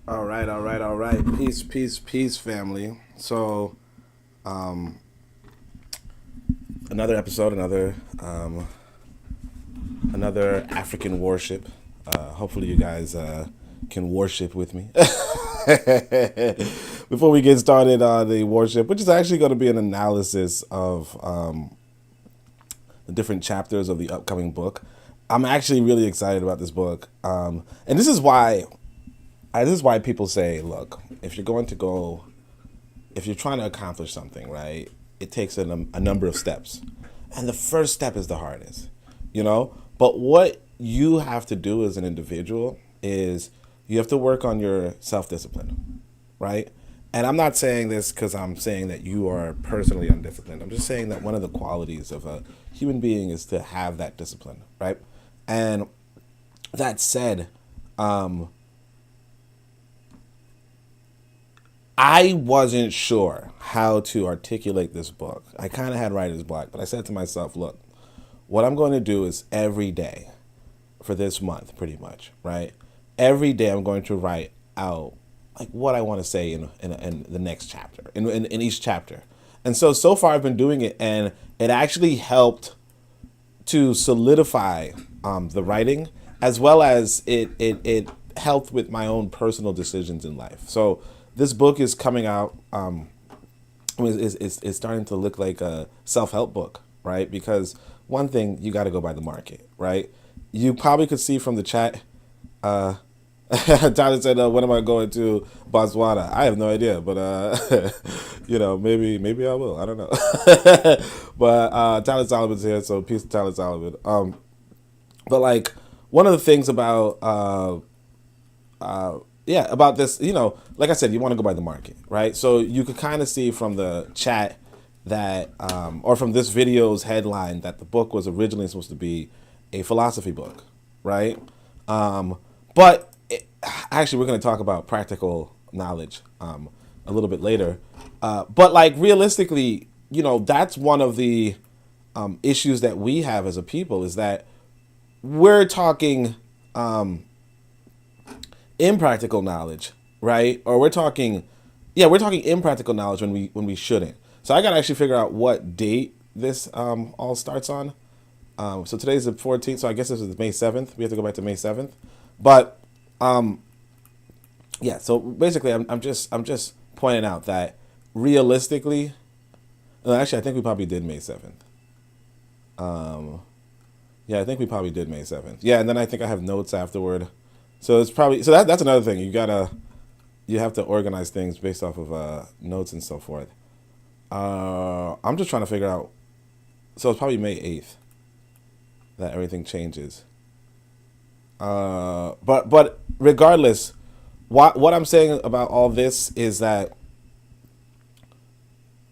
All right, all right, all right. Peace, peace, peace, family. So, um, another episode, another African worship. Hopefully, you guys can worship with me. Before we get started on the worship, which is actually going to be an analysis of the different chapters of the upcoming book. I'm actually really excited about this book, and this is why people say, look, if you're going to go if you're trying to accomplish something, right, it takes a number of steps. And the first step is the hardest, you know? But what you have to do as an individual is you have to work on your self discipline, right? And I'm not saying this because I'm saying that you are personally undisciplined. I'm just saying that one of the qualities of a human being is to have that discipline, right? And that said, um, I wasn't sure how to articulate this book. I kind of had writer's block, but I said to myself, look, what I'm going to do is every day for this month, pretty much, right? Every day I'm going to write out like what I want to say in the next chapter, in each chapter. And so far I've been doing it, and it actually helped to solidify the writing, as well as it helped with my own personal decisions in life. So this book is coming out. It's starting to look like a self-help book, right? Because one thing, you got to go by the market, right? You probably could see from the chat. Tyler said, "When am I going to Botswana?" I have no idea, but maybe I will. I don't know. But Tyler Solomon's here, so peace to Tyler Solomon. But like one of the things about yeah, about this, like I said, you want to go by the market, right? So you could kind of see from the chat that, or from this video's headline, that the book was originally supposed to be a philosophy book, right? But actually, we're going to talk about practical knowledge a little bit later. But like realistically, that's one of the issues that we have as a people, is that we're talking impractical knowledge, right? Or we're talking impractical knowledge when we shouldn't. So I gotta actually figure out what date this all starts on. So today's the 14th, so I guess this is May 7th. We have to go back to May 7th. But yeah, so basically, I'm just pointing out that realistically, actually, I think we probably did May 7th. Yeah, I think we probably did May 7th. Yeah, and then I think I have notes afterward. So it's probably that's another thing. You have to organize things based off of notes and so forth. I'm just trying to figure out. So it's probably May 8th that everything changes. But regardless, what I'm saying about all this is that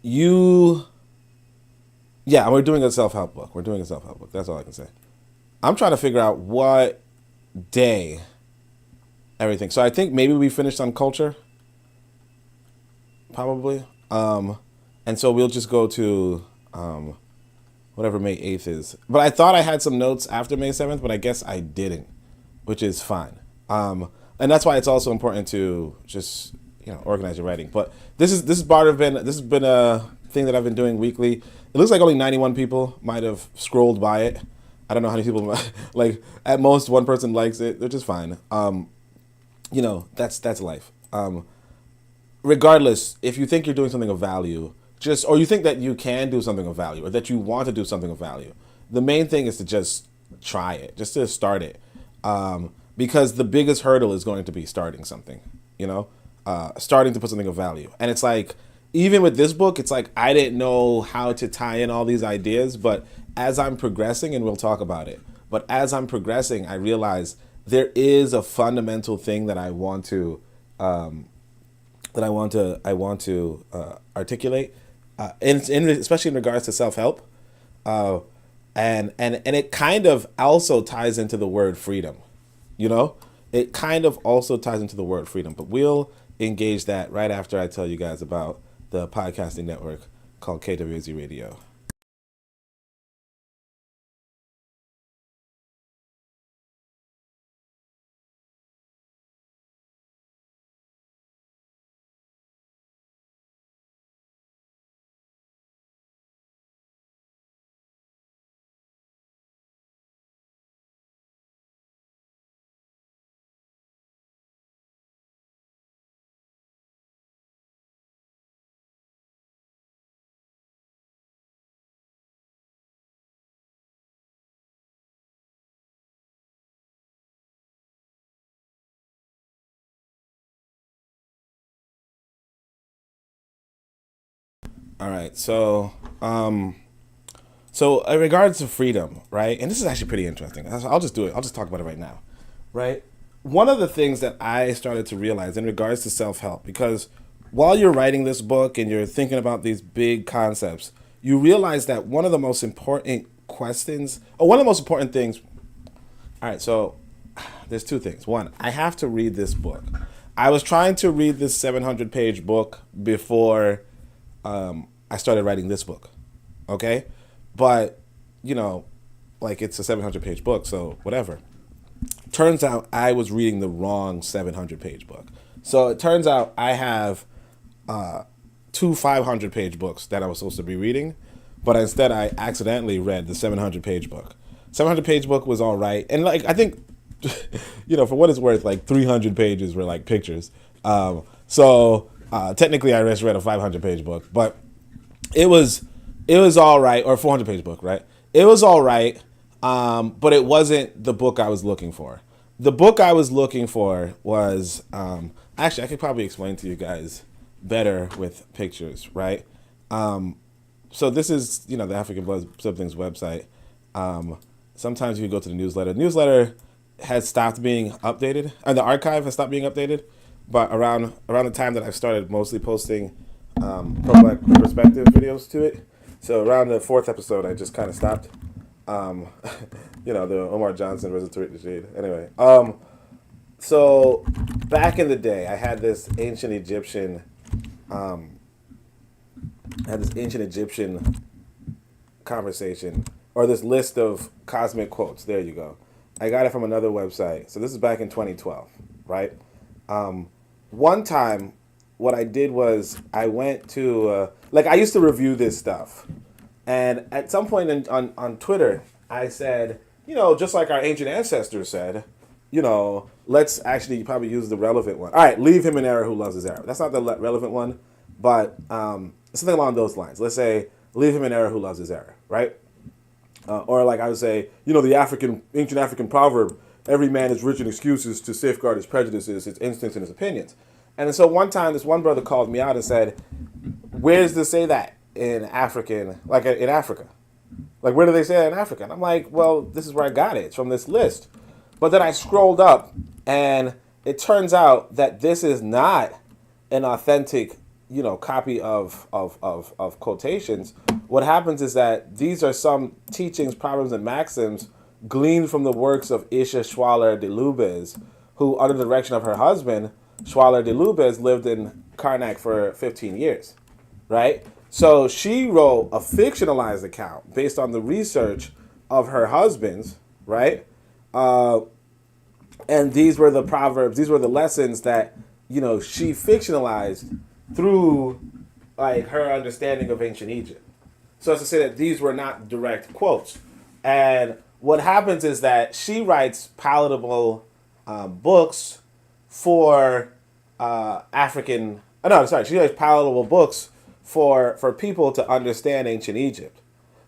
you, yeah, we're doing a self help book. We're doing a self help book. That's all I can say. I'm trying to figure out what day everything. So I think maybe we finished on culture, probably. And so we'll just go to whatever May 8th is. But I thought I had some notes after May 7th, but I guess I didn't, which is fine. And that's why it's also important to just organize your writing. But this has been a thing that I've been doing weekly. It looks like only 91 people might have scrolled by it. I don't know how many people like, at most one person likes it, which is fine. That's life. Regardless, if you think you're doing something of value, or you think that you can do something of value, or that you want to do something of value, the main thing is to just try it, just to start it. Because the biggest hurdle is going to be starting something, starting to put something of value. And it's like, even with this book, it's like I didn't know how to tie in all these ideas, but as I'm progressing, and we'll talk about it, but as I'm progressing, I realize there is a fundamental thing that I want to articulate, especially in regards to self help, uh, and it kind of also ties into the word freedom. You know, it kind of also ties into the word freedom. But we'll engage that right after I tell you guys about the podcasting network called KWZ Radio. All right. So in regards to freedom, right? And this is actually pretty interesting. I'll just do it. I'll just talk about it right now, right? One of the things that I started to realize in regards to self-help, because while you're writing this book and you're thinking about these big concepts, you realize that one of the most important questions, or one of the most important things. All right. So there's two things. One, I have to read this book. I was trying to read this 700-page book before I started writing this book. Okay? But, like it's a 700-page book, so whatever. Turns out I was reading the wrong 700-page book. So it turns out I have two 500-page books that I was supposed to be reading, but instead I accidentally read the 700-page book. 700-page book was all right. And, like, I think, for what it's worth, like 300 pages were like pictures. So technically I just read a 500-page book, but it was all right, or a 400-page book, right? It was all right, but it wasn't the book I was looking for. The book I was looking for was, actually, I could probably explain to you guys better with pictures, right? So this is, the African Blood Siblings website. Sometimes you can go to the newsletter. Newsletter has stopped being updated, and the archive has stopped being updated. But around the time that I've started mostly posting pro-black perspective videos to it, so around the 4th episode, I just kind of stopped. The Omar Johnson versus Tariq Nasheed. Anyway, so back in the day, I had this ancient Egyptian conversation, or this list of cosmic quotes. There you go. I got it from another website. So this is back in 2012, right? One time, what I did was I went to, I used to review this stuff. And at some point on Twitter, I said, just like our ancient ancestors said, let's actually probably use the relevant one. All right, leave him in error who loves his error. That's not the relevant one, but something along those lines. Let's say, leave him in error who loves his error, right? Or like I would say, the ancient African proverb, every man is rich in excuses to safeguard his prejudices, his instincts, and his opinions. And so one time, this one brother called me out and said, where does this say that in Africa? Like where do they say that in Africa? And I'm like, well, this is where I got it. It's from this list. But then I scrolled up, and it turns out that this is not an authentic, copy of quotations. What happens is that these are some teachings, proverbs, and maxims gleaned from the works of Isha Schwaller de Lubez, who, under the direction of her husband, Schwaller de Lubez, lived in Karnak for 15 years, right? So she wrote a fictionalized account based on the research of her husband's, right? And these were the proverbs, these were the lessons that, she fictionalized through, like, her understanding of ancient Egypt. So as to say that these were not direct quotes. And what happens is that she writes palatable books for she writes palatable books for people to understand ancient Egypt.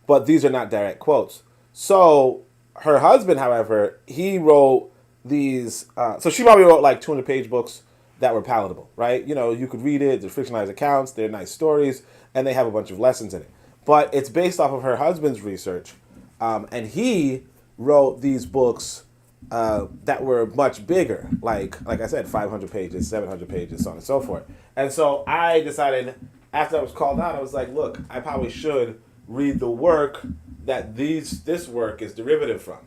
But these are not direct quotes. So her husband, however, he wrote these, so she probably wrote like 200-page books that were palatable, right? You could read it, they're fictionalized accounts, they're nice stories, and they have a bunch of lessons in it. But it's based off of her husband's research, and he wrote these books that were much bigger, like I said, 500 pages, 700 pages, so on and so forth. And so I decided, after I was called out, I was like, look, I probably should read the work that this work is derivative from,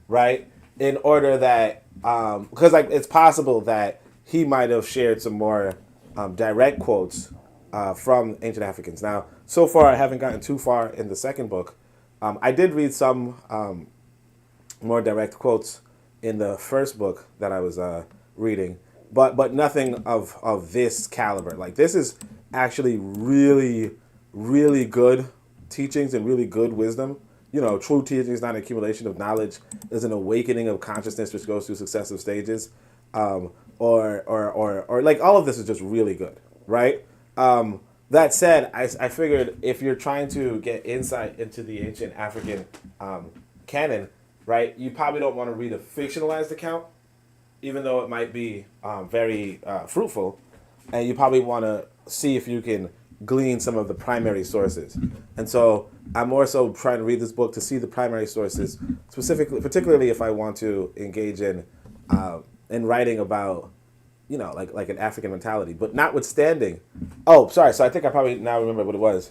right? In order that, because it's possible that he might have shared some more direct quotes from ancient Africans. Now, so far, I haven't gotten too far in the second book. I did read some more direct quotes in the first book that I was reading, but nothing of this caliber. Like, this is actually really, really good teachings and really good wisdom. True teaching is not an accumulation of knowledge; it's an awakening of consciousness, which goes through successive stages. Or like all of this is just really good, right? That said, I figured if you're trying to get insight into the ancient African canon, right, you probably don't want to read a fictionalized account, even though it might be very fruitful, and you probably want to see if you can glean some of the primary sources. And so I'm more so trying to read this book to see the primary sources, specifically, particularly if I want to engage in writing about, like an African mentality. But notwithstanding, oh, sorry. So I think I probably now remember what it was.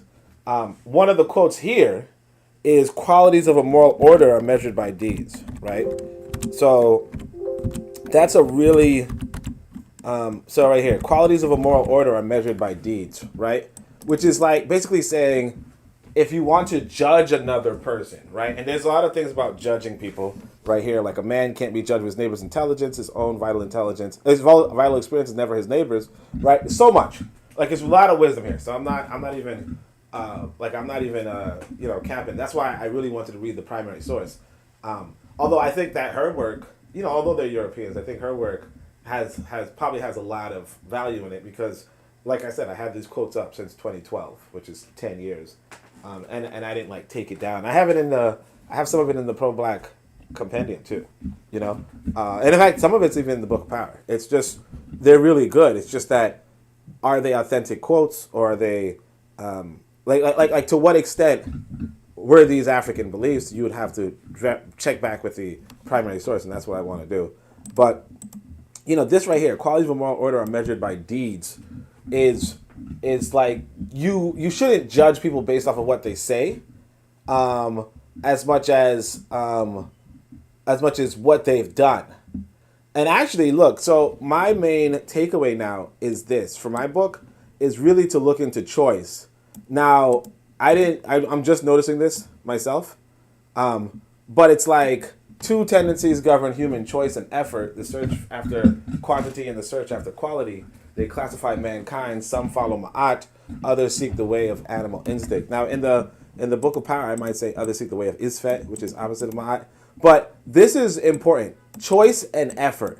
One of the quotes here is qualities of a moral order are measured by deeds, right? So that's a really, so right here, qualities of a moral order are measured by deeds, right? Which is like basically saying, if you want to judge another person, right? And there's a lot of things about judging people right here. Like a man can't be judged with his neighbor's intelligence, his own vital intelligence. His vital experience is never his neighbor's, right? So much. Like there's a lot of wisdom here. So I'm not even capping. That's why I really wanted to read the primary source. Although I think that her work, although they're Europeans, I think her work probably has a lot of value in it because, like I said, I had these quotes up since 2012, which is 10 years. And I didn't take it down. I have some of it in the pro-black compendium too, and in fact some of it's even in the Book of Power. It's just they're really good. It's just that are they authentic quotes or are they like to what extent were these African beliefs? You would have to check back with the primary source, and that's what I want to do. But this right here, qualities of a moral order are measured by deeds, is like you shouldn't judge people based off of what they say, as much as what they've done. And actually, look, so my main takeaway now is this for my book is really to look into choice. Now, I'm just noticing this myself, but it's like two tendencies govern human choice and effort: the search after quantity and the search after quality. They classify mankind. Some follow ma'at, others seek the way of animal instinct. Now, in the Book of Power, I might say others seek the way of isfet, which is opposite of ma'at. But this is important: choice and effort.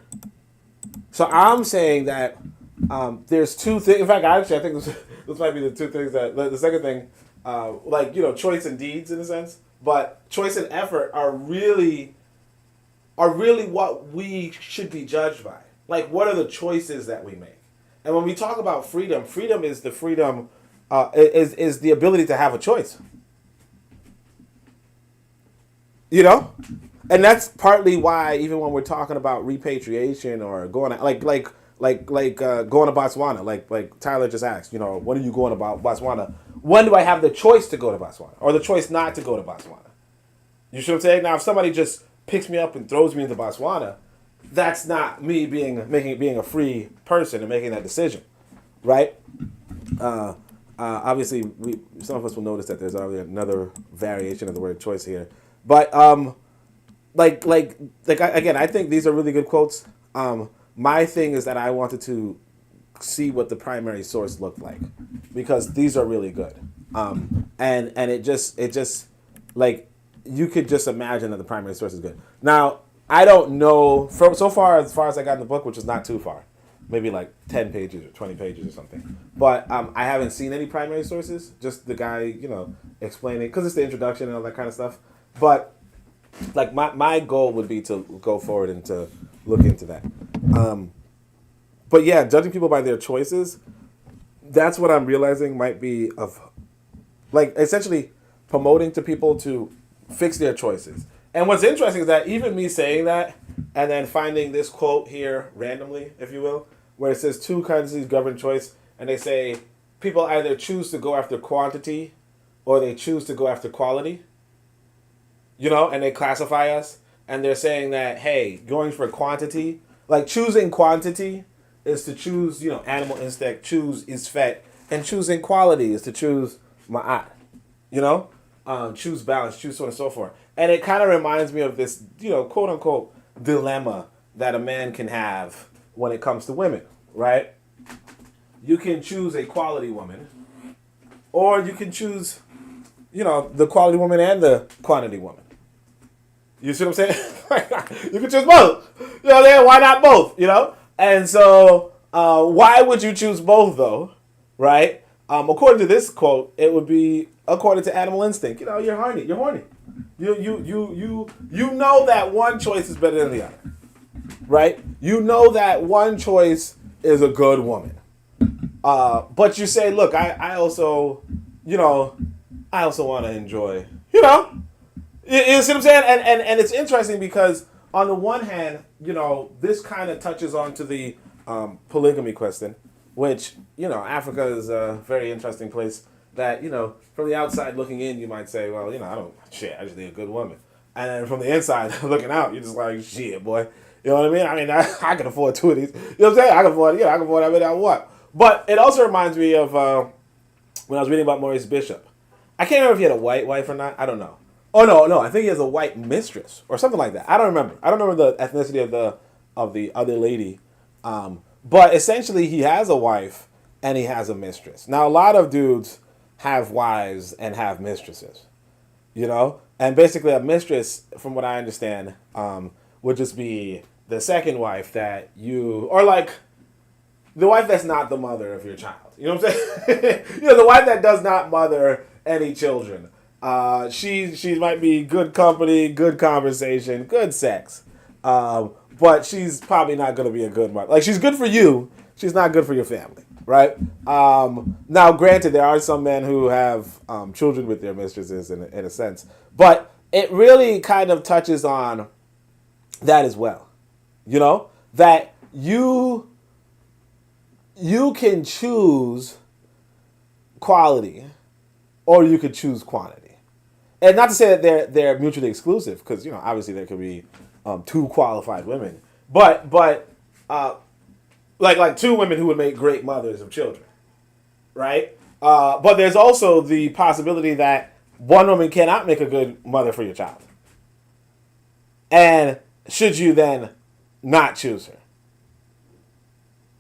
So I'm saying that there's two things. In fact, I think this might be the two things that the second thing, choice and deeds in a sense. But choice and effort are really what we should be judged by. Like, what are the choices that we make? And when we talk about freedom, freedom is the freedom, is the ability to have a choice. And that's partly why even when we're talking about repatriation or going going to Botswana, like Tyler just asked, when are you going about Botswana? When do I have the choice to go to Botswana or the choice not to go to Botswana? You see what I'm saying? Now, if somebody just picks me up and throws me into Botswana, that's not me being a free person and making that decision, right? Obviously, some of us will notice that there's already another variation of the word choice here, but again, I think these are really good quotes. My thing is that I wanted to see what the primary source looked like because these are really good, and it just like you could just imagine that the primary source is good. Now, I don't know, so far as I got in the book, which is not too far, maybe like 10 pages or 20 pages or something. But I haven't seen any primary sources, just the guy, explaining, because it's the introduction and all that kind of stuff. But like my goal would be to go forward and to look into that. But yeah, judging people by their choices, that's what I'm realizing might be essentially promoting to people to fix their choices. And what's interesting is that even me saying that and then finding this quote here randomly, if you will, where it says two tendencies govern choice, and they say people either choose to go after quantity or they choose to go after quality, and they classify us, and they're saying that, hey, going for quantity, like choosing quantity is to choose, animal instinct, choose isfet, and choosing quality is to choose ma'at, choose balance, choose so on and so forth. And it kind of reminds me of this, quote unquote, dilemma that a man can have when it comes to women, right? You can choose a quality woman, or you can choose, the quality woman and the quantity woman. You see what I'm saying? You can choose both. Why not both? And so, why would you choose both though, right? According to this quote, it would be according to animal instinct. You're horny. You're horny. You know that one choice is better than the other, right? You know that one choice is a good woman, But you say, look, I also, you know, I also want to enjoy, you know, you see what I'm saying? And it's interesting because on the one hand, you know, this kind of touches on to the polygamy question, which, you know, Africa is a very interesting place that, you know, from the outside looking in, you might say, well, you know, I just need a good woman. And then from the inside looking out, you're just like, shit, boy. You know what I mean? I mean, I can afford two of these. You know what I'm saying? I can afford everything I want. But it also reminds me of when I was reading about Maurice Bishop. I can't remember if he had a white wife or not. I don't know. Oh no, I think he has a white mistress or something like that. I don't remember. I don't remember the ethnicity of the other lady. But essentially, he has a wife and he has a mistress. Now, a lot of dudes have wives and have mistresses, you know, and basically a mistress, from what I understand, would just be the second wife that you, or like the wife that's not the mother of your child. You know what I'm saying? You know, the wife that does not mother any children. She might be good company, good conversation, good sex, but she's probably not going to be a good mother. Like, she's good for you, she's not good for your family, right? Now, granted, there are some men who have children with their mistresses in a sense, but it really kind of touches on that as well. You know, that you can choose quality or you could choose quantity. And not to say that they're mutually exclusive, because, you know, obviously there could be two qualified women, but like two women who would make great mothers of children, right? But there's also the possibility that one woman cannot make a good mother for your child. And should you then not choose her?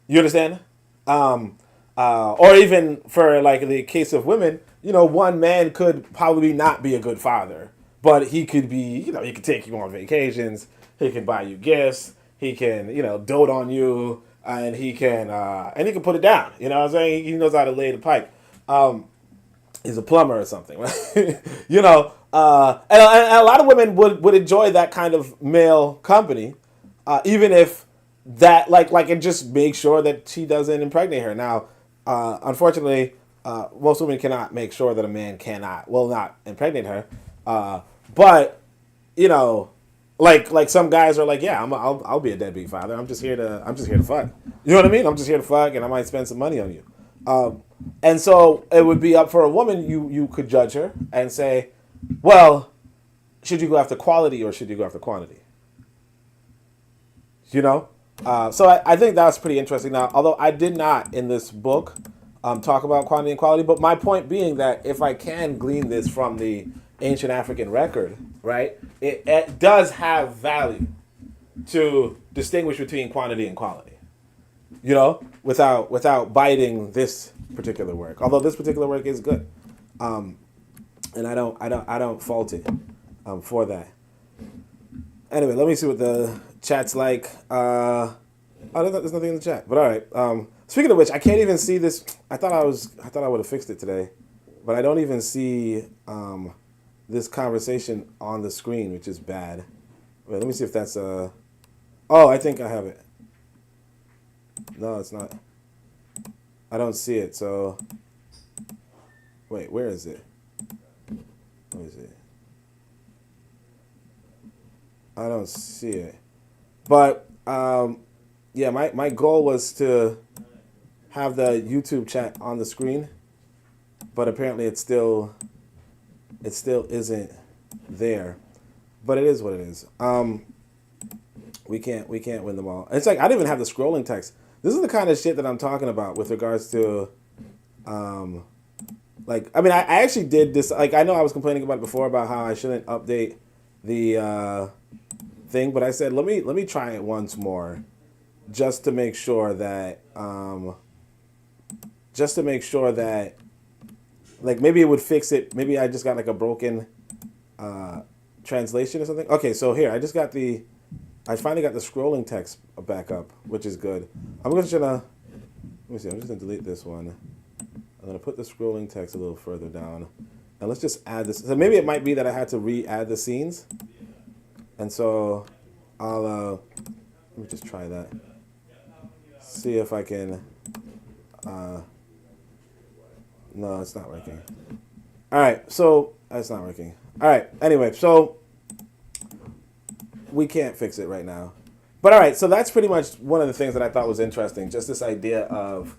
You understand? Or even for like the case of women, you know, one man could probably not be a good father, but he could be, you know, he could take you on vacations, he can buy you gifts, he can, you know, dote on you, and he can put it down. You know what I'm saying? He knows how to lay the pipe. He's a plumber or something, right? You know, and a lot of women would enjoy that kind of male company, even if that and just make sure that she doesn't impregnate her. Now, unfortunately, most women cannot make sure that a man will not impregnate her. But you know, like some guys are like, yeah, I'll be a deadbeat father. I'm just here to fuck. You know what I mean? I'm just here to fuck, and I might spend some money on you. And so it would be up for a woman. You could judge her and say, well, should you go after quality or should you go after quantity? You know? So I think that's pretty interesting. Now, although I did not in this book talk about quantity and quality, but my point being that if I can glean this from the ancient African record, right, it does have value to distinguish between quantity and quality. You know, without biting this particular work. Although this particular work is good, and I don't fault it for that. Anyway, let me see what the chat's like. There's nothing in the chat. But all right. Speaking of which, I can't even see this. I thought I would have fixed it today, but I don't even see this conversation on the screen, which is bad. Wait, let me see if that's Oh, I think I have it. No, it's not. I don't see it. So, wait, where is it? Where is it? I don't see it. But yeah, my goal was to have the YouTube chat on the screen, but apparently it still isn't there. But it is what it is. We can't win them all. It's like I didn't even have the scrolling text. This is the kind of shit that I'm talking about with regards to I actually did this. Like, I know I was complaining about it before about how I shouldn't update the thing, but I said let me try it once more, just to make sure that like maybe it would fix it. Maybe I just got like a broken translation or something. Okay, so here I finally got the scrolling text back up, which is good. I'm just gonna delete this one. I'm gonna put the scrolling text a little further down, and let's just add this. So maybe it might be that I had to re-add the scenes, and so I'll let me just try that. See if I can No, it's not working. All right, so it's not working. All right, anyway, so we can't fix it right now. But all right, so that's pretty much one of the things that I thought was interesting, just this idea of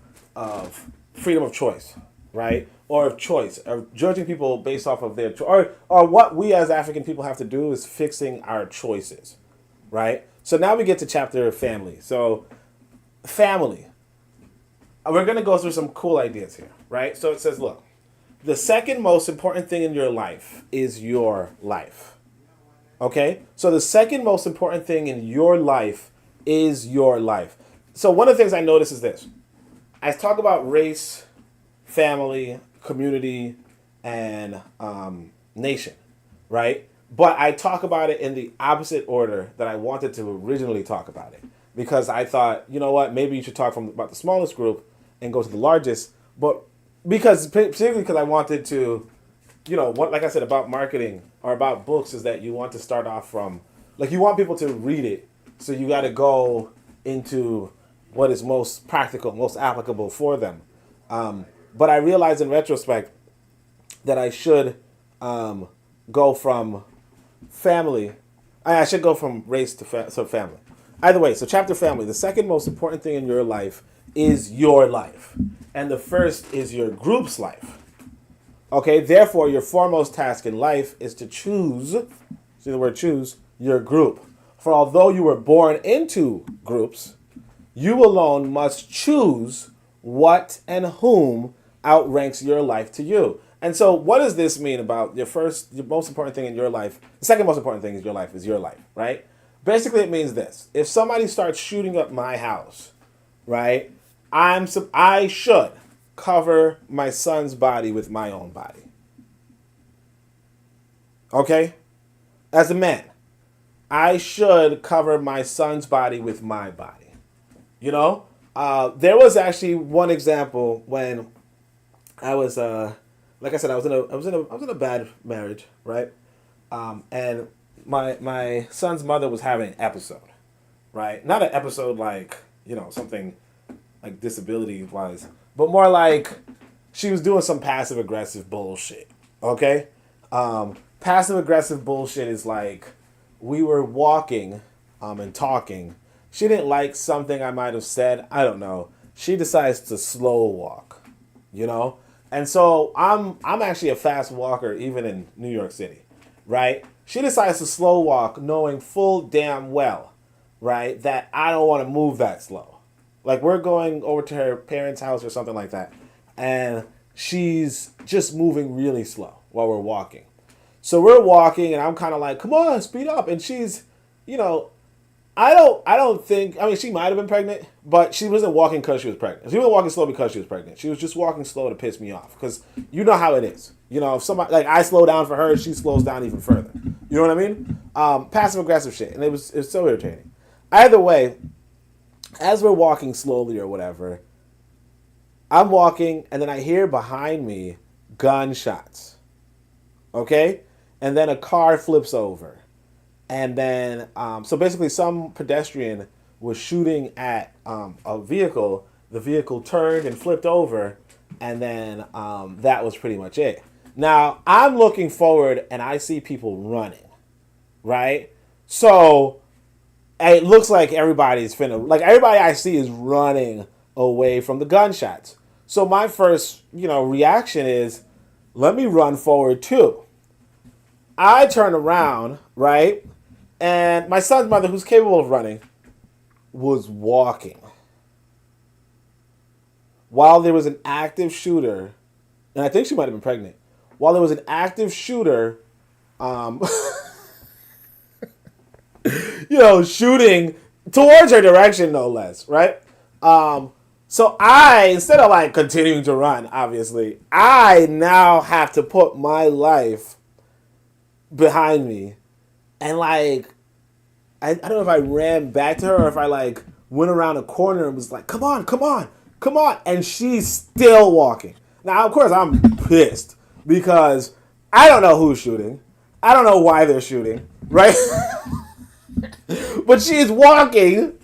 freedom of choice, right? Or of choice, of judging people based off of their or what we as African people have to do is fixing our choices, right? So now we get to chapter family. So family. We're going to go through some cool ideas here, right? So it says, look, the second most important thing in your life is your life. Okay? So the second most important thing in your life is your life. So one of the things I notice is this. I talk about race, family, community, and nation, right? But I talk about it in the opposite order that I wanted to originally talk about it. Because I thought, you know what, maybe you should talk about the smallest group and go to the largest. But particularly because I wanted to, you know, what, like I said about marketing or about books is that you want to start off from, like you want people to read it. So you got to go into what is most practical, most applicable for them. But I realized in retrospect that I should go from family. I should go from race to family. Either way, so chapter family. The second most important thing in your life is your life. And the first is your group's life. Okay, therefore, your foremost task in life is to choose, see the word choose, your group. For although you were born into groups, you alone must choose what and whom outranks your life to you. And so what does this mean about your most important thing in your life? The second most important thing in your life is your life, right? Basically, it means this. If somebody starts shooting up my house, right, I should cover my son's body with my own body. Okay? As a man, I should cover my son's body with my body. You know? There was actually one example when I was like I said, I was in a bad marriage, right? And my son's mother was having an episode, right? Not an episode like, you know, something like disability wise, but more like she was doing some passive aggressive bullshit. Okay? Passive aggressive bullshit is like we were walking and talking. She didn't like something I might have said. I don't know. She decides to slow walk, you know? And so I'm actually a fast walker even in New York City, right? She decides to slow walk knowing full damn well, right, that I don't want to move that slow. Like we're going over to her parents' house or something like that, and she's just moving really slow while we're walking. So we're walking and I'm kind of like, come on, speed up. And she's, you know, I don't think, I mean, she might have been pregnant, but she wasn't walking because she was pregnant. She wasn't walking slow because she was pregnant. She was just walking slow to piss me off. Because you know how it is. You know, if somebody, like I slow down for her, she slows down even further. You know what I mean? Passive aggressive shit. And it was so irritating. Either way, as we're walking slowly or whatever, I'm walking and then I hear behind me gunshots. Okay? And then a car flips over. And then, so basically some pedestrian was shooting at a vehicle. The vehicle turned and flipped over. And then that was pretty much it. Now, I'm looking forward and I see people running, right? So it looks like everybody's everybody I see is running away from the gunshots. So my first, reaction is, let me run forward too. I turn around, right? And my son's mother, who's capable of running, was walking. While there was an active shooter, and I think she might have been pregnant, while there was an active shooter, shooting towards her direction, no less, right? So I, instead of continuing to run, obviously, I now have to put my life behind me. And I don't know if I ran back to her or if I went around a corner and was like, come on. And she's still walking. Now, of course, I'm pissed because I don't know who's shooting. I don't know why they're shooting, right? But she's walking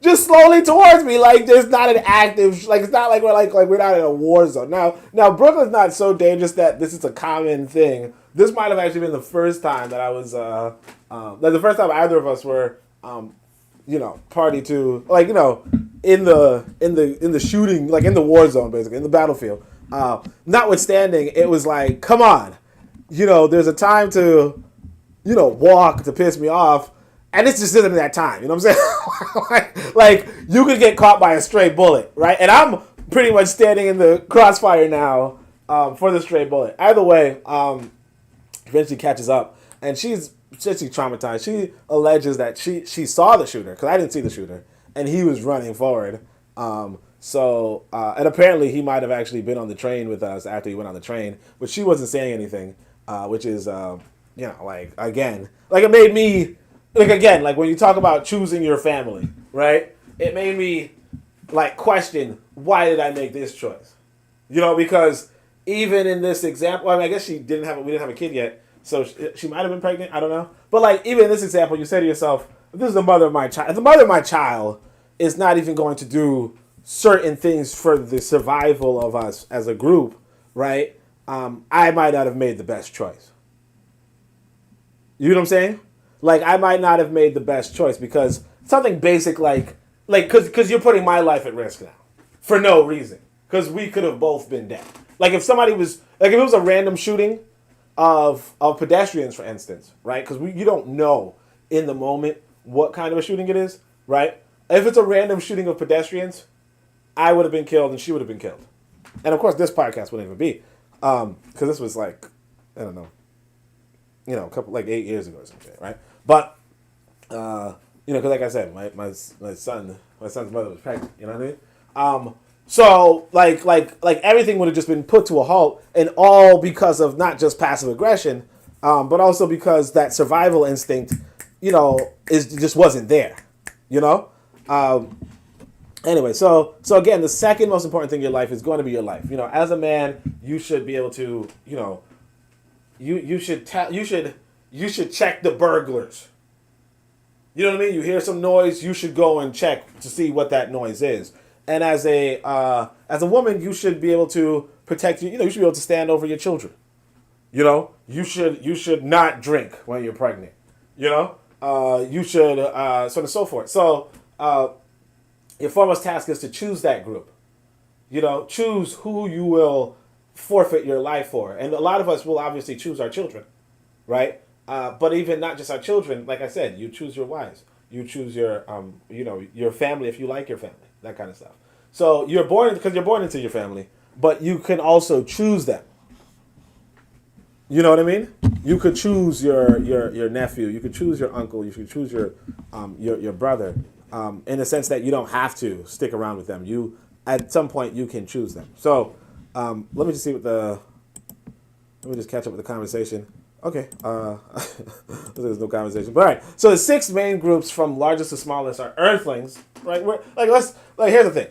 just slowly towards me. Like there's not an active, like it's not like we're not in a war zone. Now Brooklyn's not so dangerous that this is a common thing. This might have actually been the first time that I was, like the first time either of us were, party to, like, in the shooting, like in the war zone, basically in the battlefield. Notwithstanding, it was like, come on, there's a time to, walk to piss me off. And this just isn't that time, you know what I'm saying? like, you could get caught by a stray bullet, right? And I'm pretty much standing in the crossfire now for the stray bullet. Either way, eventually catches up, and she's traumatized. She alleges that she saw the shooter, because I didn't see the shooter, and he was running forward. And apparently he might have actually been on the train with us after he went on the train, but she wasn't saying anything, which is, again, like it made me... Like, again, like when you talk about choosing your family, right? It made me, like, question, why did I make this choice? Because even in this example, I mean, I guess we didn't have a kid yet, so she might have been pregnant, I don't know. But, like, even in this example, you say to yourself, if this is the mother of my child, if the mother of my child is not even going to do certain things for the survival of us as a group, right? I might not have made the best choice. You know what I'm saying? Like, I might not have made the best choice because something basic because you're putting my life at risk now for no reason. Because we could have both been dead. Like, if somebody was, like, if it was a random shooting of pedestrians, for instance, right? Because you don't know in the moment what kind of a shooting it is, right? If it's a random shooting of pedestrians, I would have been killed and she would have been killed. And, of course, this podcast wouldn't even be. Because this was, like, I don't know. A couple, like 8 years ago or something, right? But, because like I said, my son's mother was pregnant, you know what I mean? So, like everything would have just been put to a halt, and all because of not just passive aggression, but also because that survival instinct, just wasn't there, Anyway, so again, the second most important thing in your life is going to be your life. As a man, you should be able to, You should check the burglars. You know what I mean? You hear some noise, you should go and check to see what that noise is. And as a woman, you should be able to protect you. You should be able to stand over your children. You should not drink when you're pregnant. You should so on and so forth. So your foremost task is to choose that group. Choose who you will forfeit your life for. And a lot of us will obviously choose our children, right? But even not just our children, like I said, you choose your wives. You choose your, your family if you like your family, that kind of stuff. So you're born into your family, but you can also choose them. You know what I mean? You could choose your nephew. You could choose your uncle. You could choose your brother. In the sense that you don't have to stick around with them. At some point you can choose them. So. Let me just see let me just catch up with the conversation. Okay. There's no conversation. But all right. So the 6 main groups from largest to smallest are Earthlings, right? Here's the thing.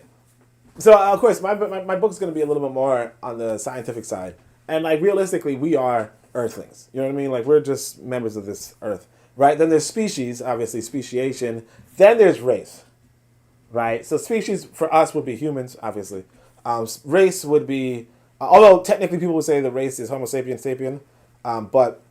So of course my book is going to be a little bit more on the scientific side, and like realistically we are Earthlings. You know what I mean? Like we're just members of this Earth, right? Then there's species, obviously speciation. Then there's race, right? So species for us would be humans, obviously. Race would be, although technically people would say the race is Homo sapiens sapien, but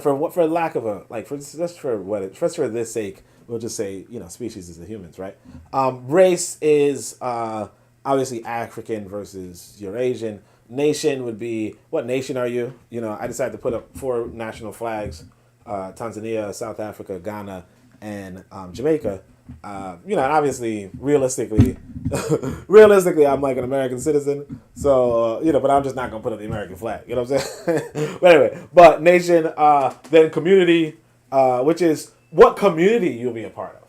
for lack of for this sake, we'll just say species is the humans, right? Race is obviously African versus Eurasian. Nation would be, what nation are you? I decided to put up 4 national flags: Tanzania, South Africa, Ghana, and Jamaica. And obviously, realistically, I'm like an American citizen, so, but I'm just not going to put up the American flag, you know what I'm saying? But anyway, but nation, then community, which is what community you'll be a part of,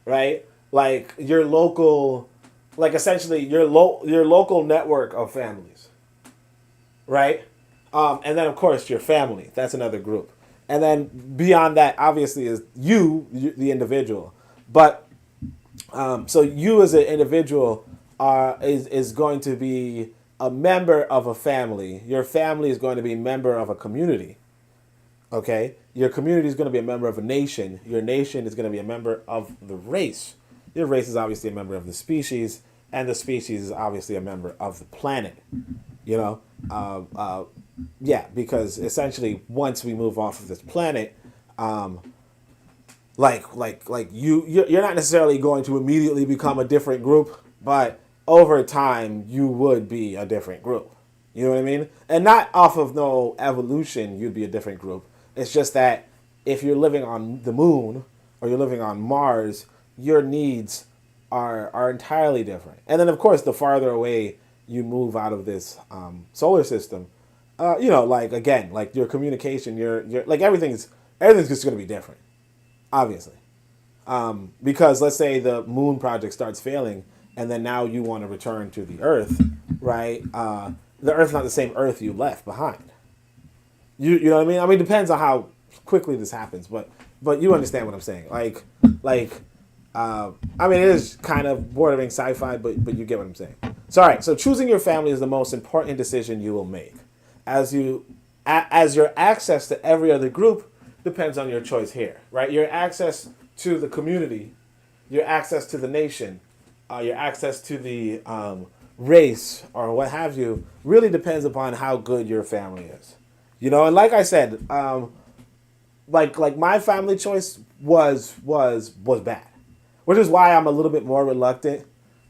right? Like your local, like essentially your local network of families, right? And then of course your family, that's another group. And then beyond that, obviously, is you the individual. But so you as an individual is going to be a member of a family. Your family is going to be a member of a community. Okay? Your community is going to be a member of a nation. Your nation is going to be a member of the race. your race is obviously a member of the species, and the species is obviously a member of the planet. You know, yeah, because essentially once we move off of this planet, you're not necessarily going to immediately become a different group, but over time you would be a different group. You know what I mean? And not off of no evolution, you'd be a different group. It's just that if you're living on the moon or you're living on Mars, your needs are entirely different. And then, of course, the farther away you move out of this solar system, like again, like your communication, your like everything's just going to be different, obviously. Because let's say the moon project starts failing, and then now you want to return to the Earth, right? The Earth's not the same Earth you left behind. You know what I mean? I mean, it depends on how quickly this happens, but you understand what I'm saying. I mean, it is kind of bordering sci-fi, but you get what I'm saying. So, all right. So, choosing your family is the most important decision you will make, as your access to every other group depends on your choice here, right? Your access to the community, your access to the nation, your access to the race or what have you, really depends upon how good your family is. You know, and like I said, like my family choice was bad, which is why I'm a little bit more reluctant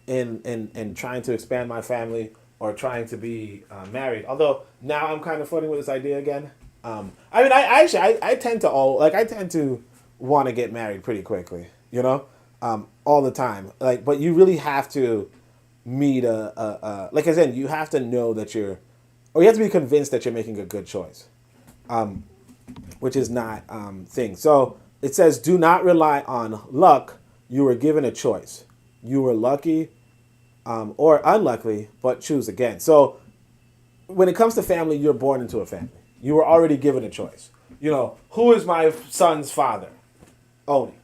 in trying to expand my family or trying to be married. Although now I'm kind of flirting with this idea again. I mean, I tend to want to get married pretty quickly, you know, all the time. Like, but you really have to meet like I said, you have to know that or you have to be convinced that you're making a good choice, which is not thing. So it says, do not rely on luck. You were given a choice. You were lucky or unlucky, but choose again. So when it comes to family, you're born into a family. You were already given a choice. You know, who is my son's father? Oni.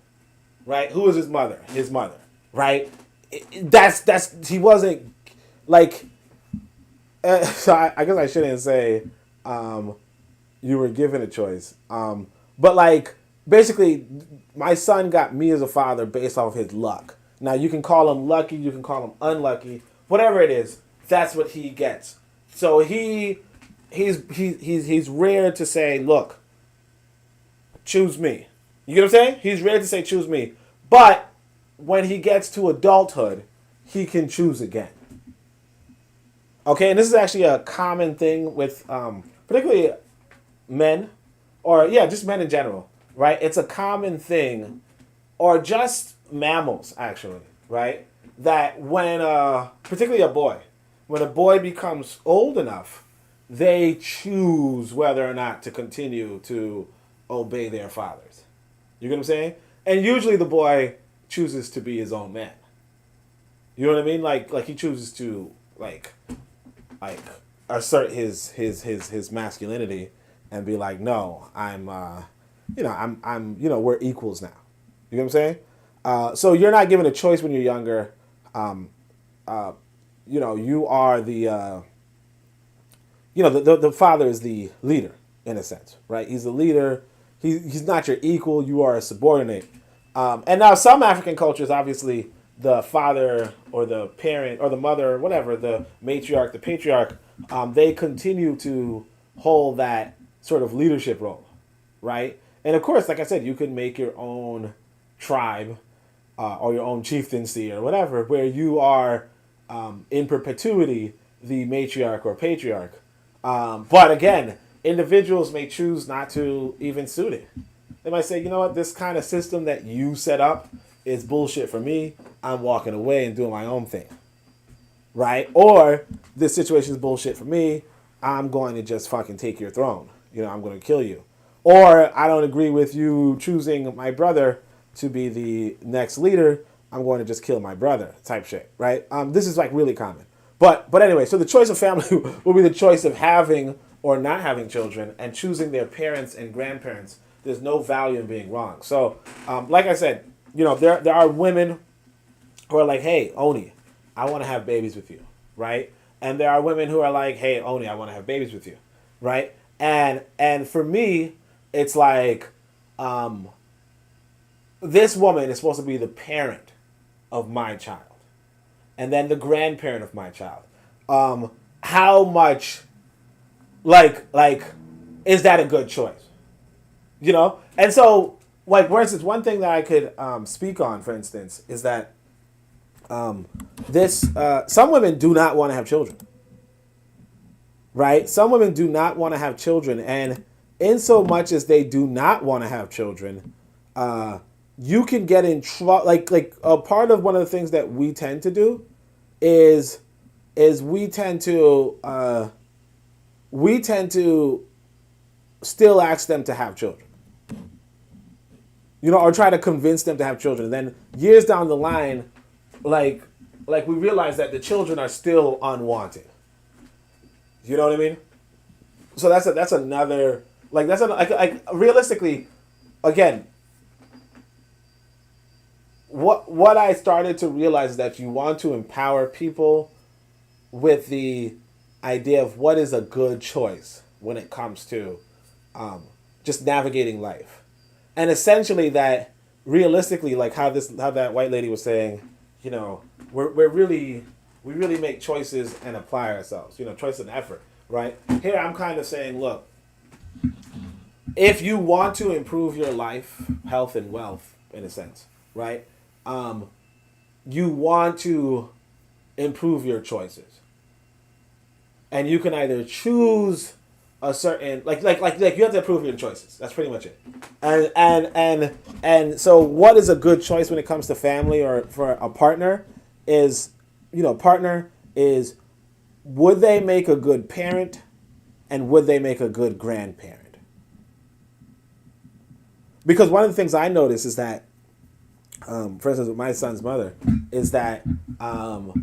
Right? Who is his mother? His mother. Right? He wasn't like, so I guess I shouldn't say you were given a choice. But like, basically, my son got me as a father based off of his luck. Now, you can call him lucky, you can call him unlucky, whatever it is, that's what he gets. So he's rare to say, look, choose me. You get what I'm saying? He's rare to say, choose me. But when he gets to adulthood, he can choose again. Okay, and this is actually a common thing with particularly men, or yeah, just men in general, right? It's a common thing, or just mammals actually, right? That when, particularly when a boy becomes old enough, they choose whether or not to continue to obey their fathers. You get what I'm saying? And usually the boy chooses to be his own man. You know what I mean? Like he chooses to like assert his masculinity and be like, no, I'm we're equals now. You know what I'm saying? So you're not given a choice when you're younger. You are the the father is the leader in a sense, right? He's the leader. He's not your equal. You are a subordinate. And now some African cultures, obviously, the father or the parent or the mother, or whatever, the matriarch, the patriarch, they continue to hold that sort of leadership role, right? And of course, like I said, you could make your own tribe or your own chieftaincy or whatever, where you are in perpetuity the matriarch or patriarch. But again, individuals may choose not to even suit it. They might say, you know what, this kind of system that you set up is bullshit for me. I'm walking away and doing my own thing. Right? Or this situation is bullshit for me. I'm going to just fucking take your throne. You know, I'm going to kill you. Or I don't agree with you choosing my brother to be the next leader. I'm going to just kill my brother type shit. Right? This is like really common. But anyway, so the choice of family will be the choice of having or not having children and choosing their parents and grandparents. There's no value in being wrong. So, like I said, you know, there are women who are like, hey, Oni, I want to have babies with you, right? And there are women who are like, hey, Oni, I want to have babies with you, right? And for me, it's like, this woman is supposed to be the parent of my child, and then the grandparent of my child. How much, like, is that a good choice? You know, and so, like, for instance, one thing that I could speak on, for instance, is that some women do not want to have children, right? Some women do not want to have children, and in so much as they do not want to have children, you can get in trouble. Like a part of one of the things that we tend to do is we tend to still ask them to have children, you know, or try to convince them to have children. And then years down the line, like we realize that the children are still unwanted. You know what I mean? So that's another, like realistically, again, what I started to realize is that you want to empower people with the idea of what is a good choice when it comes to just navigating life. And essentially that realistically, like how that white lady was saying, you know, we really make choices and apply ourselves, you know, choice and effort, right? Here I'm kind of saying, look, if you want to improve your life, health and wealth, in a sense, right? You want to improve your choices. And you can either choose a certain, like you have to improve your choices. That's pretty much it. And so what is a good choice when it comes to family or for a partner is, you know, would they make a good parent and would they make a good grandparent? Because one of the things I notice is that, for instance, with my son's mother, is that, well,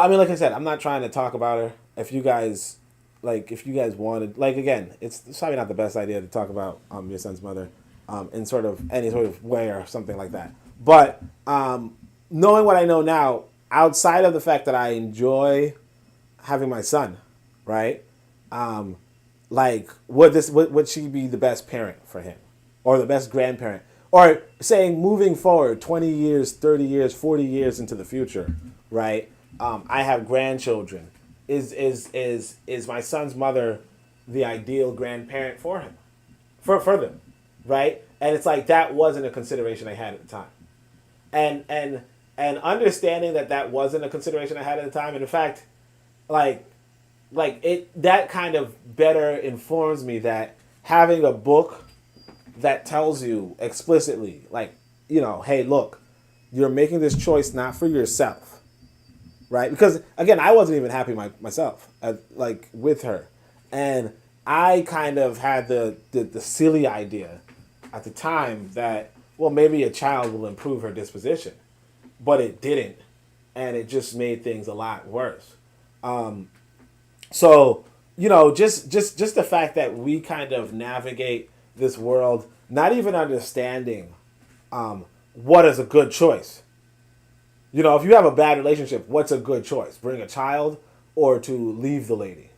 I mean, like I said, I'm not trying to talk about her. If you guys wanted, like, again, it's probably not the best idea to talk about your son's mother in sort of any sort of way or something like that. But knowing what I know now, outside of the fact that I enjoy having my son, right? Like, would she be the best parent for him, or the best grandparent, or saying moving forward 20 years, 30 years, 40 years into the future, right? I have grandchildren. Is my son's mother the ideal grandparent for him, for them, right? And it's like that wasn't a consideration I had at the time, and understanding that wasn't a consideration I had at the time, and in fact, like that kind of better informs me that having a book that tells you explicitly, like, you know, hey, look, you're making this choice not for yourself, right? Because again, I wasn't even happy myself, like with her, and I kind of had the silly idea at the time that, well, maybe a child will improve her disposition, but it didn't, and it just made things a lot worse. So, you know, just the fact that we kind of navigate this world, not even understanding what is a good choice. You know, if you have a bad relationship, what's a good choice? Bring a child or to leave the lady,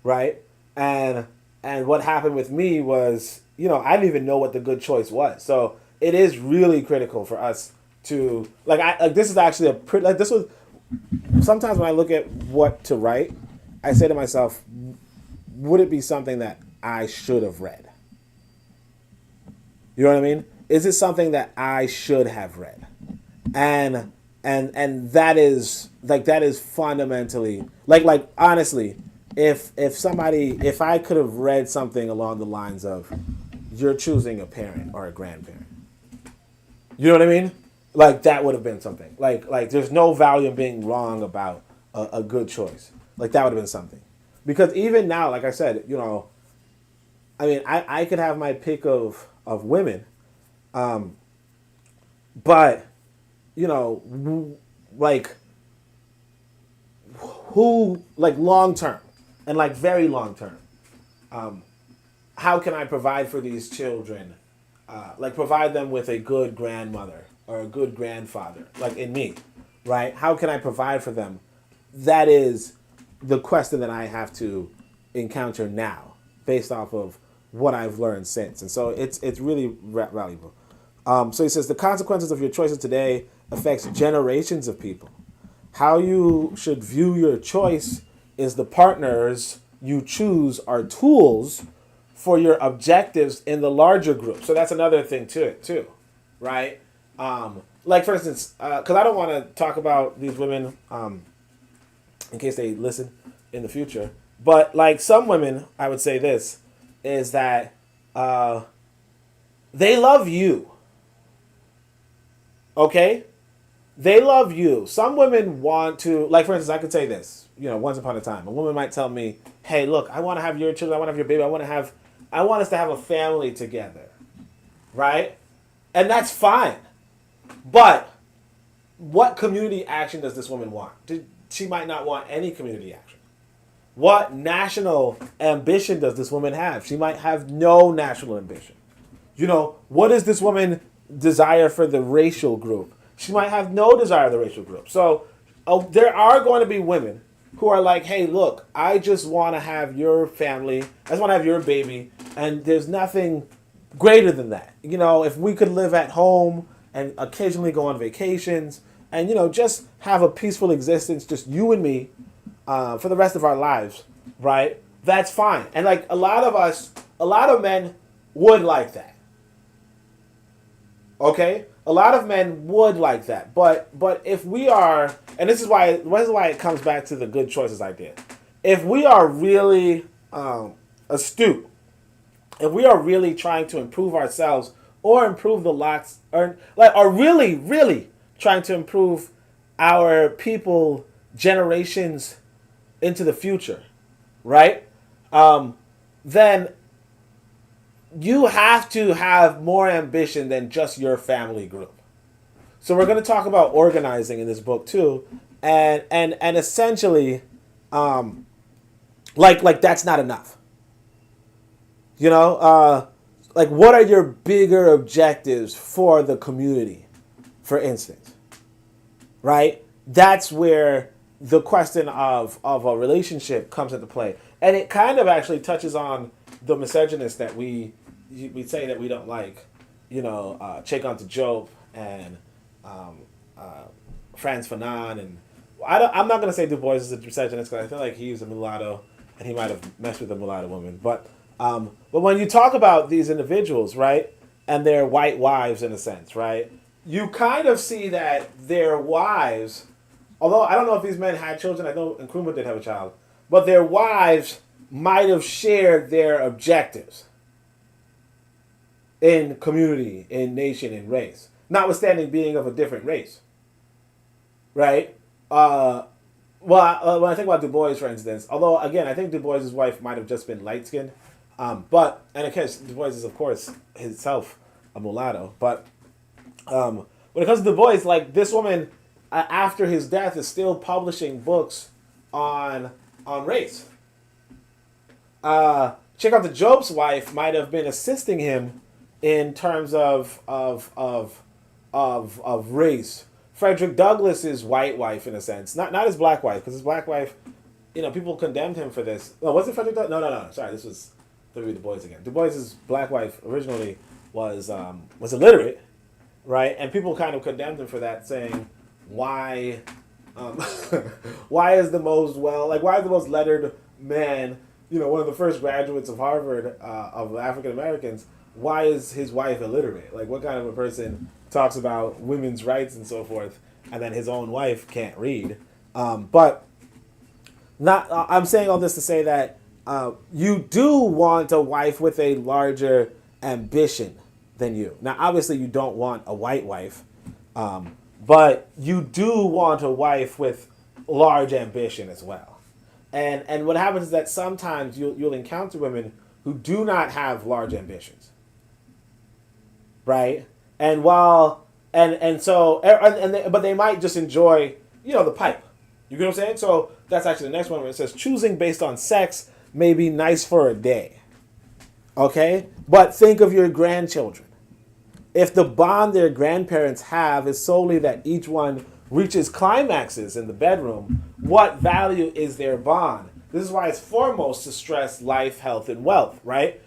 right? And what happened with me was, you know, I didn't even know what the good choice was. So it is really critical for us to, this is actually this was, sometimes when I look at what to write, I say to myself, would it be something that I should have read? You know what I mean? Is it something that I should have read? And that is fundamentally, like honestly, if I could have read something along the lines of, you're choosing a parent or a grandparent, you know what I mean? Like, that would have been something. Like there's no value in being wrong about a good choice. Like, that would have been something. Because even now, like I said, you know, I mean, I could have my pick of women, but, you know, like, who, like, long term, and like very long term, how can I provide for these children, like provide them with a good grandmother or a good grandfather, like in me, right? How can I provide for them? That is the question that I have to encounter now, based off of what I've learned since, and so it's really valuable. So he says the consequences of your choices today affects generations of people. How you should view your choice is the partners you choose are tools for your objectives in the larger group. So that's another thing to it too, right? Like for instance, because I don't want to talk about these women in case they listen in the future, but like some women, I would say this is that they love you. Okay? They love you. Some women want to, like for instance, I could say this, once upon a time, a woman might tell me, hey, look, I want to have your children, I want to have your baby, I want us to have a family together. Right? And that's fine. But what community action does this woman want? She might not want any community action. What national ambition does this woman have? She might have no national ambition. What does this woman desire for the racial group? She might have no desire for the racial group. So there are going to be women who are like, hey, look, I just want to have your family. I just want to have your baby. And there's nothing greater than that. If we could live at home and occasionally go on vacations and, just have a peaceful existence, just you and me, for the rest of our lives, right? That's fine. And like a lot of men would like that. Okay? A lot of men would like that. But if we are, and this is why it comes back to the good choices idea. If we are really astute, if we are really trying to improve ourselves or improve the lots, or really, really trying to improve our people generations into the future, right? Then you have to have more ambition than just your family group. So we're going to talk about organizing in this book too, and essentially, like that's not enough. Like what are your bigger objectives for the community, for instance, right? That's where the question of a relationship comes into play, and it kind of actually touches on the misogynist that we say that we don't like, Cheikh Anta Diop and Frantz Fanon, and I'm not going to say Du Bois is a misogynist because I feel like he's a mulatto and he might have messed with a mulatto woman, but when you talk about these individuals, right, and their white wives in a sense, right, you kind of see that their wives, although I don't know if these men had children, I know Nkrumah did have a child, but their wives might have shared their objectives in community, in nation, in race, notwithstanding being of a different race, right? When I think about Du Bois, for instance, although, again, I think Du Bois' wife might have just been light-skinned, and in case, Du Bois is, of course, himself a mulatto, but when it comes to Du Bois, like, this woman, after his death, is still publishing books on race. Cheikh Anta Diop's wife might have been assisting him in terms of race. Frederick Douglass's white wife, in a sense, not his black wife, because his black wife, people condemned him for this. No, was it Frederick Douglass? No. Sorry, this was Du Bois again. Du Bois's black wife originally was illiterate, right? And people kind of condemned him for that, saying, why is the most lettered man, one of the first graduates of Harvard of African Americans, why is his wife illiterate? Like, what kind of a person talks about women's rights and so forth, and then his own wife can't read? But I'm saying all this to say that you do want a wife with a larger ambition than you. Now, obviously, you don't want a white wife, but you do want a wife with large ambition as well. And what happens is that sometimes you'll encounter women who do not have large ambitions, right? But they might just enjoy, the pipe. You get what I'm saying? So that's actually the next one where it says choosing based on sex may be nice for a day. Okay? But think of your grandchildren. If the bond their grandparents have is solely that each one reaches climaxes in the bedroom, what value is their bond? This is why it's foremost to stress life, health, and wealth, right?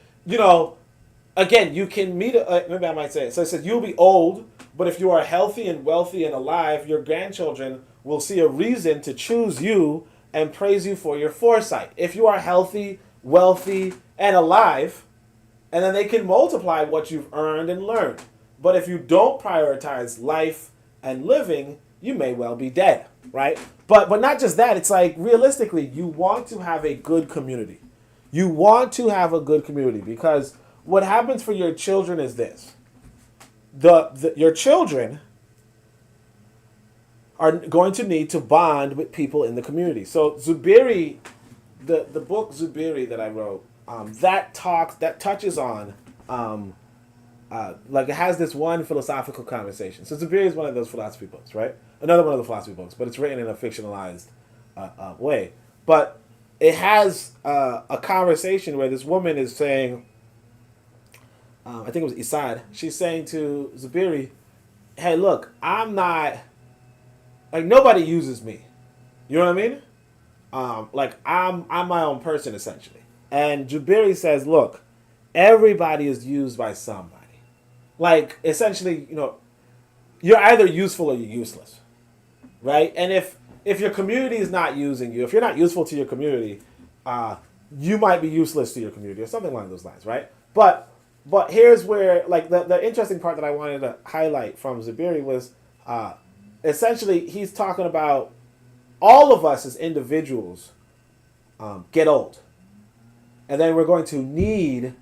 again, you can meet, maybe I might say it. So it says, you'll be old, but if you are healthy and wealthy and alive, your grandchildren will see a reason to choose you and praise you for your foresight. If you are healthy, wealthy, and alive, and then they can multiply what you've earned and learned. But if you don't prioritize life and living, you may well be dead, right? But not just that, it's like realistically, you want to have a good community. You want to have a good community because what happens for your children is this. Your children are going to need to bond with people in the community. So Zubiri, the book Zubiri that I wrote, that touches on like it has this one philosophical conversation. So Zubiri is one of those philosophy books, right? Another one of the philosophy books, but it's written in a fictionalized way. But it has a conversation where this woman is saying, I think it was Isad, she's saying to Zubiri, hey, look, I'm not, like, nobody uses me. You know what I mean? Like, I'm my own person, essentially. And Zubiri says, look, everybody is used by somebody. Like, essentially, you know, you're either useful or you're useless, right? And if your community is not using you, if you're not useful to your community, you might be useless to your community or something along those lines, right? But here's where, like, the interesting part that I wanted to highlight from Zubiri was essentially he's talking about all of us as individuals get old. And then we're going to need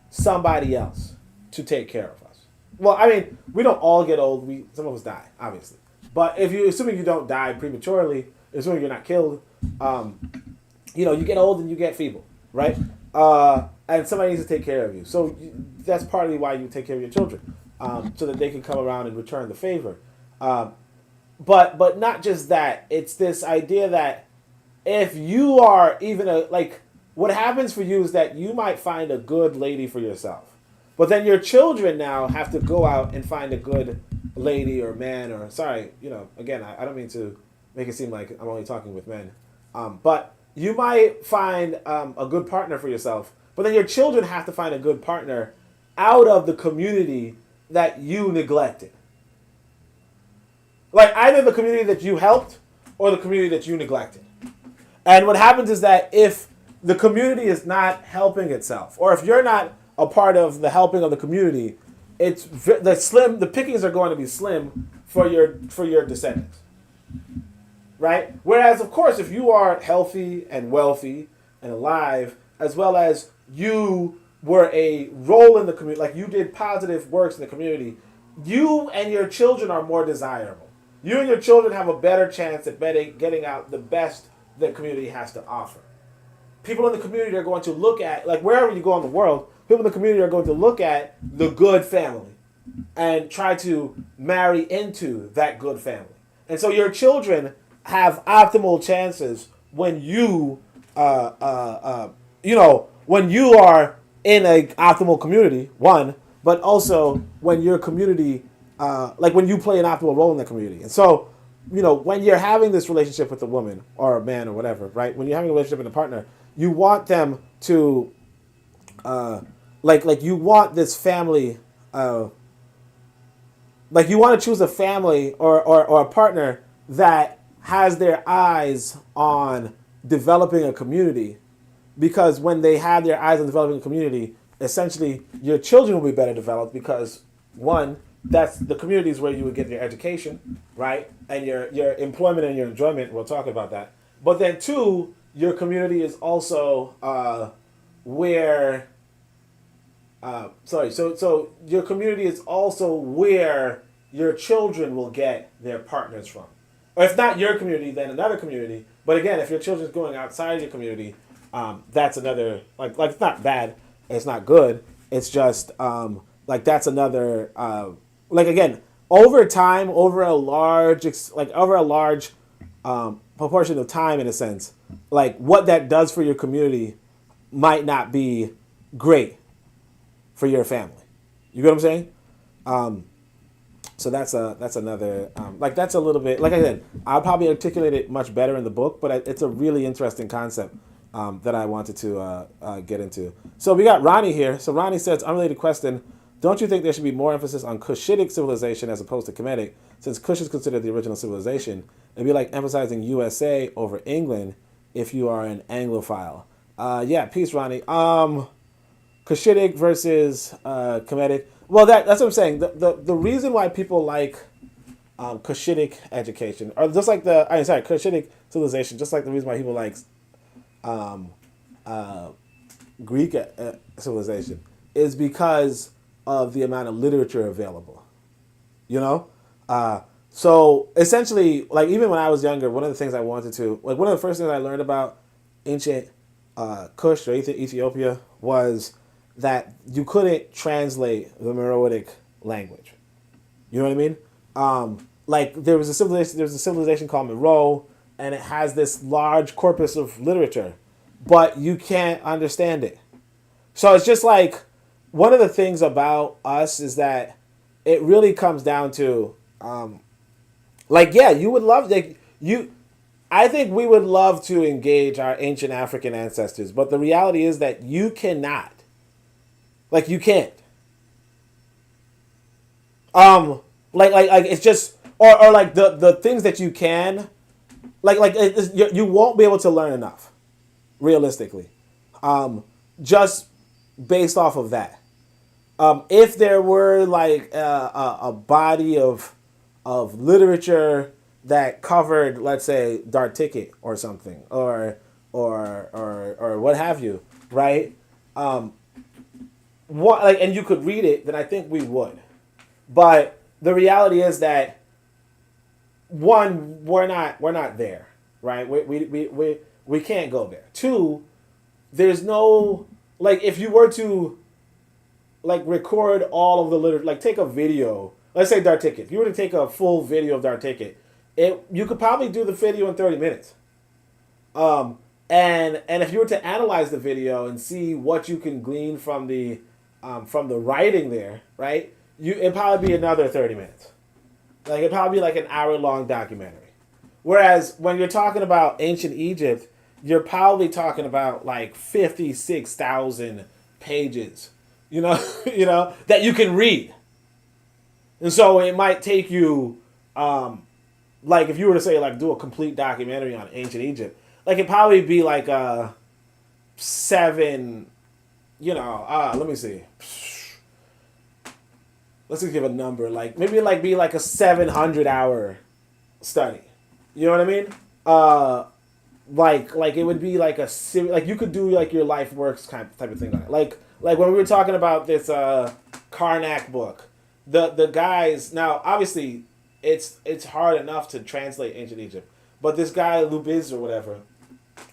somebody else to take care of us. Well, I mean, we don't all get old. Some of us die, obviously. But assuming you don't die prematurely, assuming you're not killed, you know, you get old and you get feeble, right? And somebody needs to take care of you. So that's partly why you take care of your children, so that they can come around and return the favor. But not just that. It's this idea that if you are even what happens for you is that you might find a good lady for yourself. But then your children now have to go out and find a good lady or man or, sorry, you know, again, I don't mean to make it seem like I'm only talking with men. But you might find a good partner for yourself. But then your children have to find a good partner out of the community that you neglected. Like either the community that you helped or the community that you neglected. And what happens is that if the community is not helping itself, or if you're not a part of the helping of the community, the pickings are going to be slim for your descendants, right? Whereas, of course, if you are healthy and wealthy and alive, as well as you were a role in the community, like you did positive works in the community, you and your children are more desirable. You and your children have a better chance at getting out the best the community has to offer. People in the community are going to look at, like wherever you go in the world, people in the community are going to look at the good family and try to marry into that good family. And so your children have optimal chances when you, when you are in an optimal community, one, but also when your community, when you play an optimal role in the community. And so, you know, when you're having this relationship with a woman or a man or whatever, right? When you're having a relationship with a partner, you want them to, you want this family, you want to choose a family or a partner that has their eyes on developing a community, because when they have their eyes on developing a community, essentially your children will be better developed because, one, that's the communities where you would get your education, right? And your employment and your enjoyment, we'll talk about that. But then two, your community is also where your community is also where your children will get their partners from. Or if not your community, then another community. But again, if your children's going outside your community, that's another, it's not bad, it's not good. It's just, that's another, again, over time, over a large proportion of time, in a sense, what that does for your community might not be great for your family. You get what I'm saying? So that's another, that's a little bit, like I said, I'll probably articulate it much better in the book, but it's a really interesting concept that I wanted to get into. So we got Ronnie here. So Ronnie says, unrelated question, don't you think there should be more emphasis on Cushitic civilization as opposed to Kemetic, since Kush is considered the original civilization? It'd be like emphasizing USA over England if you are an Anglophile. Yeah, peace, Ronnie. Cushitic versus Kemetic. Well, that's what I'm saying. The reason why people like Cushitic education, or just like Cushitic civilization, just like the reason why people like Greek civilization, is because of the amount of literature available. You know? So essentially, like even when I was younger, one of the things I wanted to, like one of the first things I learned about ancient Kush or Ethiopia was that you couldn't translate the Meroitic language. You know what I mean? Like there was a civilization called Meroe, and it has this large corpus of literature, but you can't understand it. So it's just like one of the things about us is that it really comes down to, you would love I think we would love to engage our ancient African ancestors, but the reality is that you cannot. Like you can't. It's just or like the things that you can, you won't be able to learn enough, realistically, just based off of that. If there were like a body of literature that covered, let's say, Darticket or something, or what have you, right? And you could read it, then I think we would. But the reality is that one, we're not there, right? We can't go there. Two, there's no, like, if you were to like record all of the literature, like take a video, let's say Darticket. If you were to take a full video of Darticket, you could probably do the video in 30 minutes. And if you were to analyze the video and see what you can glean from the writing there, right? It'd probably be another 30 minutes. Like it'd probably be like an hour-long documentary. Whereas when you're talking about ancient Egypt, you're probably talking about like 56,000 pages, you know, that you can read. And so it might take you, like if you were to say like do a complete documentary on ancient Egypt, like it'd probably be like a 7, let me see. Let's just give a number, like maybe like be like a 700-hour study. You know what I mean? Like it would be like like you could do like your life works type of thing. Like when we were talking about this Karnak book, the guys, now obviously it's hard enough to translate ancient Egypt, but this guy Lubiz or whatever,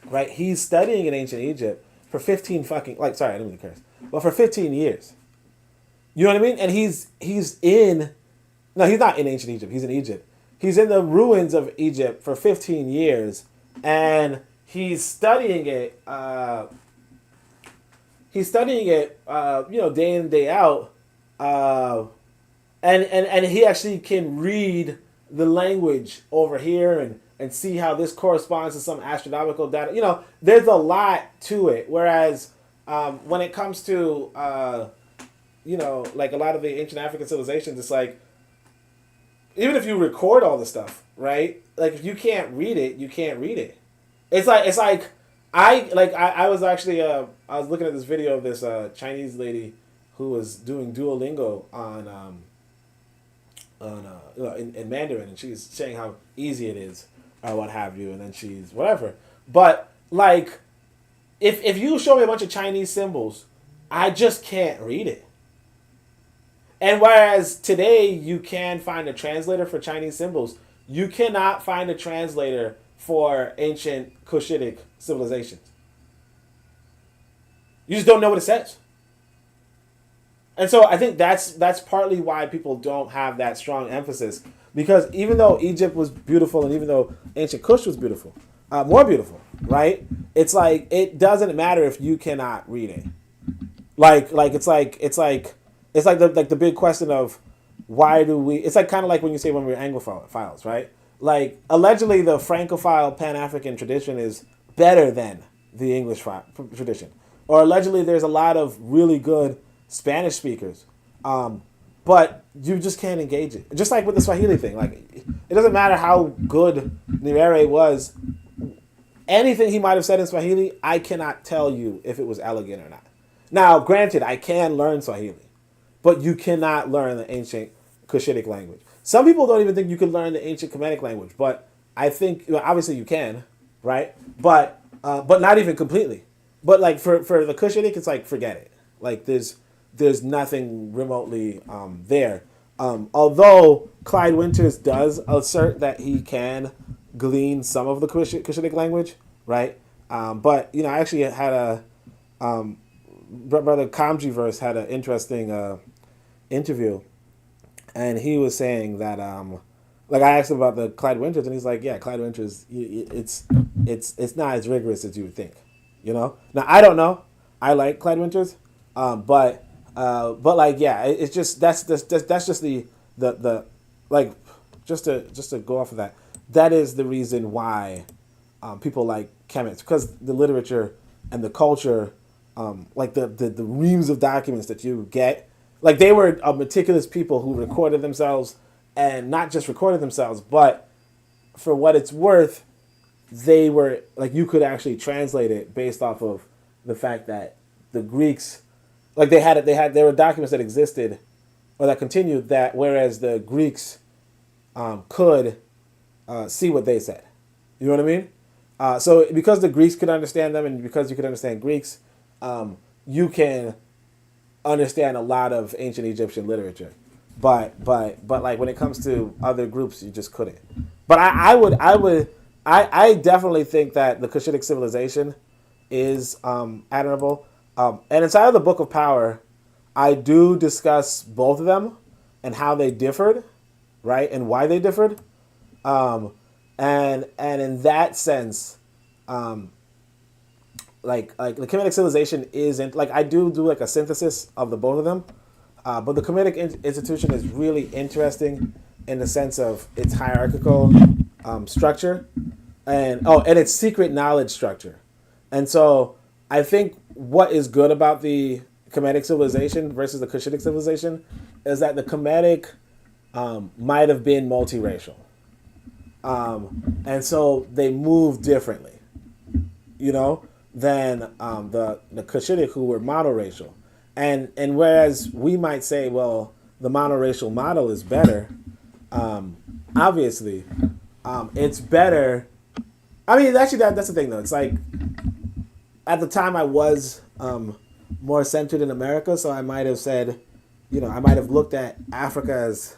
right? He's studying in ancient Egypt for 15 fucking, like, sorry, I didn't mean to curse, but for 15 years. You know what I mean? And he's not in ancient Egypt. He's in Egypt. He's in the ruins of Egypt for 15 years, and he's studying it. Day in, day out, and he actually can read the language over here and see how this corresponds to some astronomical data. There's a lot to it. Whereas when it comes to like a lot of the ancient African civilizations, it's like, even if you record all the stuff, right? Like if you can't read it, you can't read it. It's like I was actually I was looking at this video of this Chinese lady who was doing Duolingo in Mandarin, and she's saying how easy it is or what have you, and then she's whatever. But like if you show me a bunch of Chinese symbols, I just can't read it. And whereas today you can find a translator for Chinese symbols, you cannot find a translator for ancient Cushitic civilizations. You just don't know what it says. And so I think that's partly why people don't have that strong emphasis, because even though Egypt was beautiful and even though ancient Kush was beautiful, more beautiful, right? It's like it doesn't matter if you cannot read it. It's like the big question of why do we? It's like kind of like when you say when we're Anglophiles, right? Like allegedly the Francophile Pan-African tradition is better than the English tradition. Or allegedly, there's a lot of really good Spanish speakers, but you just can't engage it. Just like with the Swahili thing, like it doesn't matter how good Nyerere was. Anything he might have said in Swahili, I cannot tell you if it was elegant or not. Now, granted, I can learn Swahili, but you cannot learn the ancient Cushitic language. Some people don't even think you can learn the ancient Kemetic language, but I think obviously you can, right? But not even completely. But like for the Cushitic, it's like forget it. Like there's nothing remotely there. Although Clyde Winters does assert that he can glean some of the Cushitic language, right? But I actually had a brother Kamji had an interesting interview, and he was saying that like I asked him about the Clyde Winters, and he's like, yeah, Clyde Winters, it's not as rigorous as you would think, Now I don't know. I like Clyde Winters, but like yeah, it's just that's just the like just to go off of that. That is the reason why people like Kemet, because the literature and the culture, like the reams of documents that you get, like they were meticulous people who recorded themselves, and not just recorded themselves, but for what it's worth, they were like you could actually translate it based off of the fact that the Greeks, like there were documents that existed or that continued that, whereas the Greeks could see what they said. You know what I mean? So because the Greeks could understand them, and because you could understand Greeks, you can understand a lot of ancient Egyptian literature. But like when it comes to other groups, you just couldn't. But I definitely think that the Cushitic civilization is admirable. And inside of the Book of Power, I do discuss both of them and how they differed, right, and why they differed. And in that sense, like the Kemetic civilization isn't like I do like a synthesis of the both of them, but the Kemetic institution is really interesting in the sense of its hierarchical structure and its secret knowledge structure. And so I think what is good about the Kemetic civilization versus the Cushitic civilization is that the Kemetic might have been multiracial. And so they move differently, than the Cushitic, who were monoracial. And whereas we might say, well, the monoracial model is better, obviously, it's better. I mean, actually, that's the thing, though. It's like, at the time I was more centered in America, so I might have said, I might have looked at Africa as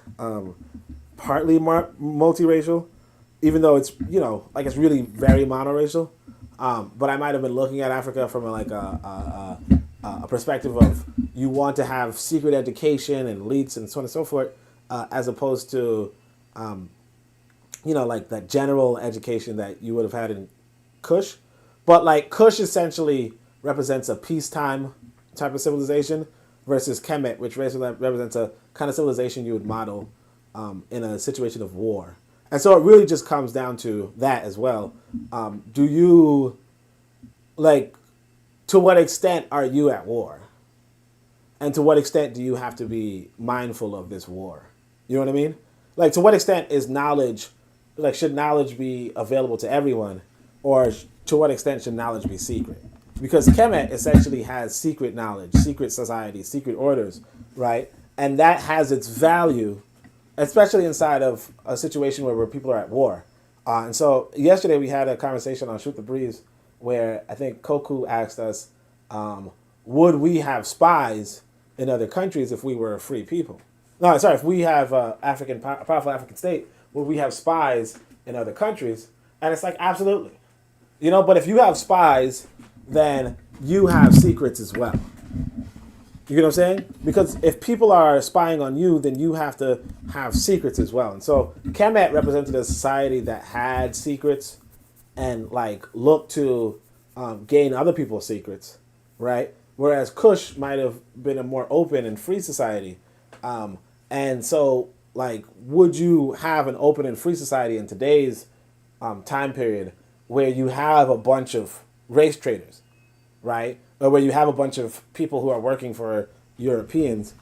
partly more multiracial, even though it's, like it's really very monoracial. But I might have been looking at Africa from a perspective of you want to have secret education and elites and so on and so forth, as opposed to, like that general education that you would have had in Kush. But like Kush essentially represents a peacetime type of civilization versus Kemet, which represents a kind of civilization you would model in a situation of war. And so it really just comes down to that as well. Do you, like, to what extent are you at war? And to what extent do you have to be mindful of this war? You know what I mean? Like, to what extent is knowledge, like, should knowledge be available to everyone? Or to what extent should knowledge be secret? Because Kemet essentially has secret knowledge, secret societies, secret orders, right? And that has its value, especially inside of a situation where people are at war. And so yesterday we had a conversation on Shoot the Breeze where I think Koku asked us, would we have spies in other countries if we were a free people? No, sorry, if we have a powerful African state, would we have spies in other countries? And it's like, absolutely. But if you have spies, then you have secrets as well. You get what I'm saying? Because if people are spying on you, then you have to have secrets as well. And so Kemet represented a society that had secrets and like looked to gain other people's secrets, right? Whereas Kush might have been a more open and free society. And so like, would you have an open and free society in today's time period where you have a bunch of race traders, right? Or where you have a bunch of people who are working for Europeans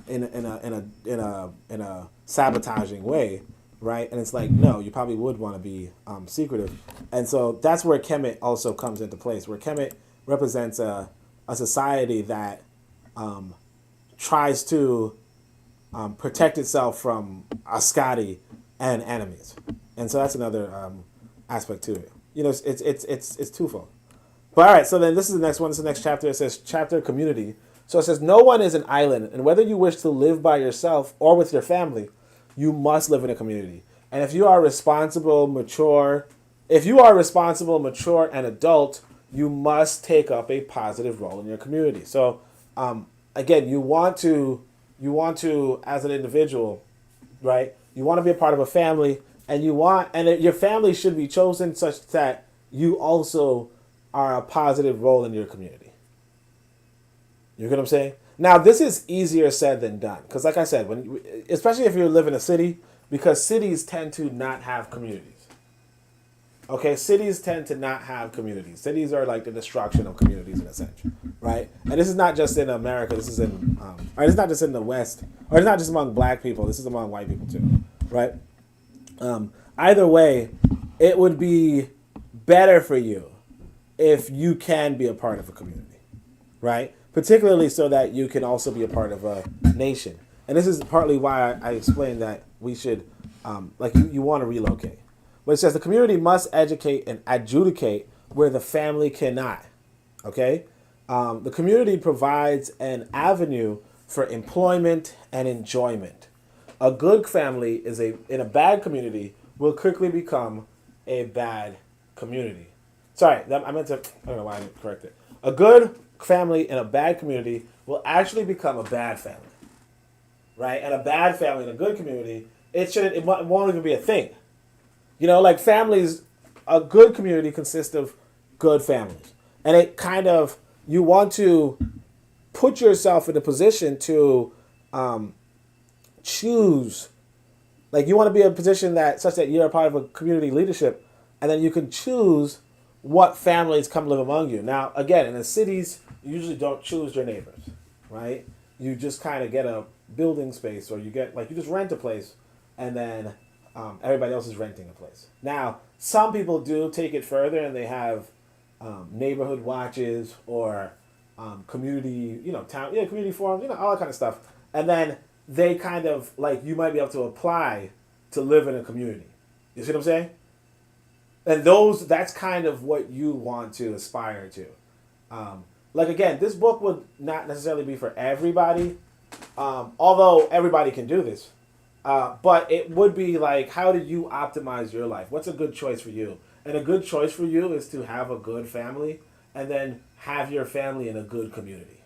in a sabotaging way, right? And it's like, no, you probably would want to be secretive. And so that's where Kemet also comes into place, where Kemet represents a society that tries to protect itself from Ascati and enemies. And so that's another aspect to it. You know, it's twofold. But all right, so then this is the next one. This is the next chapter. It says chapter community. So it says, no one is an island, and whether you wish to live by yourself or with your family, you must live in a community. And if you are responsible, mature, and adult, you must take up a positive role in your community. So again, you want to, as an individual, right? You want to be a part of a family, and your family should be chosen such that you also are a positive role in your community. You get what I'm saying? Now, this is easier said than done. Because like I said, especially if you live in a city, because cities tend to not have communities. Okay, cities tend to not have communities. Cities are like the destruction of communities in a sense, right? And this is not just in America. This is it's not just in the West, or it's not just among black people. This is among white people too, right? Either way, it would be better for you if you can be a part of a community, right? Particularly so that you can also be a part of a nation. And this is partly why I explained that we should, you want to relocate. But it says the community must educate and adjudicate where the family cannot. Okay? The community provides an avenue for employment and enjoyment. A good family in a bad community will quickly become a bad community. Sorry, I don't know why I didn't correct it. A good family in a bad community will actually become a bad family, right? And a bad family in a good community, it won't even be a thing. You know, like families, a good community consists of good families. And it kind of, you want to put yourself in a position to choose, like you want to be in a position such that you're a part of a community leadership, and then you can choose what families come live among you. Now, again, in the cities, you usually don't choose your neighbors, right? You just kind of get a building space, or you just rent a place, and then everybody else is renting a place. Now, some people do take it further, and they have neighborhood watches or community, community forums, all that kind of stuff. And then they kind of, you might be able to apply to live in a community. You see what I'm saying? And that's kind of what you want to aspire to. Again, this book would not necessarily be for everybody, although everybody can do this. But it would be how do you optimize your life? What's a good choice for you? And a good choice for you is to have a good family and then have your family in a good community.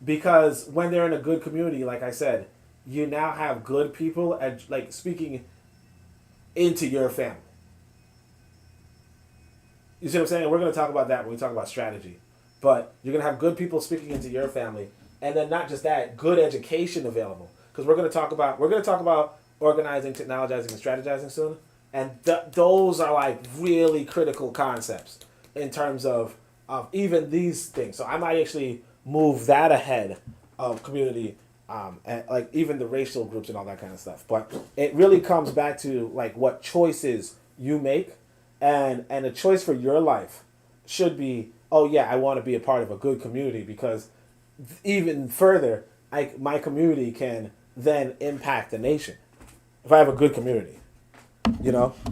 Because when they're in a good community, like I said, you now have good people speaking into your family. You see what I'm saying? We're going to talk about that when we talk about strategy. But you're going to have good people speaking into your family, and then not just that, good education available. Because we're going to talk about organizing, technologizing, and strategizing soon. And those are really critical concepts in terms of even these things. So I might actually move that ahead of community, and even the racial groups and all that kind of stuff. But it really comes back to what choices you make, and a choice for your life should be, oh yeah, I want to be a part of a good community, because even further, my community can then impact the nation if I have a good community.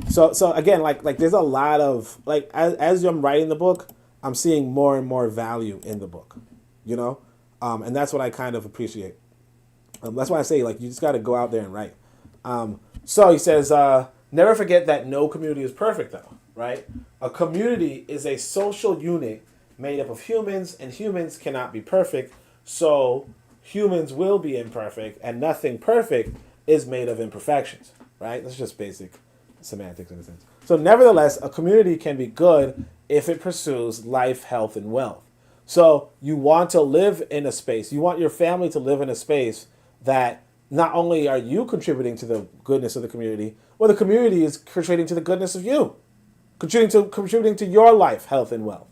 So again, there's a lot of as I'm writing the book, I'm seeing more and more value in the book, and that's what I kind of appreciate. That's why I say you just got to go out there and write. So he says, never forget that no community is perfect, though, right? A community is a social unit made up of humans, and humans cannot be perfect, so humans will be imperfect, and nothing perfect is made of imperfections, right? That's just basic semantics in a sense. So nevertheless, a community can be good if it pursues life, health, and wealth. So you want to live in a space, you want your family to live in a space that not only are you contributing to the goodness of the community, well, the community is contributing to the goodness of you. contributing to your life, health, and wealth,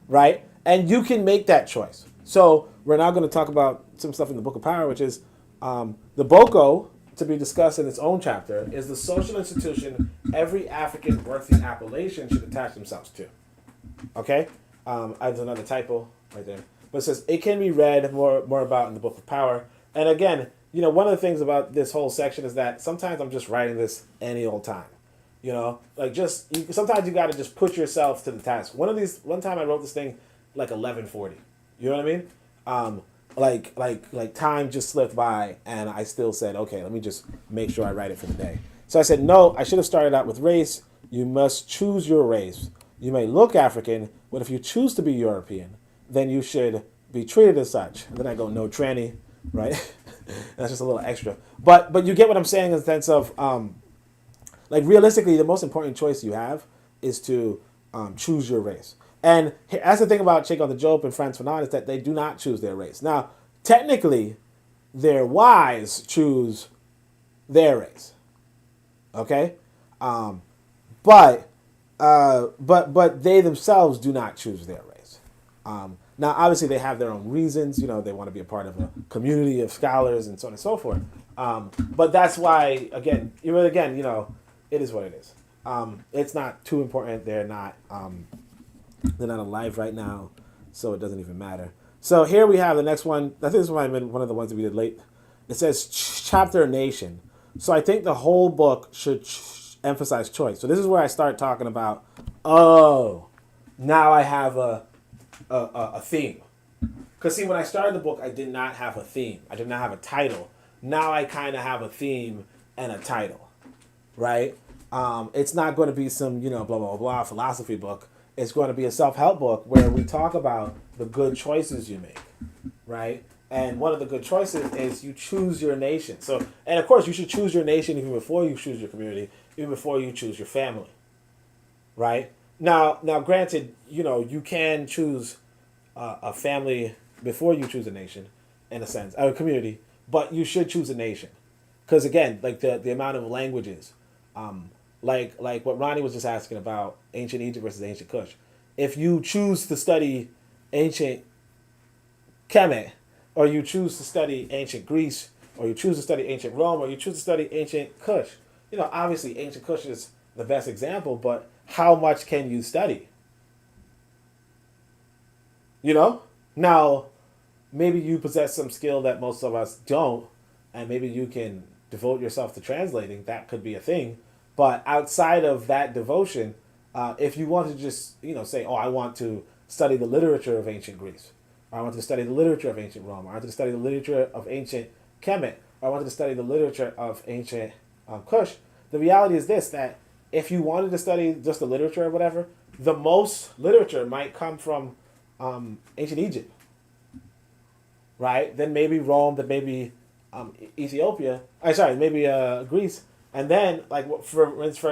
right? And you can make that choice. So we're now going to talk about some stuff in the Book of Power, which is the Boko, to be discussed in its own chapter, is the social institution every African worthy appellation should attach themselves to. Okay? I have another typo right there. But it says, it can be read more about in the Book of Power. And again, one of the things about this whole section is that sometimes I'm just writing this any old time. Sometimes you got to just put yourself to the task. One time I wrote this thing like 11:40. You know what I mean? Like time just slipped by, and I still said, okay, let me just make sure I write it for the day. So I said, no, I should have started out with race. You must choose your race. You may look African, but if you choose to be European, then you should be treated as such. And then I go, no tranny, right? That's just a little extra. But you get what I'm saying in the sense of, realistically, the most important choice you have is to choose your race. And that's the thing about Cheikh Anta Diop and Frantz Fanon, is that they do not choose their race. Now, technically, their wives choose their race. Okay? But they themselves do not choose their race. Now, obviously, they have their own reasons. They want to be a part of a community of scholars and so on and so forth. But that's why, again, it is what it is. It's not too important. They're not alive right now, so it doesn't even matter. So here we have the next one. I think this might have been one of the ones that we did late. It says chapter nation. So I think the whole book should emphasize choice. So this is where I start talking about, now I have a theme. Because see, when I started the book, I did not have a theme. I did not have a title. Now I kind of have a theme and a title, right? It's not going to be some, blah, blah, blah, philosophy book. It's going to be a self-help book where we talk about the good choices you make, right? And one of the good choices is you choose your nation. So, and of course, you should choose your nation even before you choose your community, even before you choose your family, right? Now, granted, you can choose a family before you choose a nation, in a sense, or a community, but you should choose a nation, because again, like the amount of languages, like what Ronnie was just asking about ancient Egypt versus ancient Kush. If you choose to study ancient Kemet, or you choose to study ancient Greece, or you choose to study ancient Rome, or you choose to study ancient Kush, obviously ancient Kush is the best example, but how much can you study? Now, maybe you possess some skill that most of us don't, and maybe you can devote yourself to translating. That could be a thing. But outside of that devotion, if you want to just, say, I want to study the literature of ancient Greece, or I want to study the literature of ancient Rome, or I want to study the literature of ancient Kemet, or I wanted to study the literature of ancient Kush, the reality is this, that if you wanted to study just the literature or whatever, the most literature might come from ancient Egypt, right? Then maybe Rome, then maybe Ethiopia, maybe Greece, and then, for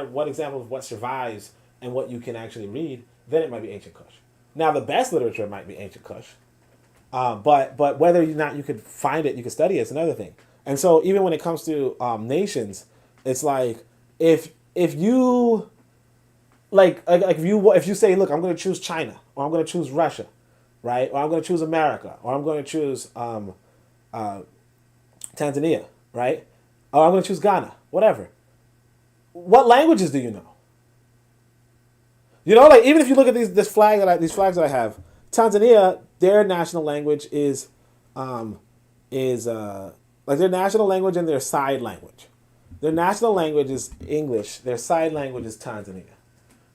what example of what survives and what you can actually read, then it might be ancient Kush. Now, the best literature might be ancient Kush, but whether or not you could find it, you could study it, it's another thing. And so, even when it comes to nations, it's like if you if you say, look, I'm going to choose China, or I'm going to choose Russia, right, or I'm going to choose America, or I'm going to choose Tanzania, right, or I'm going to choose Ghana, whatever. What languages do you know? Even if you look at these flags that I have, Tanzania, their national language is their national language and their side language. Their national language is English. Their side language is Tanzania.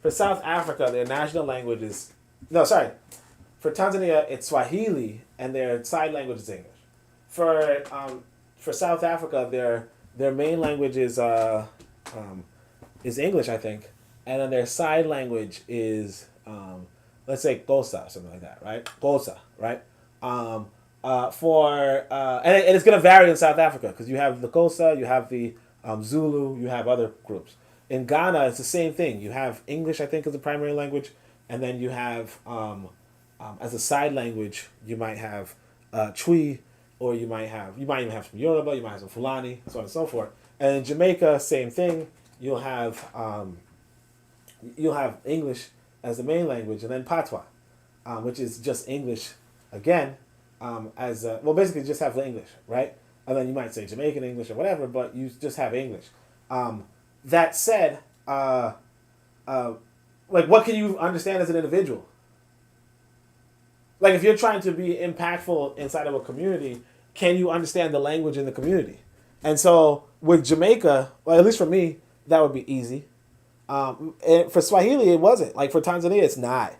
For South Africa, their national language is For Tanzania, it's Swahili, and their side language is English. For South Africa, their main language is English, I think, and then their side language is let's say Xhosa, something like that, right? Xhosa, right? And it's going to vary in South Africa because you have the Xhosa, you have the Zulu, you have other groups. In Ghana, it's the same thing. You have English, I think, as a primary language, and then you have as a side language, you might have Twi, or you might even have some Yoruba, you might have some Fulani, so on and so forth. And in Jamaica, same thing. You'll have you'll have English as the main language, and then Patois, which is just English again, basically just have the English, right? And then you might say Jamaican English or whatever, but you just have English. That said, like, what can you understand as an individual? Like, if you're trying to be impactful inside of a community, can you understand the language in the community? And so with Jamaica, well, at least for me, that would be easy. And for Swahili, it wasn't. Like, for Tanzania, it's not.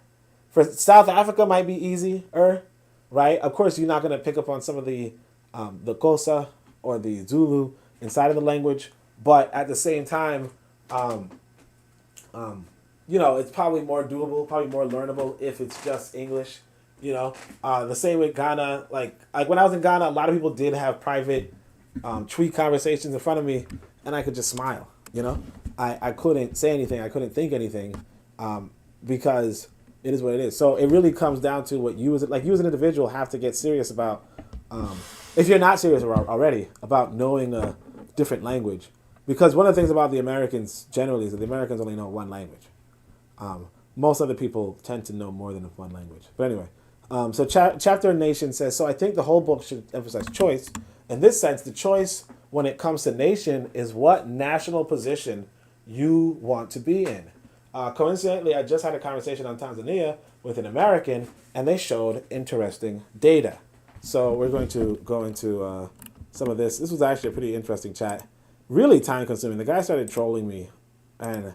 For South Africa, might be easier, right? Of course, you're not going to pick up on some of the Kosa or the Zulu inside of the language, but at the same time, it's probably more doable, probably more learnable if it's just English. The same with Ghana. Like when I was in Ghana, a lot of people did have private tweet conversations in front of me, and I could just smile. I couldn't say anything. I couldn't think anything because it is what it is. So it really comes down to what you as an individual have to get serious about. If you're not serious already about knowing a different language, because one of the things about the Americans generally is that the Americans only know one language. Most other people tend to know more than one language. But anyway, so Chapter Nation says, so I think the whole book should emphasize choice. In this sense, the choice when it comes to nation is what national position you want to be in. Coincidentally, I just had a conversation on Tanzania with an American, and they showed interesting data. So we're going to go into some of this. This was actually a pretty interesting chat. Really time consuming. The guy started trolling me, and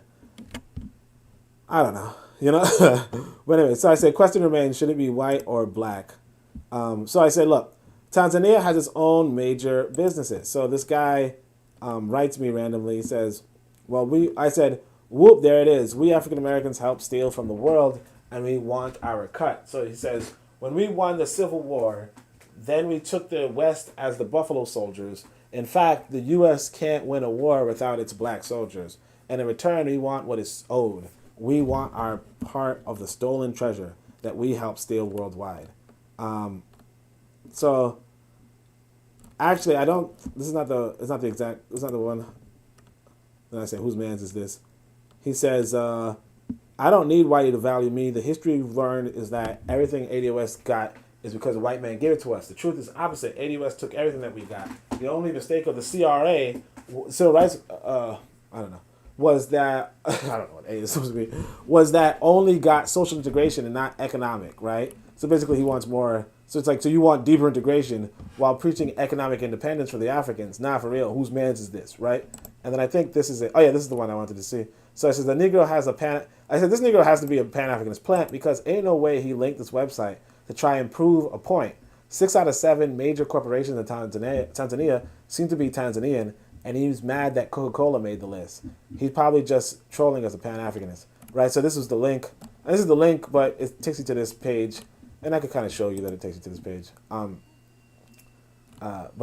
I don't know, But anyway, so I said, question remains, should it be white or black? So I said, look, Tanzania has its own major businesses. So this guy writes me randomly. He says, I said, whoop, there it is. We African Americans help steal from the world, and we want our cut. So he says, when we won the Civil War, then we took the West as the Buffalo Soldiers. In fact, the U.S. can't win a war without its black soldiers. And in return, we want what is owed. We want our part of the stolen treasure that we help steal worldwide. So, actually, it's not the one. Then I say, whose man's is this? He says, I don't need whitey to value me. The history we've learned is that everything ADOS got is because a white man gave it to us. The truth is opposite. ADOS took everything that we got. The only mistake of the CRA, civil rights, was that, I don't know what A is supposed to be, was that only got social integration and not economic, right? So basically he wants more, so it's like, so you want deeper integration while preaching economic independence for the Africans. Nah, for real, whose man's is this, right? And then I think this is it. Oh yeah, this is the one I wanted to see. So I said, this Negro has to be a Pan-Africanist plant because ain't no way he linked this website to try and prove a point. 6 out of 7 major corporations in Tanzania seem to be Tanzanian, and he's mad that Coca-Cola made the list. He's probably just trolling as a Pan-Africanist, right? So this is the link. And this is the link, but it takes you to this page, and I could kind of show you that it takes you to this page. But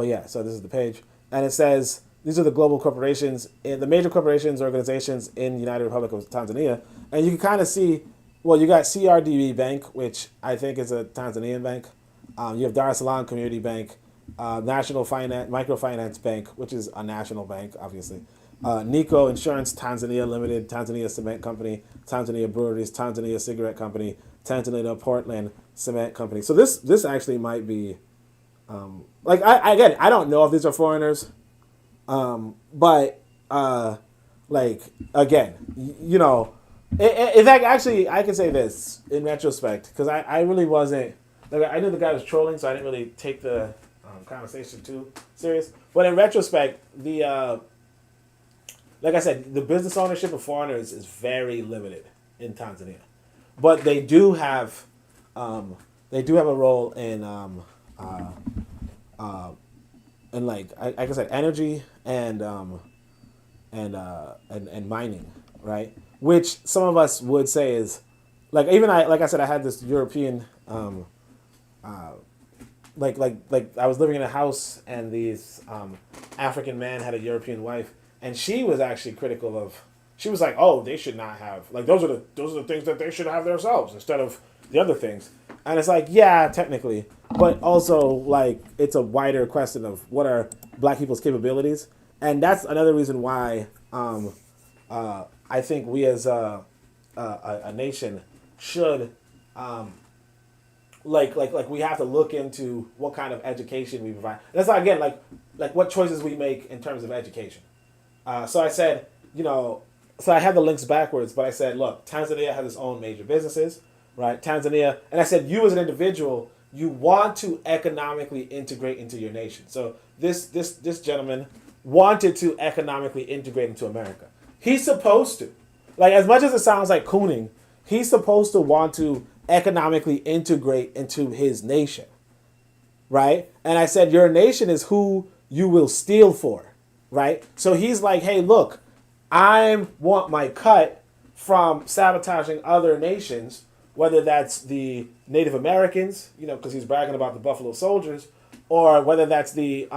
yeah, so this is the page, and it says these are the global corporations, the major corporations, organizations in the United Republic of Tanzania, and you can kind of see. Well, you got CRDB Bank, which I think is a Tanzanian bank. You have Dar es Salaam Community Bank, National Microfinance Bank, which is a national bank, obviously. Nico Insurance Tanzania Limited, Tanzania Cement Company, Tanzania Breweries, Tanzania Cigarette Company, Tanzania Portland Cement Company. So this actually might be, I don't know if these are foreigners, but in fact, actually, I can say this in retrospect because I really wasn't. I knew the guy was trolling, so I didn't really take the conversation too serious. But in retrospect, like I said, the business ownership of foreigners is very limited in Tanzania, but they do have a role in like I said, energy and mining, right? Which some of us would say is like I said, I had this European like I was living in a house and these African man had a European wife and she was actually critical of. She was like, oh, they should not have those are the things that they should have themselves instead of the other things. And it's like, yeah, technically, but also like it's a wider question of what are black people's capabilities, and that's another reason why I think we as a nation should like we have to look into what kind of education we provide. That's not, again, like what choices we make in terms of education. So I said, so I had the links backwards, but I said, look, Tanzania has its own major businesses, right? Tanzania, and I said, you as an individual, you want to economically integrate into your nation. So this gentleman wanted to economically integrate into America. He's supposed to. Like, as much as it sounds like cooning, he's supposed to want to economically integrate into his nation, right? And I said, your nation is who you will steal for, right? So he's like, hey, look, I want my cut from sabotaging other nations, whether that's the Native Americans, because he's bragging about the Buffalo Soldiers, or whether that's the,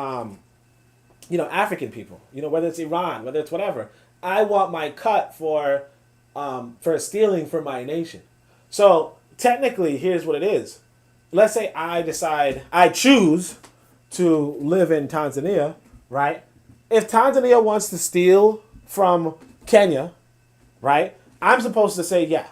African people, whether it's Iran, whether it's whatever. I want my cut for stealing from my nation. So technically, here's what it is. Let's say I choose to live in Tanzania, right? If Tanzania wants to steal from Kenya, right, I'm supposed to say yeah.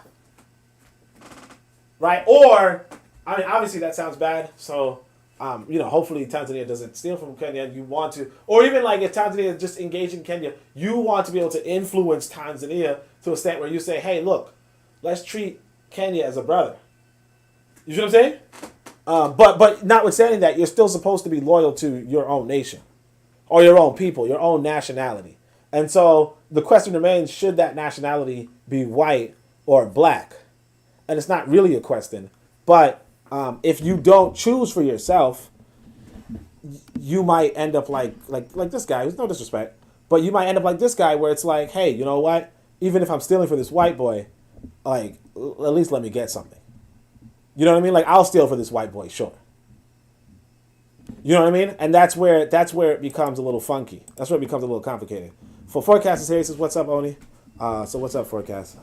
Right? Or, I mean, obviously that sounds bad, so, hopefully Tanzania doesn't steal from Kenya. You want to, or even like if Tanzania is just engaged in Kenya, you want to be able to influence Tanzania to a extent where you say, hey, look, let's treat Kenya as a brother. You see what I'm saying? But notwithstanding that, you're still supposed to be loyal to your own nation or your own people, your own nationality. And so the question remains, should that nationality be white or black? And it's not really a question, but if you don't choose for yourself, you might end up like this guy. There's no disrespect, but you might end up like this guy, where it's like, hey, you know what? Even if I'm stealing for this white boy, like, at least let me get something. You know what I mean? Like, I'll steal for this white boy, sure. You know what I mean? And that's where it becomes a little funky. That's where it becomes a little complicated. For Forecast is here, he says, "What's up, Oni?" So what's up, Forecast?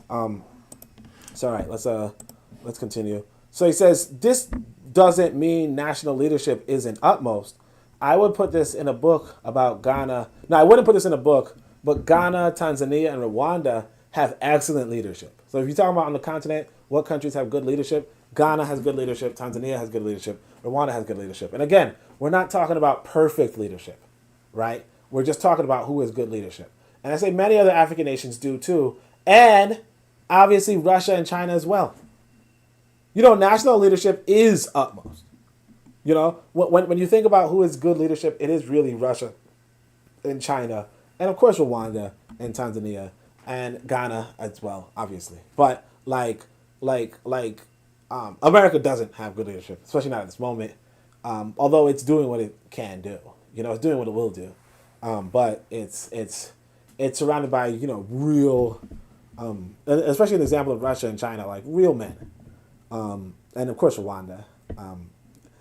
So all right, let's continue. So he says, this doesn't mean national leadership isn't utmost. I would put this in a book about Ghana. No, I wouldn't put this in a book, but Ghana, Tanzania, and Rwanda have excellent leadership. So if you're talking about on the continent, what countries have good leadership? Ghana has good leadership. Tanzania has good leadership. Rwanda has good leadership. And again, we're not talking about perfect leadership, right? We're just talking about who has good leadership. And I say many other African nations do too. And obviously Russia and China as well. National leadership is utmost. When you think about who is good leadership, it is really Russia and China, and of course Rwanda and Tanzania and Ghana as well, obviously. But America doesn't have good leadership, especially not at this moment. Although it's doing what it can do, it's doing what it will do. But it's surrounded by real, especially in the example of Russia and China, like real men. And of course Rwanda, and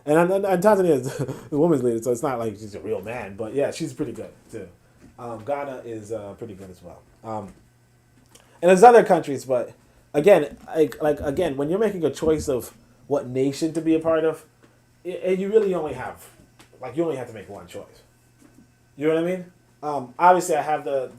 Tanzania is the woman's leader, so it's not like she's a real man, but yeah, she's pretty good too. Ghana is pretty good as well. And there's other countries, but again, again, when you're making a choice of what nation to be a part of, you really only have to make one choice. You know what I mean? Obviously, I have the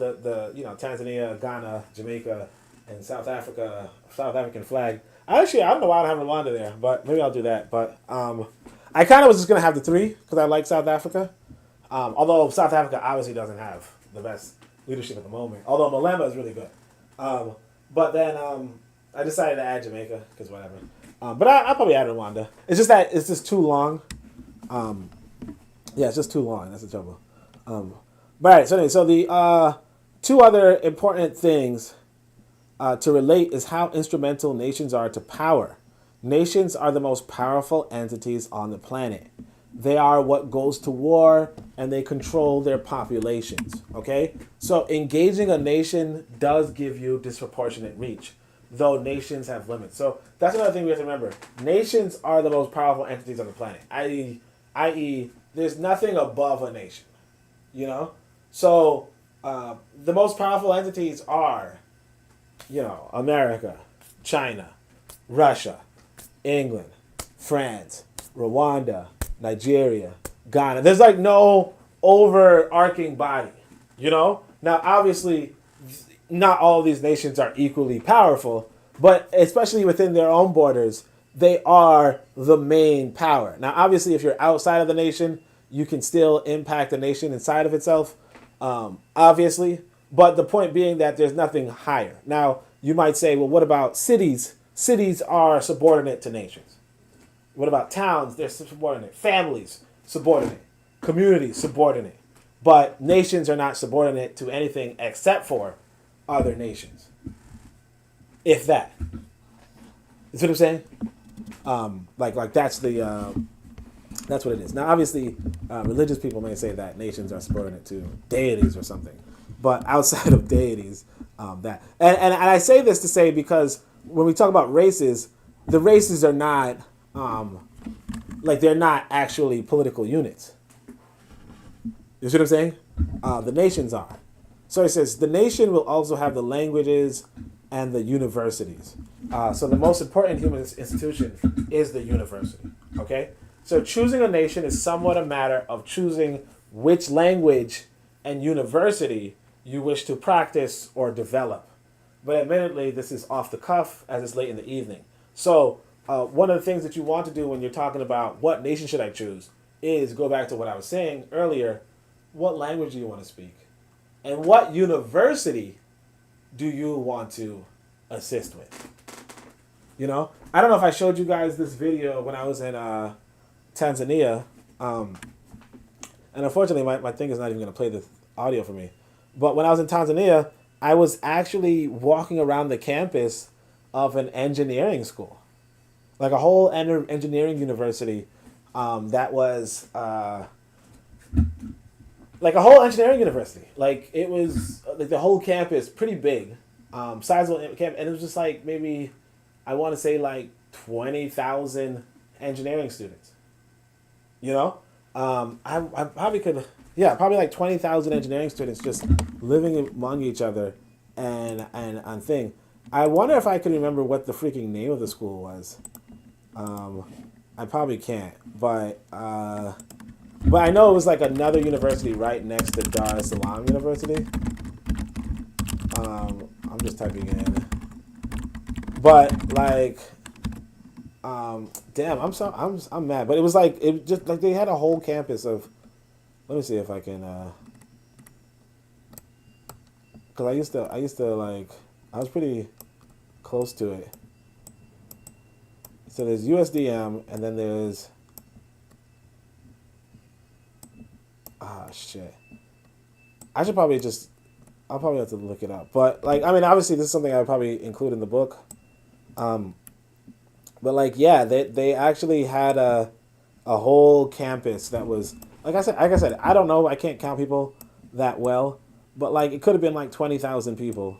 Tanzania, Ghana, Jamaica, and South African flag. I don't know why I don't have Rwanda there, but maybe I'll do that. But I kind of was just going to have the three because I like South Africa. Although South Africa obviously doesn't have the best leadership at the moment. Although Malemba is really good. But then I decided to add Jamaica because whatever. But I'll probably add Rwanda. It's just that it's just too long. It's just too long. That's the trouble. But all right, so anyway, so the two other important things to relate is how instrumental nations are to power. Nations are the most powerful entities on the planet. They are what goes to war, and they control their populations, okay? So engaging a nation does give you disproportionate reach, though nations have limits. So that's another thing we have to remember. Nations are the most powerful entities on the planet, i.e., there's nothing above a nation, So the most powerful entities are, America, China, Russia, England, France, Rwanda, Nigeria, Ghana. There's like no overarching body, Now, obviously, not all of these nations are equally powerful, But especially within their own borders, they are the main power. Now, obviously, if you're outside of the nation, you can still impact the nation inside of itself, obviously. But the point being that there's nothing higher. Now, you might say, well, what about cities? Cities are subordinate to nations. What about towns? They're subordinate. Families, subordinate. Communities, subordinate. But nations are not subordinate to anything except for other nations. If that. You see what I'm saying? Like that's that's what it is. Now, obviously, religious people may say that nations are subordinate to deities or something, but outside of deities, that and I say this to say because when we talk about races, the races are not like they're not actually political units. You see what I'm saying? The nations are. So it says the nation will also have the languages and the universities. So the most important human institution is the university. Okay? So choosing a nation is somewhat a matter of choosing which language and university you wish to practice or develop. But admittedly, this is off the cuff as it's late in the evening. So one of the things that you want to do when you're talking about what nation should I choose is go back to what I was saying earlier. What language do you want to speak? And what university do you want to assist with? You know, I don't know if I showed you guys this video when I was in Tanzania. And unfortunately, my thing is not even going to play the audio for me. But when I was in Tanzania, I was actually walking around the campus of an engineering school. Like a whole engineering university that was... like a whole engineering university. Like it was like the whole campus, pretty big, sizable camp, and it was just like maybe I want to say like 20,000 engineering students. You know, I probably could, yeah, probably like 20,000 engineering students just living among each other, and on thing. I wonder if I could remember what the freaking name of the school was. I probably can't, but I know it was like another university right next to Dar es Salaam University. I'm just typing in. But like, damn, I'm mad. But it was like it just like they had a whole campus of. Let me see if I can. Cause I used to like I was pretty close to it. So there's USDM and then there's. Ah, shit. I'll probably have to look it up. But, like, I mean, obviously, this is something I would probably include in the book. But, like, yeah, they actually had a whole campus that was, like I said, I don't know, I can't count people that well. But, like, it could have been, like, 20,000 people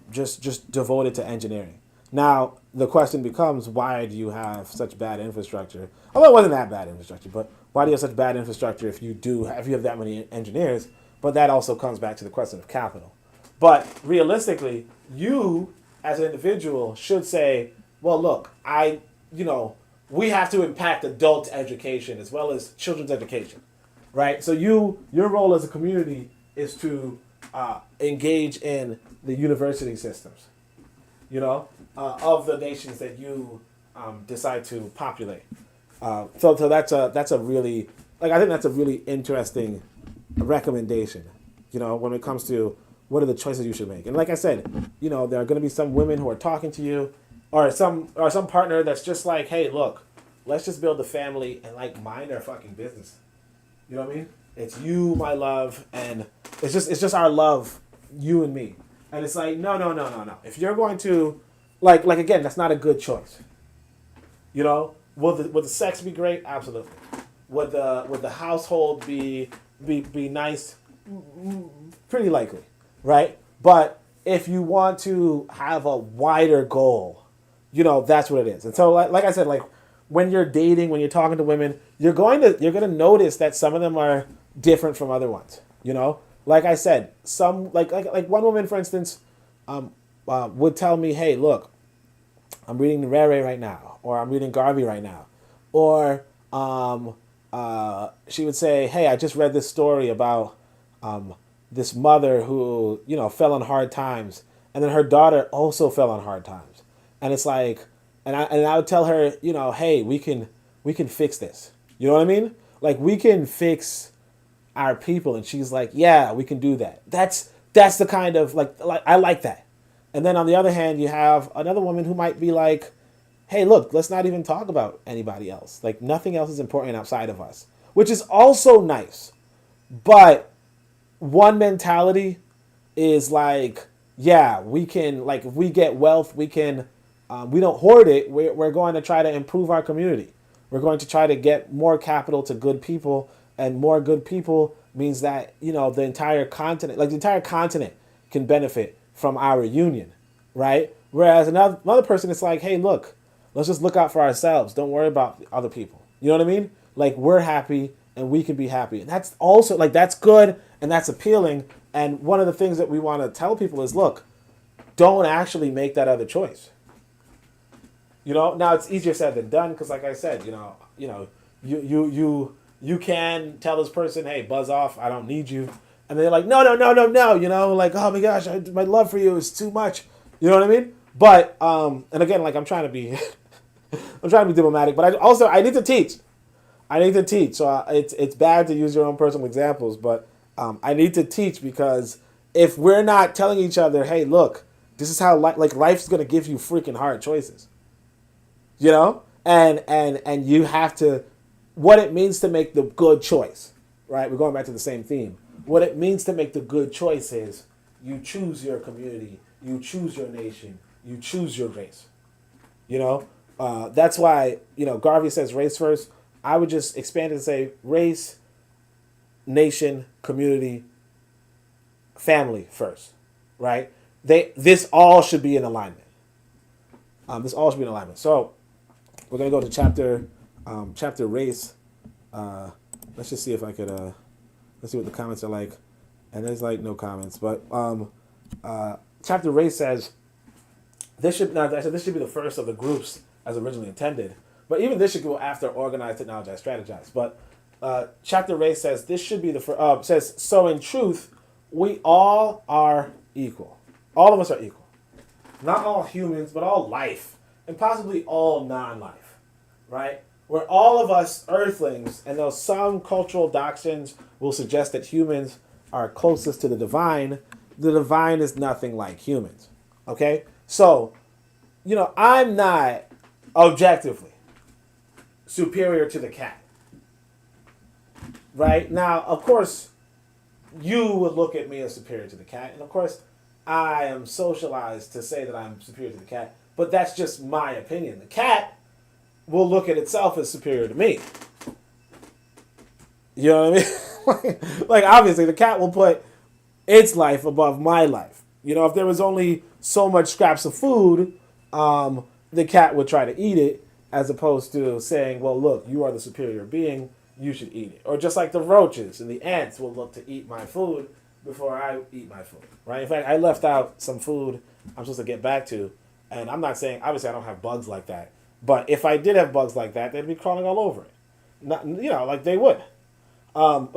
just devoted to engineering. Now, the question becomes, why do you have such bad infrastructure? Although it wasn't that bad infrastructure, but why do you have such bad infrastructure if you have that many engineers? But that also comes back to the question of capital. But realistically, you as an individual should say, well, look, we have to impact adult education as well as children's education, right? So your role as a community is to engage in the university systems, of the nations that you decide to populate. So that's a really, like, I think that's a really interesting recommendation, when it comes to what are the choices you should make. And like I said, there are going to be some women who are talking to you or some partner that's just like, hey, look, let's just build a family and like mind our fucking business. You know what I mean? It's you, my love, and it's just our love, you and me. And it's like, no. If you're going to, like again, that's not a good choice. Would the sex be great? Absolutely. Would the household be nice? Pretty likely, right? But if you want to have a wider goal, that's what it is. And so, like I said, like when you're dating, when you're talking to women, you're gonna notice that some of them are different from other ones. Like I said, some like one woman, for instance, would tell me, hey, look, I'm reading Rere right now, or I'm reading Garvey right now. Or she would say, hey, I just read this story about this mother who, fell on hard times and then her daughter also fell on hard times, and it's like, and I would tell her, hey, we can fix this. You know what I mean? Like, we can fix our people, and she's like, yeah, we can do that. That's the kind of like I like that. And then on the other hand, you have another woman who might be like, hey, look, let's not even talk about anybody else. Like, nothing else is important outside of us, which is also nice. But one mentality is like, yeah, we can, like, if we get wealth, we can, we don't hoard it. We're going to try to improve our community. We're going to try to get more capital to good people, and more good people means that, the entire continent can benefit from our union, right? Whereas another person is like, hey, look, let's just look out for ourselves. Don't worry about other people. You know what I mean? Like, we're happy and we can be happy. And that's also, like, that's good and that's appealing. And one of the things that we want to tell people is, look, don't actually make that other choice. Now it's easier said than done because, like I said, you can tell this person, hey, buzz off, I don't need you. And they're like, no, like, oh my gosh, my love for you is too much. You know what I mean? But, and again, like, I'm trying to be diplomatic, but I need to teach. So it's bad to use your own personal examples, but I need to teach, because if we're not telling each other, hey, look, this is how life's going to give you freaking hard choices, and you have to, what it means to make the good choice, right? We're going back to the same theme. What it means to make the good choice is you choose your community, you choose your nation, you choose your race. That's why, Garvey says race first. I would just expand it and say race, nation, community, family first, right? This all should be in alignment. So we're going to go to chapter race. Let's just see if I could, let's see what the comments are like. And there's like no comments, but chapter race says, this should be the first of the groups as originally intended. But even this should go after organize, technologize, strategize. But chapter race says this should be the first. Says, so in truth, we all are equal. All of us are equal. Not all humans, but all life, and possibly all non-life, right? We're all of us earthlings, and though some cultural doctrines will suggest that humans are closest to the divine is nothing like humans. Okay? So, I'm not objectively superior to the cat. Right? Now, of course, you would look at me as superior to the cat, and of course, I am socialized to say that I'm superior to the cat, but that's just my opinion. The cat will look at itself as superior to me. You know what I mean? like, obviously, the cat will put its life above my life. If there was only so much scraps of food, the cat would try to eat it, as opposed to saying, well, look, you are the superior being, you should eat it. Or just like the roaches and the ants will look to eat my food before I eat my food, right? In fact, I left out some food I'm supposed to get back to, and I'm not saying, obviously I don't have bugs like that, but if I did have bugs like that, they'd be crawling all over it. Not, like they would. But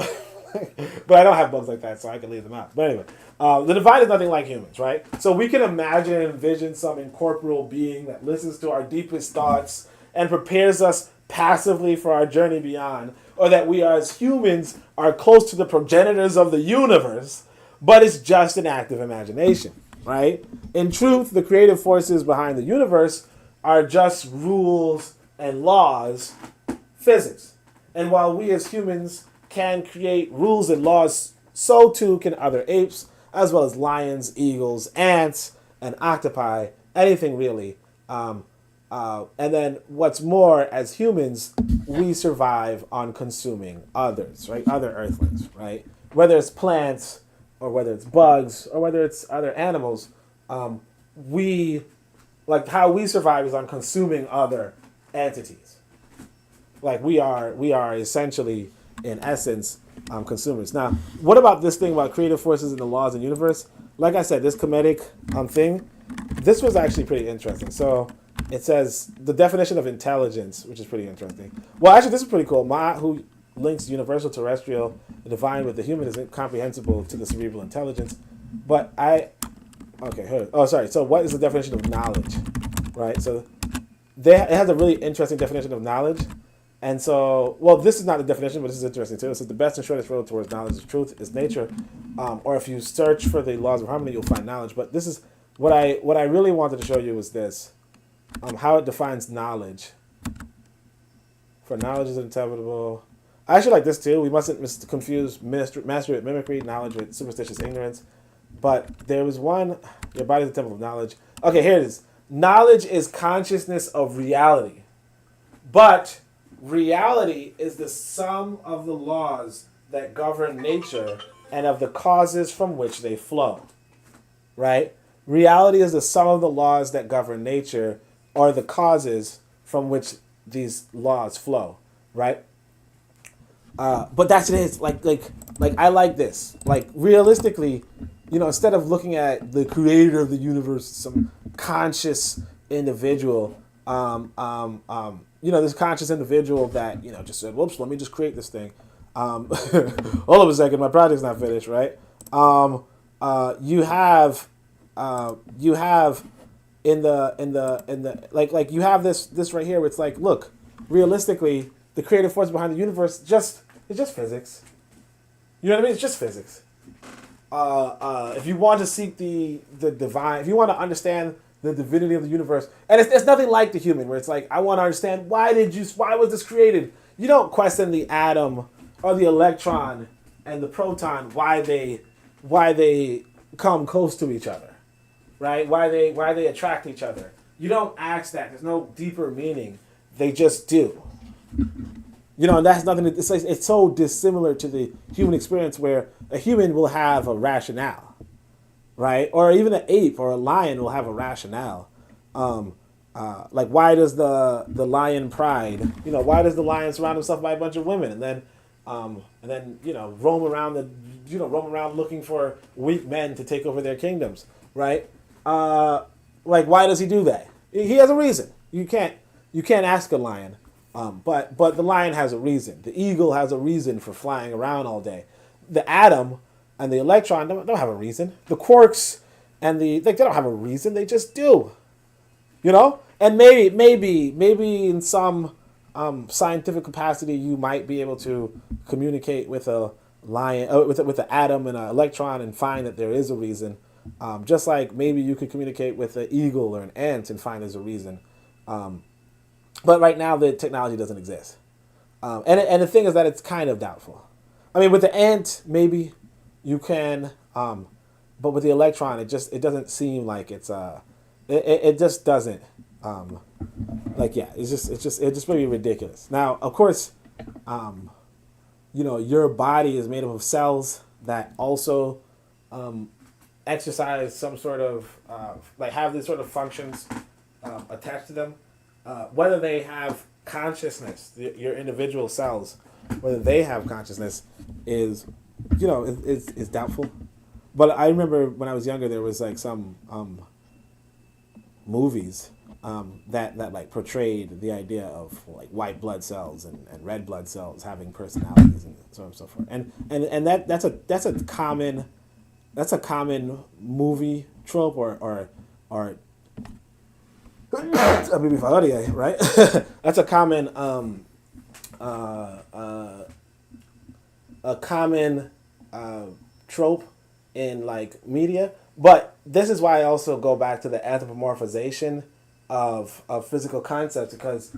I don't have bugs like that, so I can leave them out. But anyway, the divine is nothing like humans, right? So we can imagine and envision some incorporeal being that listens to our deepest thoughts and prepares us passively for our journey beyond, or that we as humans are close to the progenitors of the universe, but it's just an act of imagination, right? In truth, the creative forces behind the universe are just rules and laws, physics. And while we as humans can create rules and laws, so too can other apes, as well as lions, eagles, ants, and octopi, anything really. And then what's more, as humans, we survive on consuming others, right? Other earthlings, right? Whether it's plants or whether it's bugs or whether it's other animals, how we survive is on consuming other entities. Like we are essentially, in essence, consumers. Now, what about this thing about creative forces and the laws of the universe? Like I said, this comedic thing, this was actually pretty interesting. So it says the definition of intelligence, which is pretty interesting. Well, actually, this is pretty cool. Ma, who links universal terrestrial, the divine with the human, is incomprehensible to the cerebral intelligence. But Okay, here. Oh, sorry. So, what is the definition of knowledge? Right. So, it has a really interesting definition of knowledge. And so, well, this is not the definition, but this is interesting too. It says the best and shortest road towards knowledge of truth is nature, or if you search for the laws of harmony, you'll find knowledge. But this is what I really wanted to show you is this, how it defines knowledge. For knowledge is inevitable. I actually like this too. We mustn't confuse mastery with mimicry, knowledge with superstitious ignorance. But there was one. Your body is the temple of knowledge. Okay, here it is. Knowledge is consciousness of reality, but reality is the sum of the laws that govern nature and of the causes from which they flow. Right? Reality is the sum of the laws that govern nature or the causes from which these laws flow. Right? But that's it is. Like I like this. Like realistically, instead of looking at the creator of the universe, some conscious individual, this conscious individual that, just said, whoops, let me just create this thing. Hold up a second, my project's not finished, right? You have in the like you have this right here where it's like, look, realistically, the creative force behind the universe it's just physics. You know what I mean? It's just physics. If you want to seek the divine, if you want to understand the divinity of the universe, and it's nothing like the human, where it's like, I want to understand why was this created? You don't question the atom or the electron and the proton, why they come close to each other, right? Why they attract each other. You don't ask that. There's no deeper meaning. They just do. And that's nothing. It's so dissimilar to the human experience, where a human will have a rationale, right? Or even an ape or a lion will have a rationale. Like, why does the lion pride? Why does the lion surround himself by a bunch of women and then roam around looking for weak men to take over their kingdoms, right? Like, why does he do that? He has a reason. You can't ask a lion. But the lion has a reason. The eagle has a reason for flying around all day. The atom and the electron don't have a reason. The quarks and they don't have a reason. They just do. And maybe in some scientific capacity you might be able to communicate with a lion, with an atom and an electron, and find that there is a reason. Just like maybe you could communicate with an eagle or an ant and find there's a reason. But right now, the technology doesn't exist. And the thing is that it's kind of doubtful. I mean, with the ant, maybe you can, but with the electron, it doesn't seem like it's it just doesn't it's just maybe ridiculous. Now, of course, your body is made up of cells that also exercise some sort of have these sort of functions attached to them. Whether they have consciousness, your individual cells, whether they have consciousness is doubtful. But I remember when I was younger, there was like some movies that like portrayed the idea of like white blood cells and red blood cells having personalities and so on and so forth. And that's a common movie trope or right? That's a common trope in like media. But this is why I also go back to the anthropomorphization of physical concepts, because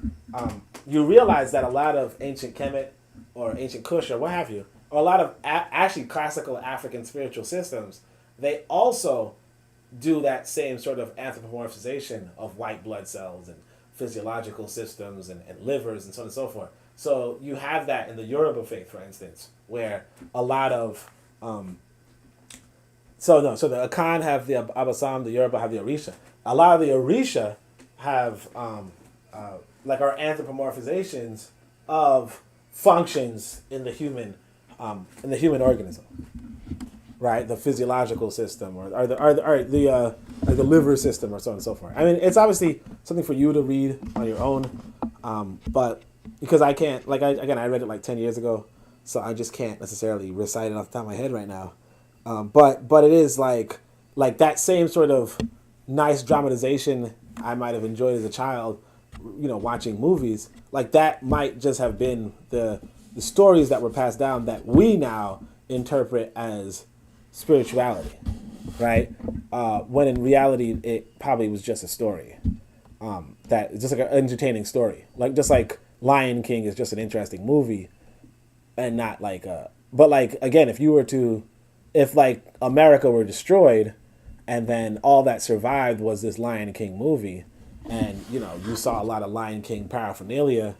you realize that a lot of ancient Kemet or ancient Kush or what have you, or a lot of actually classical African spiritual systems, they also do that same sort of anthropomorphization of white blood cells and physiological systems and livers and so on and so forth. So you have that in the Yoruba faith, for instance, where a lot of so the Akan have the Abasam, the Yoruba have the Orisha. A lot of the Orisha have like our anthropomorphizations of functions in the human organism. Right, the physiological system, or the liver system, or so on and so forth. I mean, it's obviously something for you to read on your own, but because I can't, I read it like 10 years ago, so I just can't necessarily recite it off the top of my head right now. But it is like like that same sort of nice dramatization I might have enjoyed as a child, watching movies, like that might just have been the stories that were passed down that we now interpret as spirituality, right? When in reality, it probably was just a story. That just like an entertaining story, like just like Lion King is just an interesting movie, and not like but like again, if like America were destroyed, and then all that survived was this Lion King movie, and you saw a lot of Lion King paraphernalia,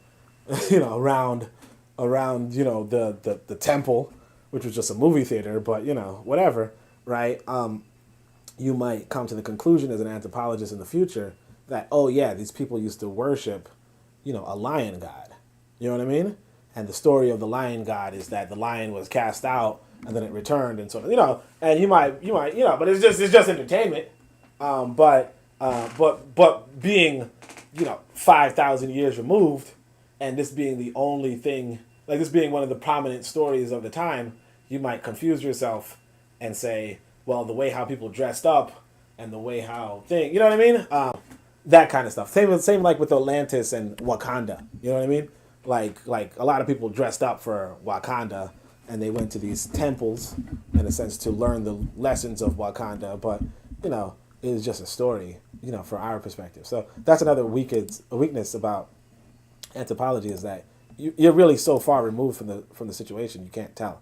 around the temple, which was just a movie theater, but whatever, right? You might come to the conclusion as an anthropologist in the future that, oh yeah, these people used to worship, a lion god. You know what I mean? And the story of the lion god is that the lion was cast out and then it returned, and sort of, and you might, but it's just entertainment. But being, 5,000 years removed, and this being the only thing, like this being one of the prominent stories of the time, you might confuse yourself and say, well, the way how people dressed up and the way how you know what I mean? That kind of stuff. Same like with Atlantis and Wakanda. You know what I mean? Like a lot of people dressed up for Wakanda, and they went to these temples in a sense to learn the lessons of Wakanda, but it is just a story, for our perspective. So that's another weakness about anthropology, is that you're really so far removed from the situation you can't tell.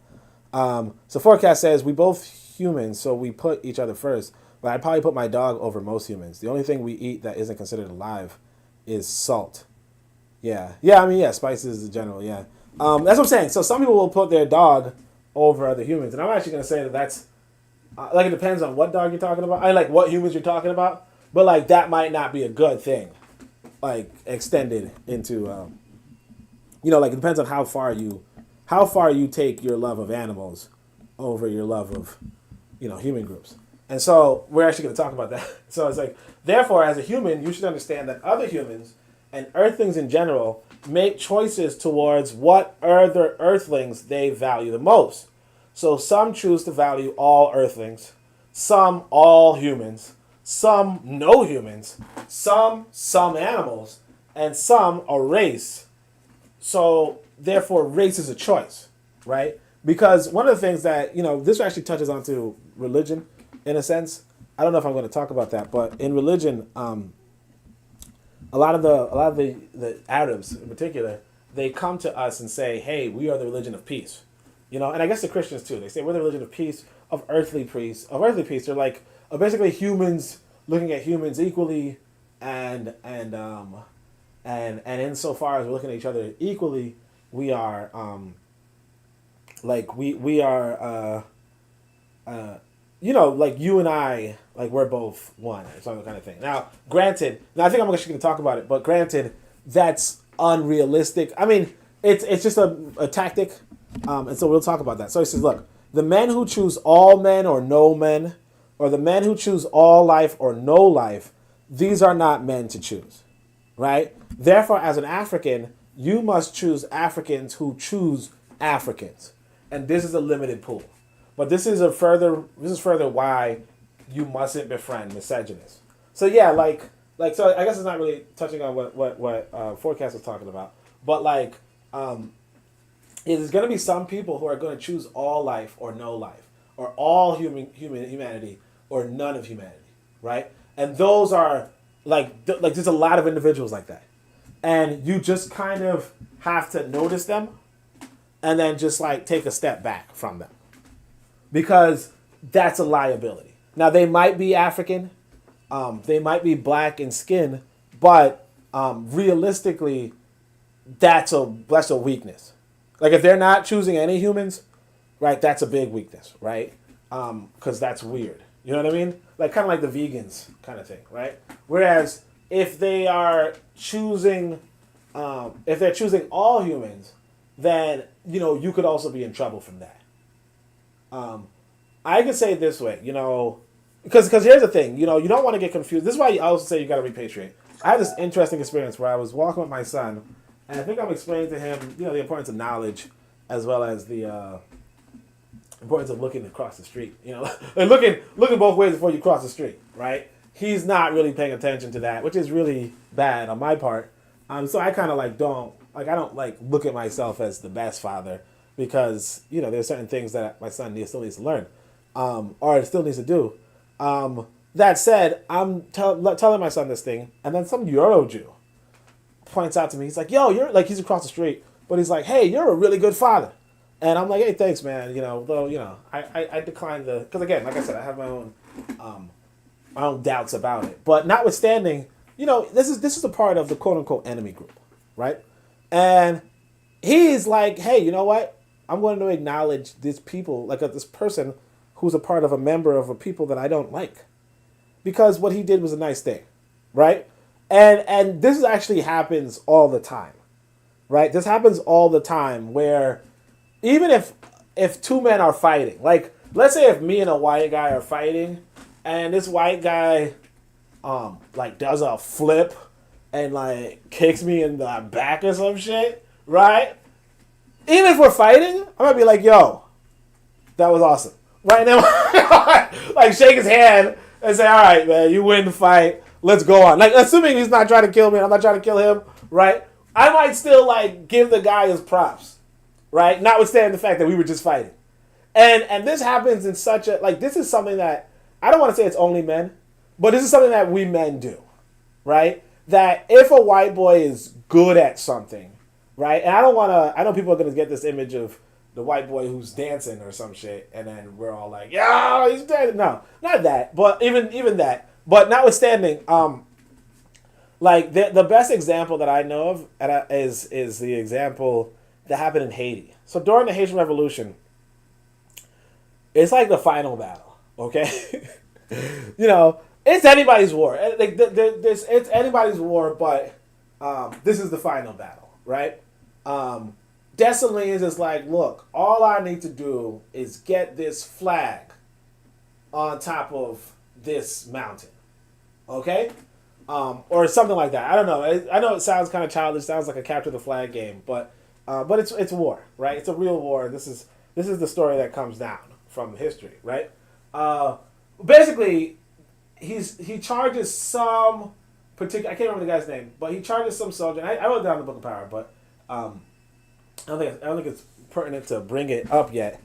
So Forecast says we both humans, so we put each other first. But I'd probably put my dog over most humans. The only thing we eat that isn't considered alive is salt. Yeah. I mean, yeah, spices in general, yeah. That's what I'm saying. So some people will put their dog over other humans. And I'm actually going to say that that's, like, it depends on what dog you're talking about. I like what humans you're talking about. But, like, that might not be a good thing, like, extended into, like, it depends on how far you take your love of animals over your love of, human groups. And so we're actually going to talk about that. So it's like, therefore, as a human, you should understand that other humans and earthlings in general make choices towards what other earthlings they value the most. So some choose to value all earthlings, some all humans, some no humans, some animals, and some a race. So therefore, race is a choice, right? Because one of the things that, this actually touches onto religion, in a sense. I don't know if I'm going to talk about that, but in religion, a lot of the Arabs in particular, they come to us and say, "Hey, we are the religion of peace," and I guess the Christians too. They say we're the religion of peace, of earthly peace. They're like basically humans looking at humans equally, and insofar as we're looking at each other equally, we are like we are. Like you and I, like we're both one, some kind of thing. Now, granted, I think I'm actually going to talk about it, but granted, that's unrealistic. I mean, it's just a tactic, and so we'll talk about that. So he says, look, the men who choose all men or no men, or the men who choose all life or no life, these are not men to choose, right? Therefore, as an African, you must choose Africans who choose Africans, and this is a limited pool. But this is further why you mustn't befriend misogynists. So yeah, so I guess it's not really touching on what Forecast was talking about, but there's going to be some people who are going to choose all life or no life, or all humanity or none of humanity, right? And those are like there's a lot of individuals like that, and you just kind of have to notice them, and then just like take a step back from them. Because that's a liability. Now, they might be African, they might be black in skin, but realistically, that's a weakness. Like, if they're not choosing any humans, right, that's a big weakness, right? Because that's weird. You know what I mean? Like, kind of like the vegans kind of thing, right? Whereas, if they are choosing, if they're choosing all humans, then, you could also be in trouble from that. I could say it this way, because here's the thing, you don't want to get confused. This is why I also say you got to repatriate. I had this interesting experience where I was walking with my son, and I think I'm explaining to him, the importance of knowledge, as well as the importance of looking across the street. And looking both ways before you cross the street, right? He's not really paying attention to that, which is really bad on my part. So I kind of I don't look at myself as the best father because there's certain things that my son still needs to learn, or still needs to do. That said, I'm telling my son this thing, and then some Euro Jew points out to me. He's like, "Yo, you're like," he's across the street, but he's like, "Hey, you're a really good father." And I'm like, "Hey, thanks, man." Though I declined because again, like I said, I have my own doubts about it. But notwithstanding, this is a part of the quote unquote enemy group, right? And he's like, "Hey, you know what? I'm going to acknowledge this people, this person who's a part of a member of a people that I don't like, because what he did was a nice thing, right?" And this actually happens all the time, right? This happens all the time where even if two men are fighting, like let's say if me and a white guy are fighting, and this white guy does a flip and kicks me in the back or some shit, right? Even if we're fighting, I might be like, "Yo, that was awesome." Right now, shake his hand and say, "All right, man, you win the fight. Let's go on." Assuming he's not trying to kill me and I'm not trying to kill him, right? I might still give the guy his props, right? Notwithstanding the fact that we were just fighting. And this happens in such a this is something that I don't want to say it's only men, but this is something that we men do, right? That if a white boy is good at something, right? And I know people are gonna get this image of the white boy who's dancing or some shit, and then we're all like, "Yeah, he's dancing." No, not that, but even that. But notwithstanding, the best example that I know of is the example that happened in Haiti. So during the Haitian Revolution, it's like the final battle, okay? It's anybody's war. It's anybody's war, but this is the final battle, right? Dessalines is like, "Look, all I need to do is get this flag on top of this mountain, okay?" Or something like that. I don't know. I know it sounds kind of childish. Sounds like a capture the flag game, but it's war, right? It's a real war. This is the story that comes down from history, right? Basically, he charges some particular. I can't remember the guy's name, but he charges some soldier. I wrote it down in the Book of Power, but I don't think it's pertinent to bring it up yet.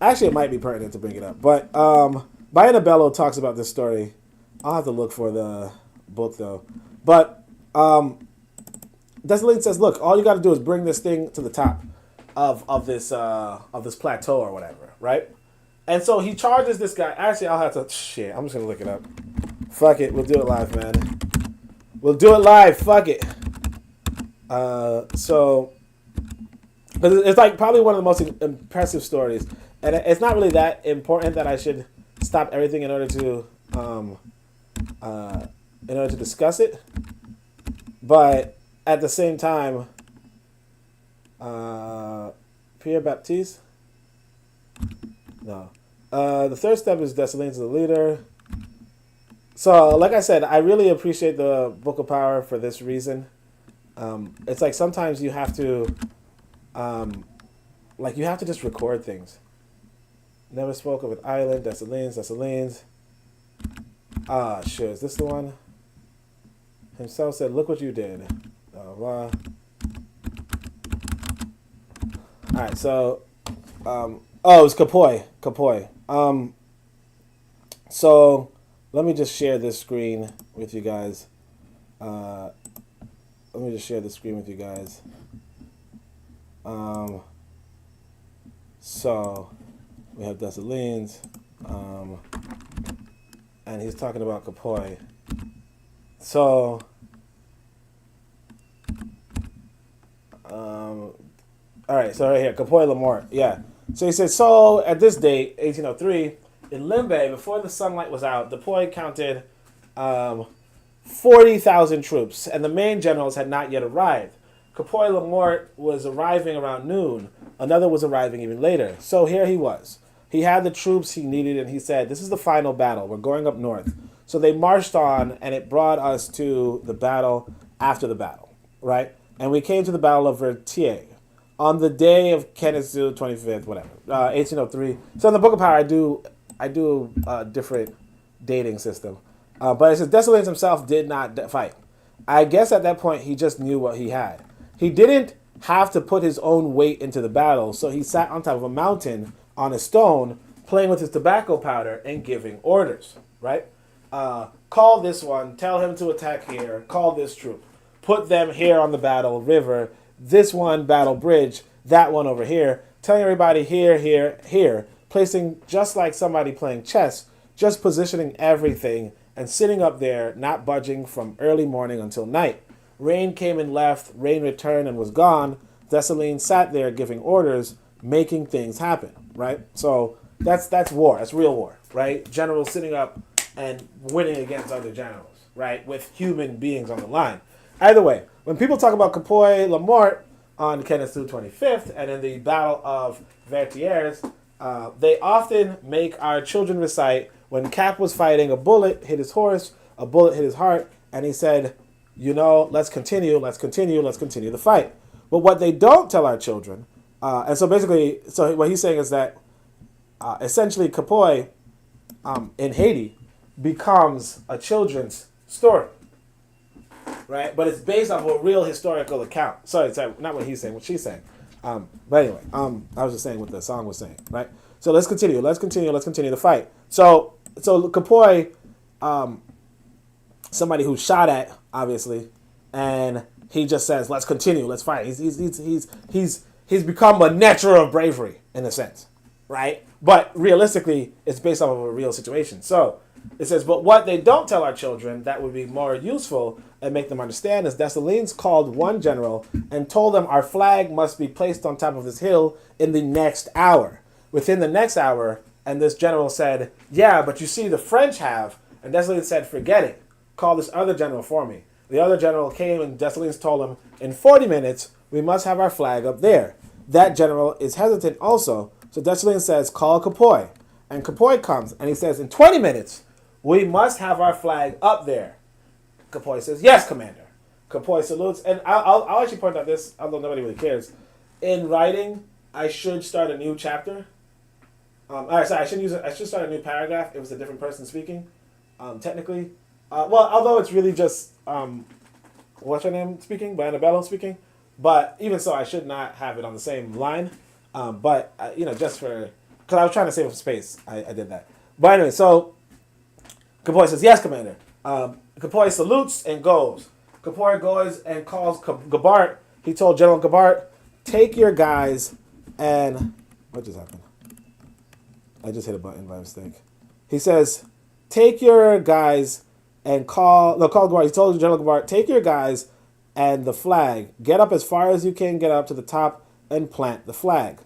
Actually, it might be pertinent to bring it up, but Bianabello talks about this story. I'll have to look for the book though. But Dessalines says, "Look, all you got to do is bring this thing to the top of this plateau or whatever, right?" And so he charges this guy. Actually, I'll have to. Shit, I'm just gonna look it up. Fuck it, we'll do it live, man. We'll do it live. Fuck it. So it's probably one of the most impressive stories, and it's not really that important that I should stop everything in order to discuss it. But at the same time, Pierre Baptiste. No. The third step is Dessalines is the leader. So, like I said, I really appreciate the Book of Power for this reason. It's sometimes you have to, you have to just record things. Never spoke of an island, Dessalines. Sure, is this the one? Himself said, "Look what you did." Blah, blah. Alright, so, it was Kapoy. So, let me just share this screen with you guys. So, we have Dessalines, and he's talking about Kapoy. So, all right, so right here, Kapoy Lamort, yeah. So he said, so at this date, 1803, in Limbe, before the sunlight was out, the Kapoy counted 40,000 troops, and the main generals had not yet arrived. Kapoy Lamort was arriving around noon. Another was arriving even later. So here he was. He had the troops he needed, and he said, "This is the final battle. We're going up north." So they marched on, and it brought us to the battle after the battle, right? And we came to the Battle of Vertier. on the day of Kennesu 25th, whatever, 1803. So in the Book of Power, I do a different dating system. But it says Dessalines himself did not fight. I guess at that point he just knew what he had. He didn't have to put his own weight into the battle, so he sat on top of a mountain on a stone, playing with his tobacco powder and giving orders, right? Call this one, tell him to attack here, call this troop, put them here on the battle river, this one battle bridge, that one over here, telling everybody here, here, here, placing just like somebody playing chess, just positioning everything and sitting up there, not budging from early morning until night. Rain came and left, rain returned and was gone. Dessalines sat there giving orders, making things happen, right? So that's war, that's real war, right? Generals sitting up and winning against other generals, right? With human beings on the line. Either way, when people talk about Capoy Lamort on Kennesu 25th and in the Battle of Vertières, they often make our children recite when Cap was fighting, a bullet hit his horse, a bullet hit his heart, and he said, let's continue the fight. But what they don't tell our children, and so basically, so what he's saying is that essentially Capoy in Haiti becomes a children's story, right? But it's based off a real historical account. Sorry, not what he's saying, what she's saying. But anyway, I was just saying what the song was saying, right? So let's continue the fight. So Capoy, somebody who's shot at, obviously, and he just says, "Let's continue, let's fight." He's become a natural of bravery in a sense, right? But realistically, it's based off of a real situation. So it says, but what they don't tell our children that would be more useful and make them understand is Dessalines called one general and told them our flag must be placed on top of this hill in the next hour. Within the next hour, and this general said, "Yeah, but you see the French have," and Dessalines said, "Forget it. Call this other general for me." The other general came and Dessalines told him, "In 40 minutes, we must have our flag up there." That general is hesitant also, so Dessalines says, "Call Capoy." And Capoy comes and he says, "In 20 minutes, we must have our flag up there." Capoy says, "Yes, Commander." Capoy salutes, and I'll actually point out this, although nobody really cares. In writing, I should start a new chapter. I should start a new paragraph. It was a different person speaking, technically. Although it's really just what's her name speaking, Annabella speaking. But even so, I should not have it on the same line. But just for because I was trying to save space, I did that. But anyway, so Capoy says, "Yes, Commander." Capoy salutes and goes. Capoy goes and calls Gabart. He told General Gabart, "Take your guys and..." What just happened? I just hit a button by mistake. He says, "Take your guys and call Gabart." He told General Gabart, "Take your guys and the flag. Get up as far as you can get up to the top and plant the flag."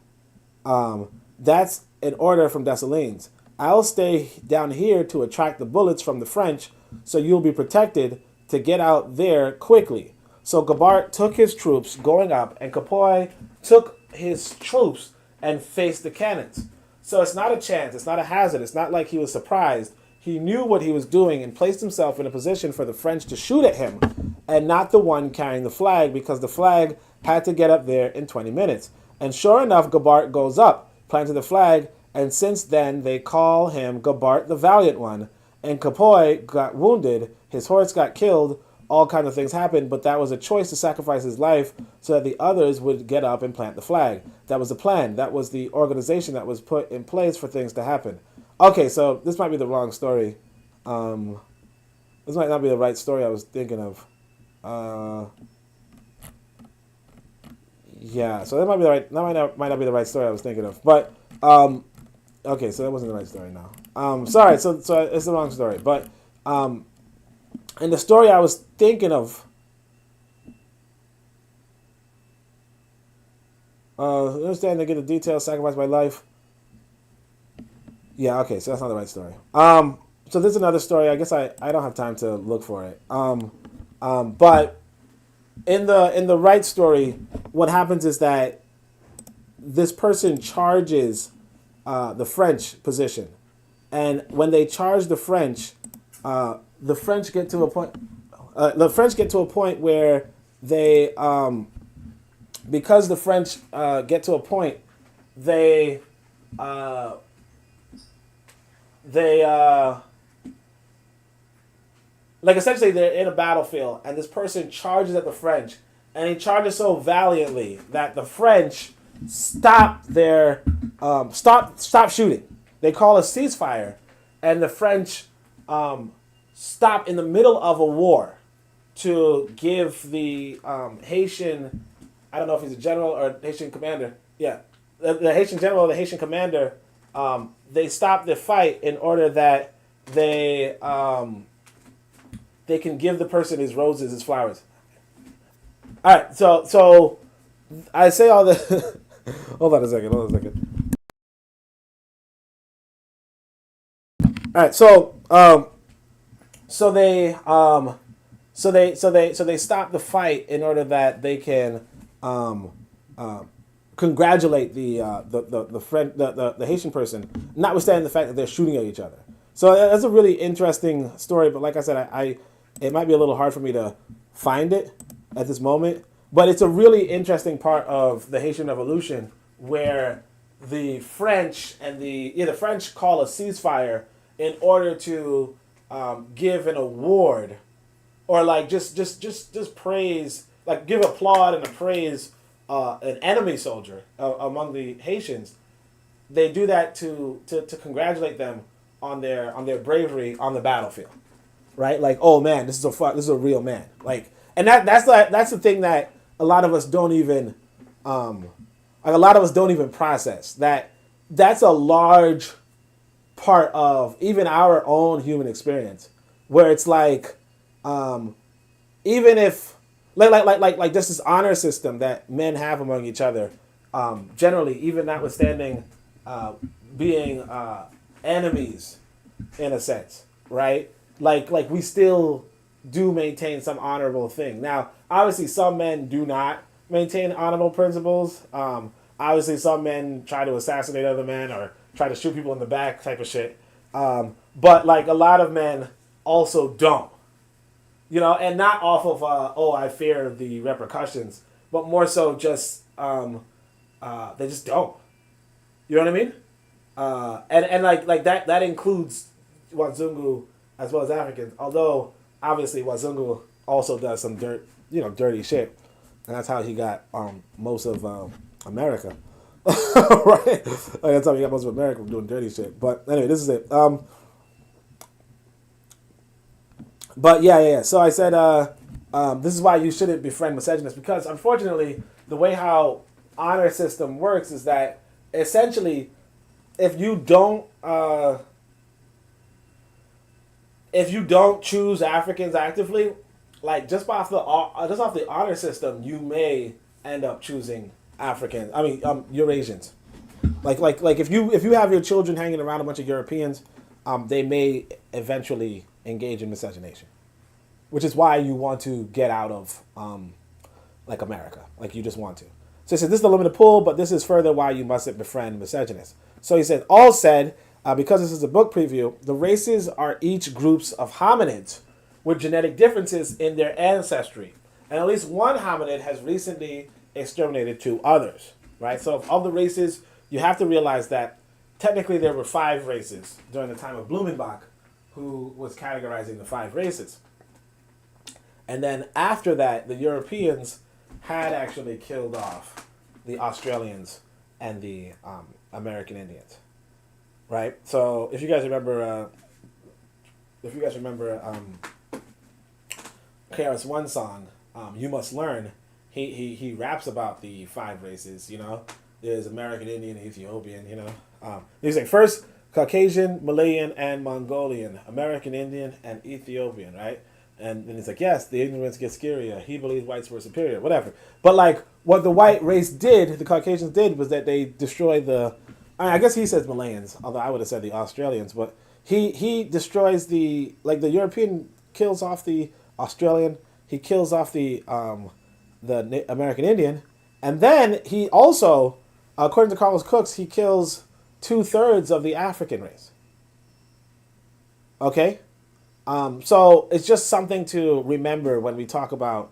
That's an order from Dessalines. "I'll stay down here to attract the bullets from the French, so you'll be protected to get out there quickly." So Gabart took his troops going up, and Capoy took his troops and faced the cannons. So it's not a chance, it's not a hazard, it's not like he was surprised. He knew what he was doing and placed himself in a position for the French to shoot at him, and not the one carrying the flag, because the flag had to get up there in 20 minutes. And sure enough, Gabart goes up, planted the flag, and since then they call him Gabart the Valiant One. And Capoy got wounded, his horse got killed, all kinds of things happened, but that was a choice to sacrifice his life so that the others would get up and plant the flag. That was the plan. That was the organization that was put in place for things to happen. Okay, so this might be the wrong story. This might not be the right story I was thinking of. Yeah, so that might be the right. That might not be the right story I was thinking of. But okay, so that wasn't the right story now. Sorry, so it's the wrong story. But in the story I was thinking of, understand to get the details, sacrifice my life. Yeah, okay, so that's not the right story. So there's another story. I guess I don't have time to look for it. But in the right story, what happens is that this person charges the French position, and when they charge the French get to a point. The French get to a point where they because the French get to a point, they uh, they like essentially they're in a battlefield, and this person charges at the French, and he charges so valiantly that the French stop their stop shooting. They call a ceasefire, and the French stop in the middle of a war to give the Haitian, I don't know if he's a general or a Haitian commander. Yeah, the Haitian general or the Haitian commander. They stop the fight in order that they can give the person his roses, his flowers. All right, so I say all the. Hold on a second. All right, so they stop the fight in order that they can congratulate the Haitian person, notwithstanding the fact that they're shooting at each other. So that's a really interesting story. But like I said, I it might be a little hard for me to find it at this moment. But it's a really interesting part of the Haitian Revolution where the French and the French call a ceasefire in order to give an award or like just praise, like give applaud and praise an enemy soldier among the Haitians. They do that to congratulate them on their bravery on the battlefield, right? Like, oh man, this is a real man. Like, and that's the thing that a lot of us don't even process. That's a large part of even our own human experience, where it's like, even if like just this honor system that men have among each other, generally, even notwithstanding being enemies in a sense, right? Like we still do maintain some honorable thing. Now, obviously, some men do not maintain honorable principles. Obviously, some men try to assassinate other men or try to shoot people in the back type of shit. But like a lot of men also don't. And not off of, I fear the repercussions, but more so just, they just don't. You know what I mean? And like that includes Wazungu as well as Africans, although obviously Wazungu also does some dirty shit. And that's how he got most of America. Right? Like, that's how he got most of America from doing dirty shit. But anyway, this is it. But yeah. So I said, this is why you shouldn't befriend misogynists, because unfortunately, the way how honor system works is that essentially, if you don't choose Africans actively, like just off the honor system, you may end up choosing Africans. I mean, Eurasians. Like if you have your children hanging around a bunch of Europeans, they may eventually engage in miscegenation, which is why you want to get out of like America. Like you just want to. So he said, this is the limited pool, but this is further why you mustn't befriend misogynists. So he said, all said, because this is a book preview, the races are each groups of hominids with genetic differences in their ancestry. And at least one hominid has recently exterminated two others, right? So of the races, you have to realize that technically there were 5 races during the time of Blumenbach, who was categorizing the 5 races. And then after that, the Europeans had actually killed off the Australians and the American Indians, right? So if you guys remember, KRS-One song, "You Must Learn," he raps about the 5 races. There's American Indian, Ethiopian. He's like first Caucasian, Malayan, and Mongolian, American Indian, and Ethiopian, right? And then he's like, yes, the ignorance gets scarier. He believed whites were superior, whatever. But like, what the white race did, the Caucasians did, was that they destroyed I guess he says Malayans, although I would have said the Australians. But he destroys the European kills off the Australian. He kills off the American Indian, and then he also, according to Carlos Cooks, he kills 2/3 of the African race. Okay. So it's just something to remember when we talk about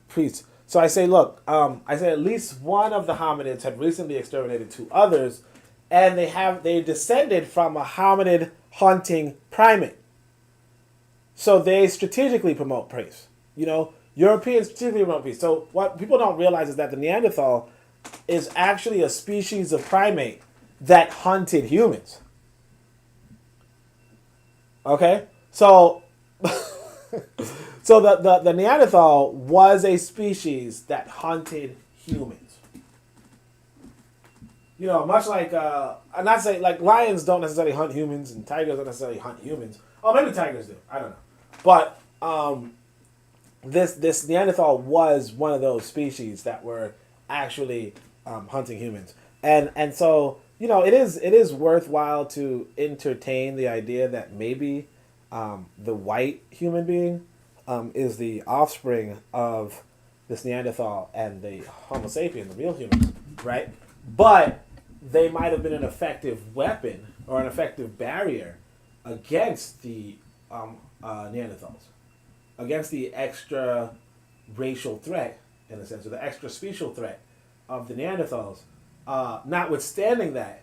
priests. So I say, look, I say at least one of the hominids had recently exterminated two others, and they descended from a hominid hunting primate. So they strategically promote peace. Europeans strategically promote peace. So what people don't realize is that the Neanderthal is actually a species of primate that hunted humans. Okay? So so the Neanderthal was a species that hunted humans. Much like I'm not saying like lions don't necessarily hunt humans and tigers don't necessarily hunt humans. Oh, maybe tigers do. I don't know. But this Neanderthal was one of those species that were actually hunting humans, and so it is worthwhile to entertain the idea that maybe the white human being is the offspring of this Neanderthal and the Homo sapien, the real humans, right? But they might have been an effective weapon or an effective barrier against the Neanderthals, against the extra racial threat, in a sense, or the extra special threat of the Neanderthals. Notwithstanding that,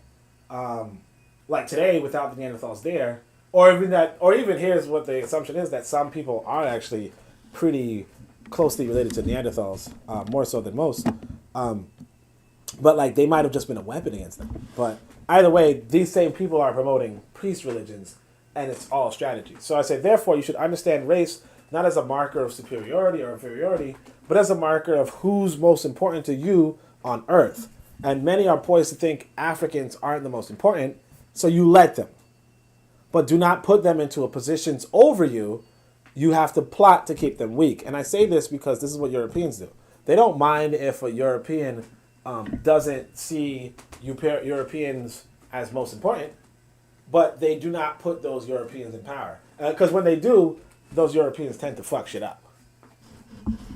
like today, without the Neanderthals there, or even here's what the assumption is, that some people are actually pretty closely related to Neanderthals, more so than most. But like they might have just been a weapon against them. But either way, these same people are promoting priest religions, and it's all strategy. So I say, therefore, you should understand race not as a marker of superiority or inferiority, but as a marker of who's most important to you on Earth. And many are poised to think Africans aren't the most important, so you let them. But do not put them into positions over you. You have to plot to keep them weak. And I say this because this is what Europeans do. They don't mind if a European doesn't see Europeans as most important, but they do not put those Europeans in power. Because when they do, those Europeans tend to fuck shit up.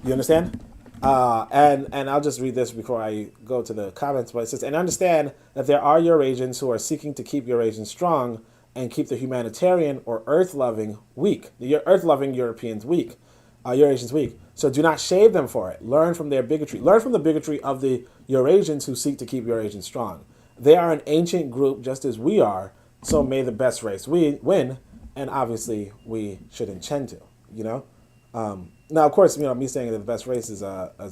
You understand? And I'll just read this before I go to the comments. But it says, and understand that there are Eurasians who are seeking to keep Eurasians strong and keep the humanitarian or earth-loving weak. The earth-loving Europeans weak. Eurasians weak. So do not shame them for it. Learn from their bigotry. Learn from the bigotry of the Eurasians who seek to keep Eurasians strong. They are an ancient group just as we are, so may the best race win, and obviously we should intend to, Now, of course, me saying that the best race is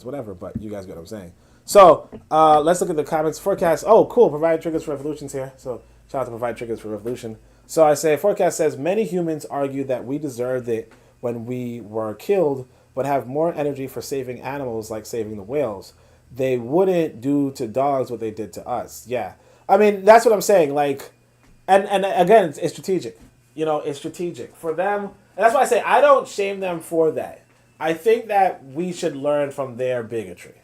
whatever, but you guys get what I'm saying. So let's look at the comments. Forecast. Oh, cool. Provide triggers for revolutions here. So shout out to Provide Triggers for Revolution. So I say, forecast says, many humans argue that we deserved it when we were killed, but have more energy for saving animals like saving the whales. They wouldn't do to dogs what they did to us. Yeah. I mean, that's what I'm saying. Like, and again, it's strategic. It's strategic for them. And that's why I say I don't shame them for that. I think that we should learn from their bigotry.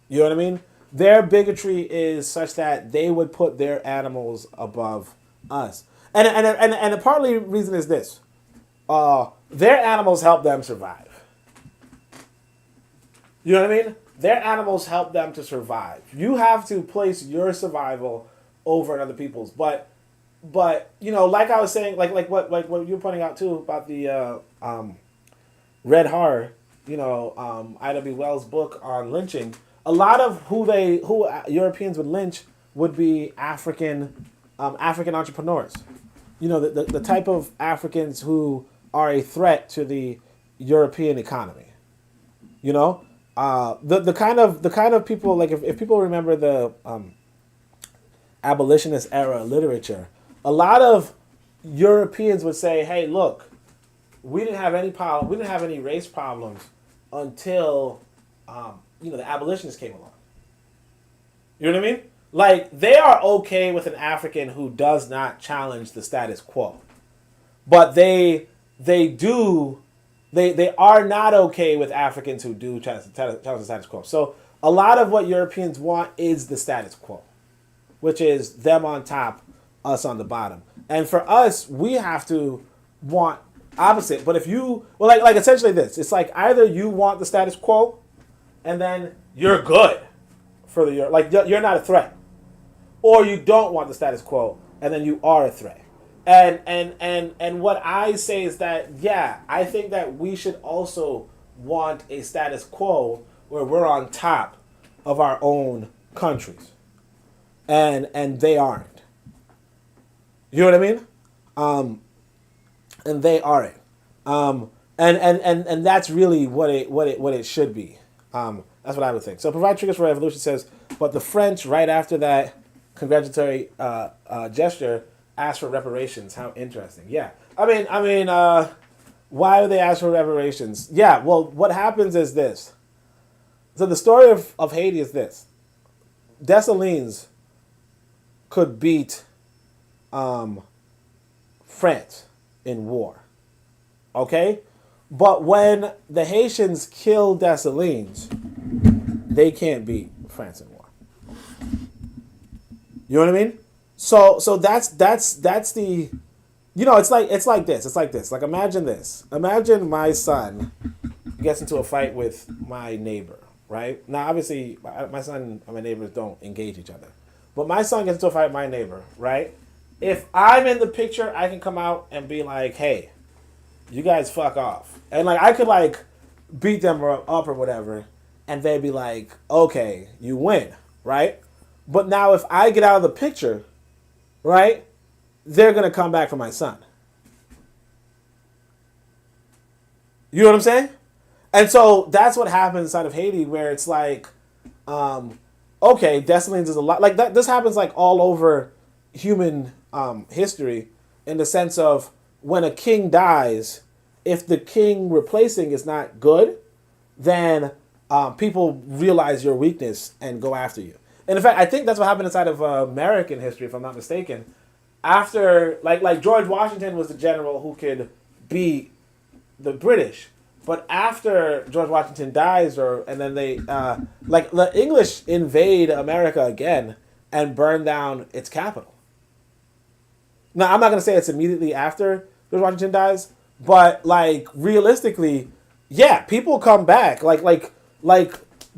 You know what I mean? Their bigotry is such that they would put their animals above us. And the partly reason is this. Their animals help them survive. You know what I mean? Their animals help them to survive. You have to place your survival over other people's. But like I was saying, like what you were pointing out too about the Red Horror, I.W. Wells' book on lynching. A lot of who Europeans would lynch would be African entrepreneurs. The type of Africans who are a threat to the European economy. The kind of people, like if people remember the abolitionist era literature, a lot of Europeans would say, "Hey, look, we didn't have any race problems until the abolitionists came along." You know what I mean? Like, they are okay with an African who does not challenge the status quo, but they are not okay with Africans who do challenge the status quo. So a lot of what Europeans want is the status quo, which is them on top, us on the bottom. And for us, we have to want opposite. But if you, like essentially this, it's like either you want the status quo and then you're good for you're not a threat, or you don't want the status quo and then you are a threat. And what I say is that, yeah, I think that we should also want a status quo, where we're on top of our own countries, and they aren't. You know what I mean? And they aren't. And that's really what it should be. That's what I would think. So provide triggers for revolution says, but the French right after that congratulatory gesture asked for reparations. How interesting. Yeah. I mean, why would they ask for reparations? Yeah. Well, what happens is this. So the story of Haiti is this. Dessalines could beat France in war. Okay? But when the Haitians kill Dessalines, they can't beat France in war. You know what I mean? So that's the, it's like this. It's like this. Like imagine this. Imagine my son gets into a fight with my neighbor, right? Now obviously my son and my neighbors don't engage each other. But my son gets into a fight with my neighbor, right? If I'm in the picture, I can come out and be like, hey, you guys fuck off. And like I could like beat them up or whatever, and they'd be like, okay, you win, right? But now if I get out of the picture, right, they're going to come back for my son. You know what I'm saying? And so that's what happens inside of Haiti, where it's like, okay, Dessalines is a lot. Like that. This happens like all over human history, in the sense of when a king dies, if the king replacing is not good, then people realize your weakness and go after you. And in fact, I think that's what happened inside of American history, if I'm not mistaken. After, like George Washington was the general who could beat the British, but after George Washington dies, and then they, like the English invade America again and burn down its capital. Now, I'm not going to say it's immediately after George Washington dies, but like realistically, yeah, people come back. Like,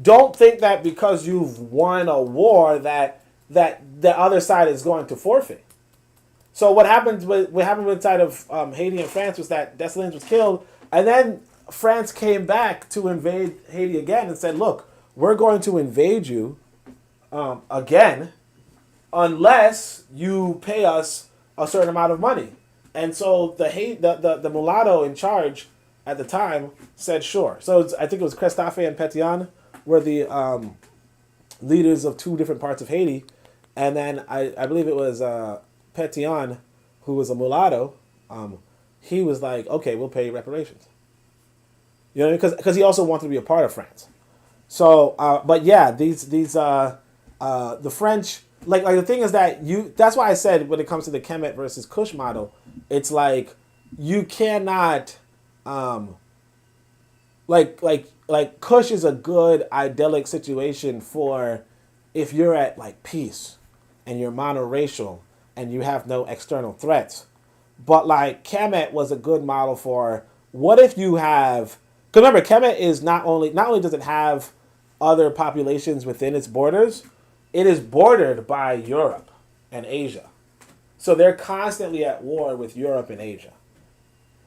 don't think that because you've won a war that the other side is going to forfeit. So what happened inside of Haiti and France was that Dessalines was killed, and then France came back to invade Haiti again and said, look, we're going to invade you again unless you pay us a certain amount of money. And so the mulatto in charge at the time said sure. So I think it was Christophe and Pétion were the leaders of two different parts of Haiti, and then I believe it was Pétion, who was a mulatto. He was like, okay, we'll pay reparations. You know, because he also wanted to be a part of France. So, but yeah, the French, like the thing is that that's why I said when it comes to the Kemet versus Kush model, it's like you cannot, like Kush is a good idyllic situation for if you're at like peace and you're monoracial and you have no external threats. But like Kemet was a good model for what if you have, because remember Kemet is not only does it have other populations within its borders, it is bordered by Europe and Asia. So they're constantly at war with Europe and Asia.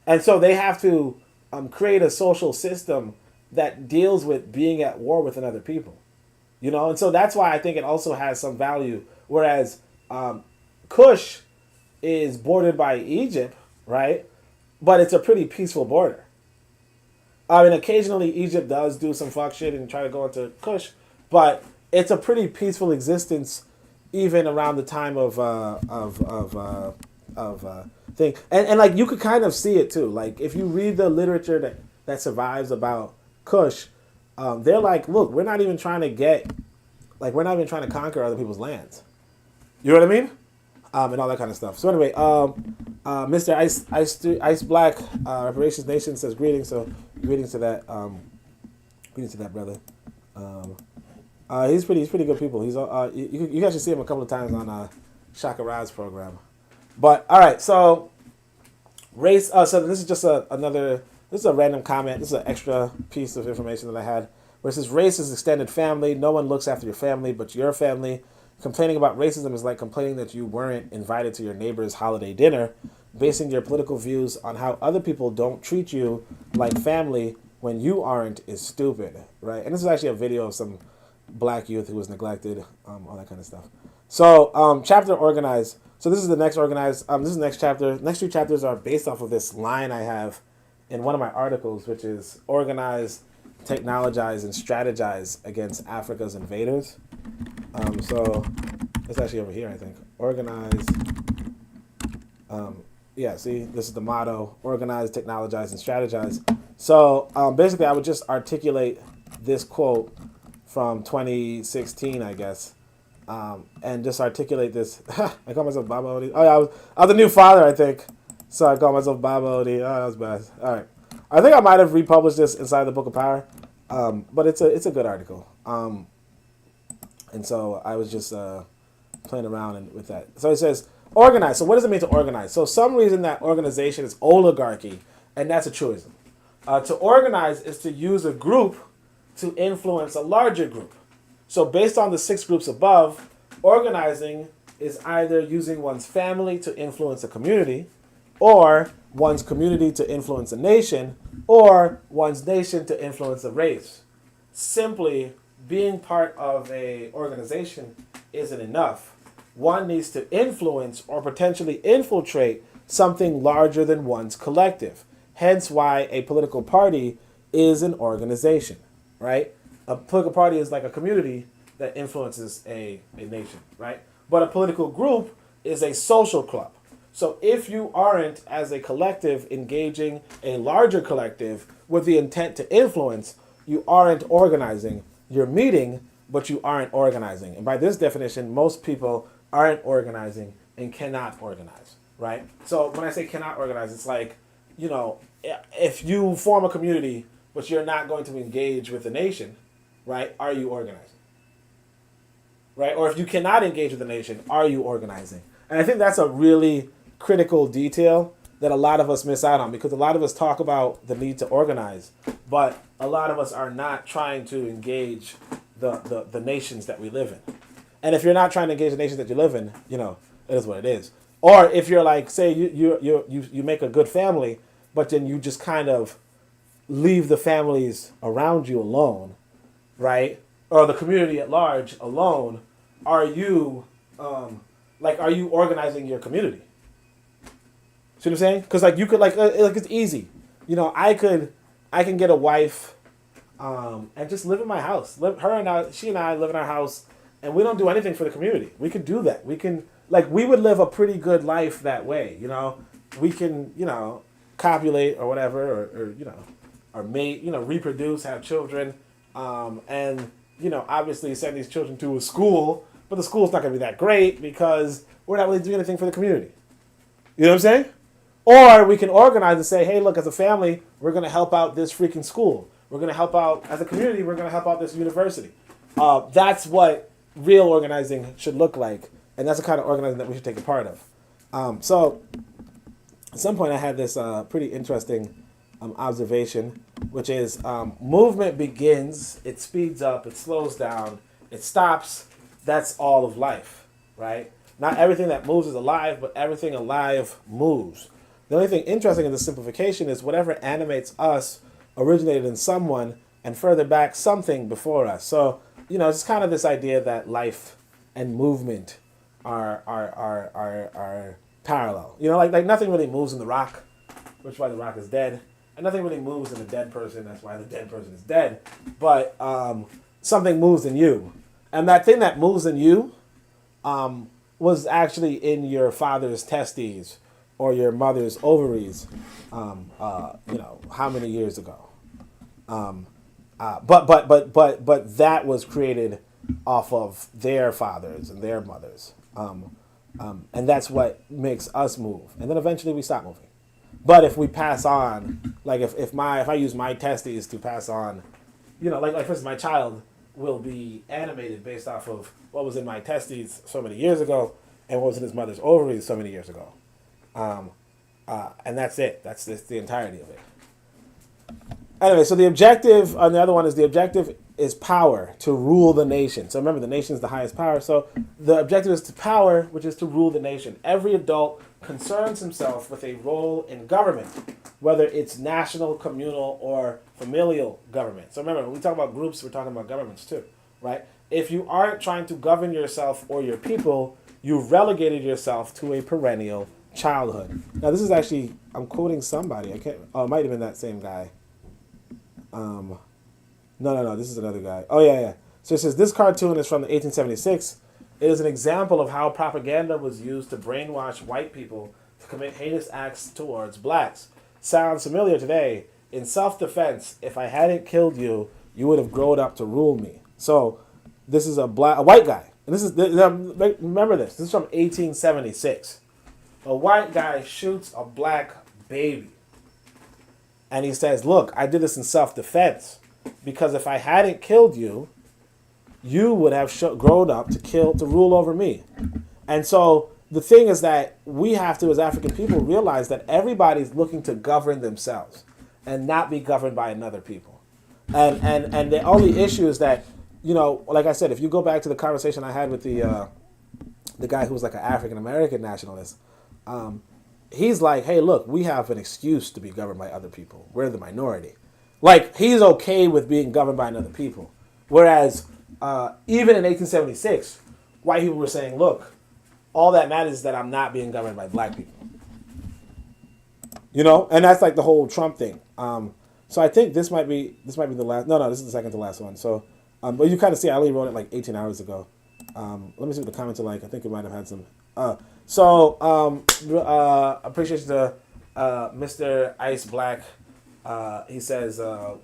And so they have to create a social system that deals with being at war with another people. You know, and so that's why I think it also has some value. Whereas Kush is bordered by Egypt, right? But it's a pretty peaceful border. I mean, occasionally Egypt does do some fuck shit and try to go into Kush, but it's a pretty peaceful existence, even around the time of thing. And like you could kind of see it too. Like if you read the literature that survives about Kush, they're like, look, we're not even trying to conquer other people's lands. You know what I mean? And all that kind of stuff. So anyway, Mr. Ice Black Reparations Nation says greetings. So greetings to that brother. He's pretty good people. He's you guys should see him a couple of times on Shaka Rad's program. But all right, so race. So this is just another. This is a random comment. This is an extra piece of information that I had. Where it says race is extended family. No one looks after your family but your family. Complaining about racism is like complaining that you weren't invited to your neighbor's holiday dinner. Basing your political views on how other people don't treat you like family when you aren't is stupid, right? And this is actually a video of some black youth who was neglected, all that kind of stuff. So chapter organize. So this is the next organize. This is the next chapter. Next two chapters are based off of this line I have in one of my articles, which is organize, technologize, and strategize against Africa's invaders. So it's actually over here, I think. Organize. Yeah, see, this is the motto: organize, technologize, and strategize. So basically, I would just articulate this quote from 2016, I guess, and just articulate this. I call myself Baba Odi. Oh yeah, I was a new father, I think, so I call myself Baba Odi. Oh, that was bad. All right, I think I might have republished this inside the Book of Power, but it's a good article. And so I was just playing around with that. So it says organize. So what does it mean to organize? So some reason that organization is oligarchy, and that's a truism. To organize is to use a group to influence a larger group. So based on the 6 groups above, organizing is either using one's family to influence a community, or one's community to influence a nation, or one's nation to influence a race. Simply being part of a organization isn't enough. One needs to influence or potentially infiltrate something larger than one's collective. Hence why a political party is an organization, right? A political party is like a community that influences a nation, right? But a political group is a social club. So if you aren't, as a collective, engaging a larger collective with the intent to influence, you aren't organizing. You're meeting, but you aren't organizing. And by this definition, most people aren't organizing and cannot organize, right? So when I say cannot organize, it's like, you know, if you form a community, but you're not going to engage with the nation, right? Are you organizing? Right? Or if you cannot engage with the nation, are you organizing? And I think that's a really critical detail that a lot of us miss out on, because a lot of us talk about the need to organize, but a lot of us are not trying to engage the nations that we live in. And if you're not trying to engage the nations that you live in, you know, it is what it is. Or if you're like, say you make a good family, but then you just kind of leave the families around you alone, right? Or the community at large alone, are you organizing your community? See what I'm saying? Because like you could like it's easy, you know. I can get a wife, and just live in my house. She and I live in our house, and we don't do anything for the community. We could do that. We can we would live a pretty good life that way, you know. We can, you know, copulate or whatever, or you know, or mate, you know, reproduce, have children, and you know, obviously send these children to a school, but the school's not going to be that great because we're not really doing anything for the community. You know what I'm saying? Or we can organize and say, hey, look, as a family, we're going to help out this freaking school. We're going to help out, as a community, we're going to help out this university. That's what real organizing should look like, and that's the kind of organizing that we should take a part of. So at some point I had this pretty interesting observation, which is movement begins, it speeds up, it slows down, it stops. That's all of life, right? Not everything that moves is alive, but everything alive moves. The only thing interesting in the simplification is whatever animates us originated in someone, and further back, something before us. So, you know, it's kind of this idea that life and movement are parallel. You know, like nothing really moves in the rock, which is why the rock is dead. And nothing really moves in a dead person, that's why the dead person is dead. But something moves in you. And that thing that moves in you was actually in your father's testes or your mother's ovaries, you know, how many years ago? But that was created off of their fathers and their mothers. And that's what makes us move. And then eventually we stop moving. But if we pass on, like if I use my testes to pass on, you know, like for instance, my child will be animated based off of what was in my testes so many years ago and what was in his mother's ovaries so many years ago. And that's it. That's the entirety of it. Anyway, so the objective on the other one is the objective is power, to rule the nation. So remember, the nation is the highest power. So the objective is to power, which is to rule the nation. Every adult concerns himself with a role in government, whether it's national, communal, or familial government. So remember, when we talk about groups, we're talking about governments too, right? If you aren't trying to govern yourself or your people, you've relegated yourself to a perennial childhood. Now, this is actually, I'm quoting somebody. It might have been that same guy. No, this is another guy. Oh, yeah. So it says, this cartoon is from 1876. It is an example of how propaganda was used to brainwash white people to commit heinous acts towards blacks. Sounds familiar today. In self-defense, if I hadn't killed you, you would have grown up to rule me. So this is a white guy. And this is, remember this is from 1876. A white guy shoots a black baby. And he says, look, I did this in self-defense. Because if I hadn't killed you, you would have grown up to rule over me. And so the thing is that we have to, as African people, realize that everybody's looking to govern themselves and not be governed by another people. And the only issue is that, like I said, if you go back to the conversation I had with the guy who was like an African American nationalist, he's like, hey, look, we have an excuse to be governed by other people. We're the minority. Like, he's okay with being governed by another people. Whereas, even in 1876, white people were saying, look, all that matters is that I'm not being governed by black people. And that's like the whole Trump thing. So I think this might be the last. No, this is the second to last one. So, but you kind of see, I only wrote it like 18 hours ago. Let me see what the comments are like. I think it might have had some. Appreciation to Mr. Ice Black. He says,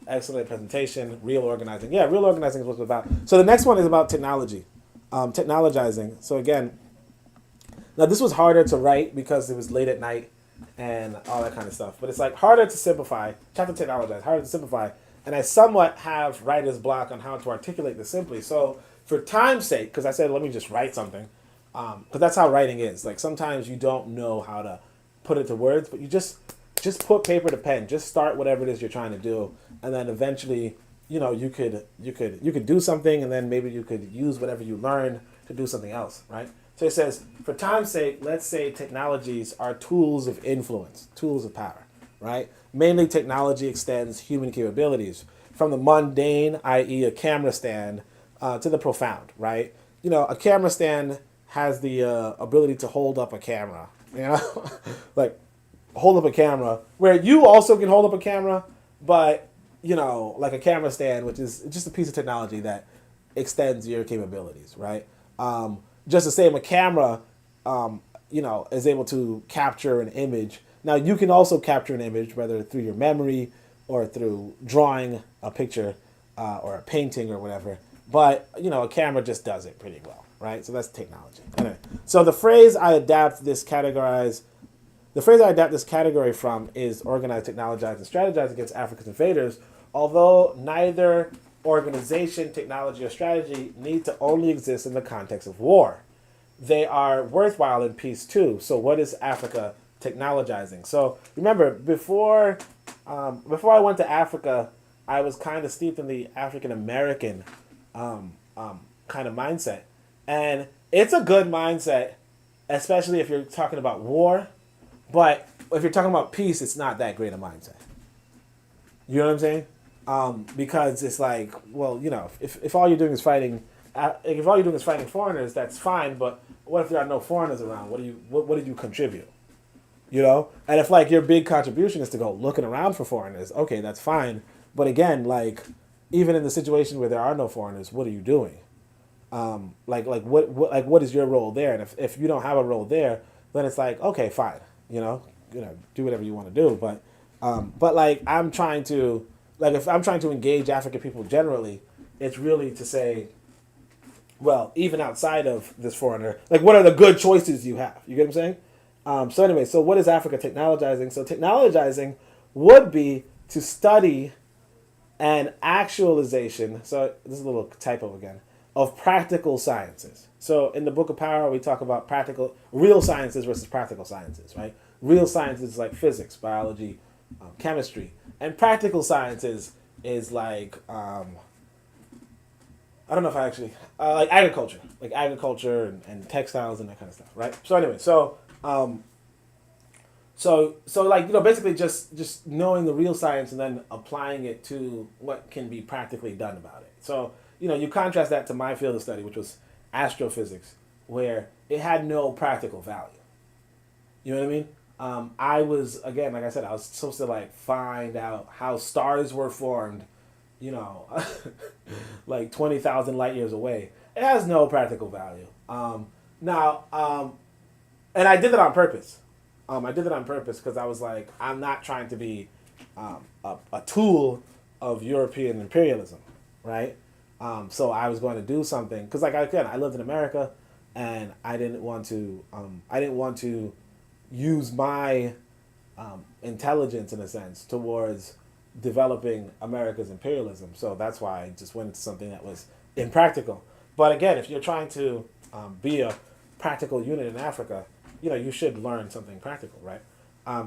excellent presentation, real organizing. Yeah, real organizing is what it's about. So the next one is about technology, technologizing. So again, now this was harder to write because it was late at night and all that kind of stuff. But it's like harder to simplify, chapter technologize, harder to simplify. And I somewhat have writer's block on how to articulate this simply. So for time's sake, because I said, let me just write something, because that's how writing is. Like sometimes you don't know how to put it to words, but you just put paper to pen. Just start whatever it is you're trying to do, and then eventually, you could do something, and then maybe you could use whatever you learned to do something else, right? So it says, for time's sake, let's say technologies are tools of influence, tools of power, right? Mainly, technology extends human capabilities from the mundane, i.e., a camera stand, to the profound, right? A camera stand has the ability to hold up a camera, like. Hold up a camera where you also can hold up a camera, but like a camera stand, which is just a piece of technology that extends your capabilities, right? Just the same, a camera, is able to capture an image. Now you can also capture an image, whether through your memory or through drawing a picture or a painting or whatever. But a camera just does it pretty well, right? So that's technology. Anyway, so the phrase I adapt this category from is organize, technologize, and strategize against African invaders, although neither organization, technology, or strategy need to only exist in the context of war. They are worthwhile in peace too. So what is Africa technologizing? So remember, before I went to Africa, I was kind of steeped in the African American kind of mindset. And it's a good mindset, especially if you're talking about war. But if you're talking about peace, it's not that great a mindset. You know what I'm saying? Because it's like, well, if all you're doing is fighting, foreigners, that's fine. But what if there are no foreigners around? What did you contribute? And if like your big contribution is to go looking around for foreigners, okay, that's fine. But again, like even in the situation where there are no foreigners, what are you doing? What is your role there? And if you don't have a role there, then it's like, okay, fine. Do whatever you want to do. But like I'm trying to, like if I'm trying to engage African people generally, it's really to say, well, even outside of this foreigner, like what are the good choices you have? You get what I'm saying? So anyway, so what is Africa technologizing? So technologizing would be to study an actualization. So this is a little typo again, of practical sciences. So in the Book of Power, we talk about real sciences versus practical sciences, right? Real sciences like physics, biology, chemistry, and practical sciences is like I don't know if I actually like agriculture and textiles and that kind of stuff, right? So anyway, so like basically just knowing the real science and then applying it to what can be practically done about it. So you contrast that to my field of study, which was astrophysics, where it had no practical value. You know what I mean? I was, again, like I said, I was supposed to like find out how stars were formed, like 20,000 light years away. It has no practical value. And I did it on purpose. I did it on purpose because I was like, I'm not trying to be a tool of European imperialism, right? So I was going to do something because, like, again, I lived in America, and I didn't want to use my intelligence, in a sense, towards developing America's imperialism. So that's why I just went into something that was impractical. But again, if you're trying to be a practical unit in Africa, you should learn something practical, right?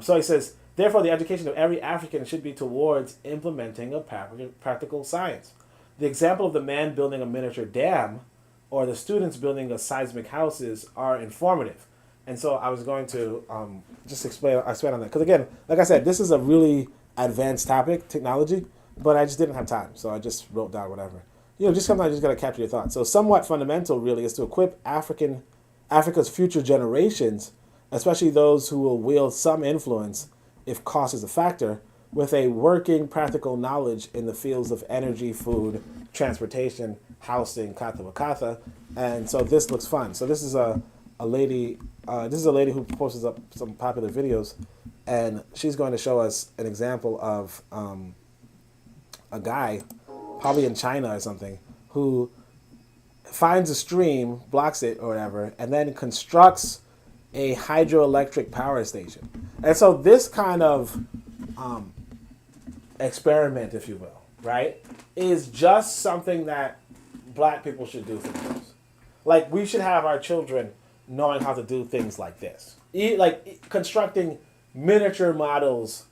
So he says, therefore, the education of every African should be towards implementing a practical science. The example of the man building a miniature dam or the students building a seismic houses are informative. And so I was going to just expand on that. Because again, like I said, this is a really advanced topic, technology, but I just didn't have time. So I just wrote down whatever. Just sometimes you just got to capture your thoughts. So somewhat fundamental, really, is to equip Africa's future generations, especially those who will wield some influence, if cost is a factor, with a working practical knowledge in the fields of energy, food, transportation, housing, kata wakatha. And so this looks fun. So this is a lady who posts up some popular videos, and she's going to show us an example of a guy, probably in China or something, who finds a stream, blocks it or whatever, and then constructs a hydroelectric power station. And so this kind of experiment, if you will, right, is just something that black people should do for themselves. Like, we should have our children knowing how to do things like this. Like constructing miniature models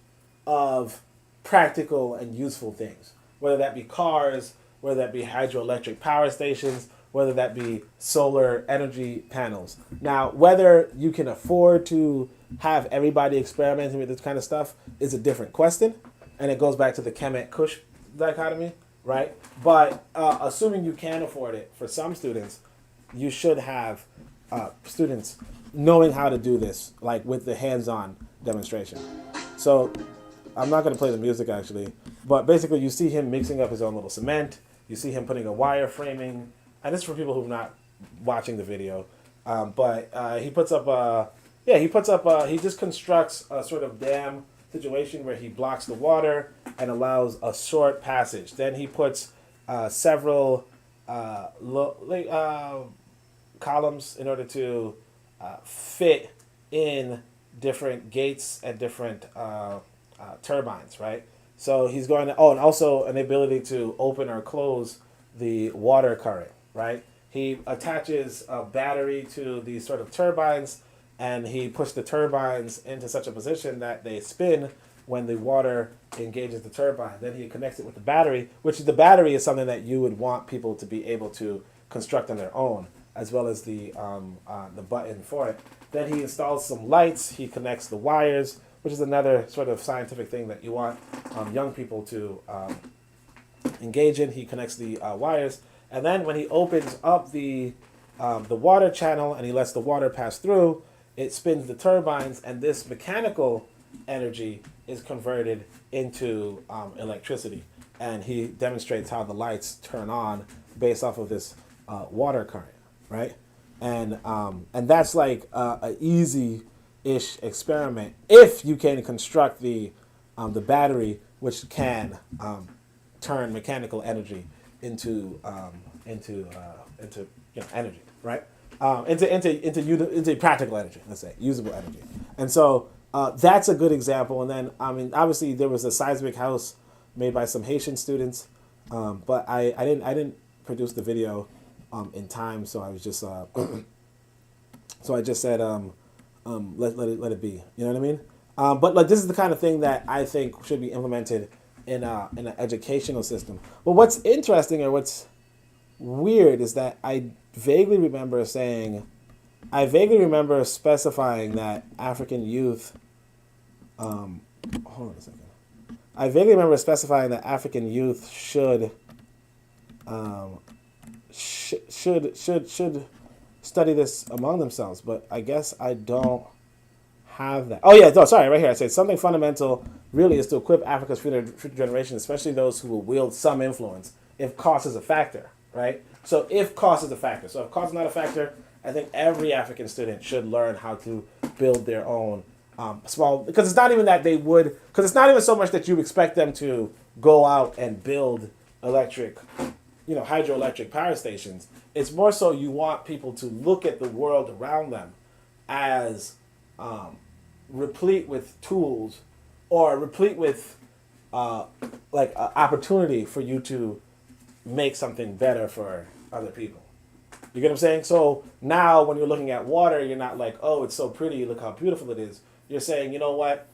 of practical and useful things, whether that be cars, whether that be hydroelectric power stations, whether that be solar energy panels. Now, whether you can afford to have everybody experimenting with this kind of stuff is a different question, and it goes back to the Kemet-Kush dichotomy, right? But assuming you can afford it, for some students, you should have students knowing how to do this, like with the hands-on demonstration. So I'm not going to play the music, actually, but basically you see him mixing up his own little cement. You see him putting a wire framing, and this is for people who are not watching the video. But he just constructs a sort of dam situation where he blocks the water and allows a short passage. Then he puts several columns in order to fit in different gates and different turbines, right? So he's going to, and also an ability to open or close the water current, right? He attaches a battery to these sort of turbines, and he puts the turbines into such a position that they spin when the water engages the turbine. Then he connects it with the battery, which the battery is something that you would want people to be able to construct on their own, as well as the button for it. Then he installs some lights. He connects the wires, which is another sort of scientific thing that you want young people to engage in. He connects the wires, and then when he opens up the water channel and he lets the water pass through, it spins the turbines, and this mechanical energy is converted into electricity. And he demonstrates how the lights turn on based off of this water current, right? And that's like an easy-ish experiment if you can construct the battery, which can turn mechanical energy into energy, right? Into practical energy, let's say, usable energy. And so that's a good example. And then, I mean, obviously there was a seismic house made by some Haitian students, but I didn't produce the video in time, so I was just so I just said let it be. You know what I mean? But like, this is the kind of thing that I think should be implemented in an educational system. But what's interesting, or what's weird is that I vaguely remember specifying that African youth. Hold on a second. I vaguely remember specifying that African youth should should study this among themselves, but I guess I don't have that. Oh yeah, no, sorry, right here. I say something fundamental really is to equip Africa's future generations, especially those who will wield some influence, if cost is a factor, right? So if cost is a factor, so if cost is not a factor, I think every African student should learn how to build their own small, because it's not even that they would, because it's not even so much that you expect them to go out and build hydroelectric power stations. It's more so you want people to look at the world around them as replete with tools or replete with opportunity for you to make something better for other people. You get what I'm saying? So now when you're looking at water, you're not like, oh, it's so pretty, look how beautiful it is. You're saying, you know what?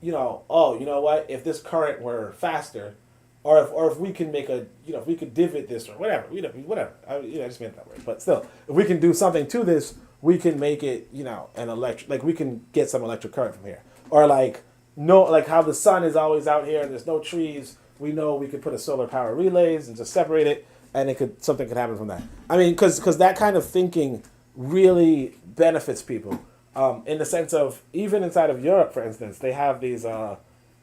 If this current were faster, or if we can make if we could divot this or whatever, whatever. I just meant that word. But still, if we can do something to this, we can make it, an electric, like we can get some electric current from here. Or like how the sun is always out here and there's no trees, we know we could put a solar power relays and just separate it, and something could happen from that. I mean, because that kind of thinking really benefits people. In the sense of, even inside of Europe, for instance, they have these, the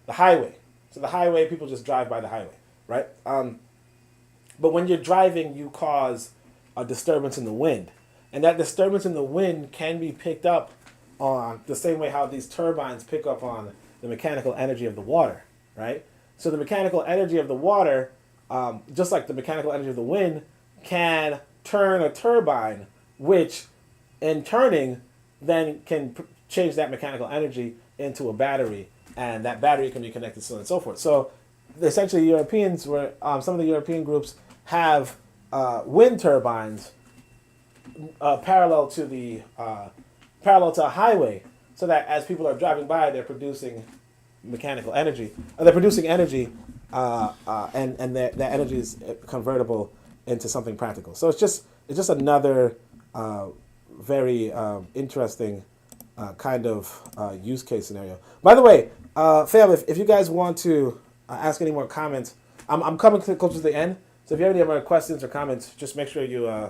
highway. So the highway, people just drive by the highway, right? But when you're driving, you cause a disturbance in the wind. And that disturbance in the wind can be picked up on the same way how these turbines pick up on the mechanical energy of the water, right? So the mechanical energy of the water, just like the mechanical energy of the wind, can turn a turbine, which in turning then can change that mechanical energy into a battery, and that battery can be connected, so on and so forth. So essentially Europeans were, some of the European groups have wind turbines parallel to a highway, so that as people are driving by, they're producing mechanical energy. They're producing energy, and that energy is convertible into something practical. So it's just another very interesting kind of use case scenario. By the way, fam, if you guys want to ask any more comments, I'm coming close to the end. So if you have any other questions or comments, just make sure you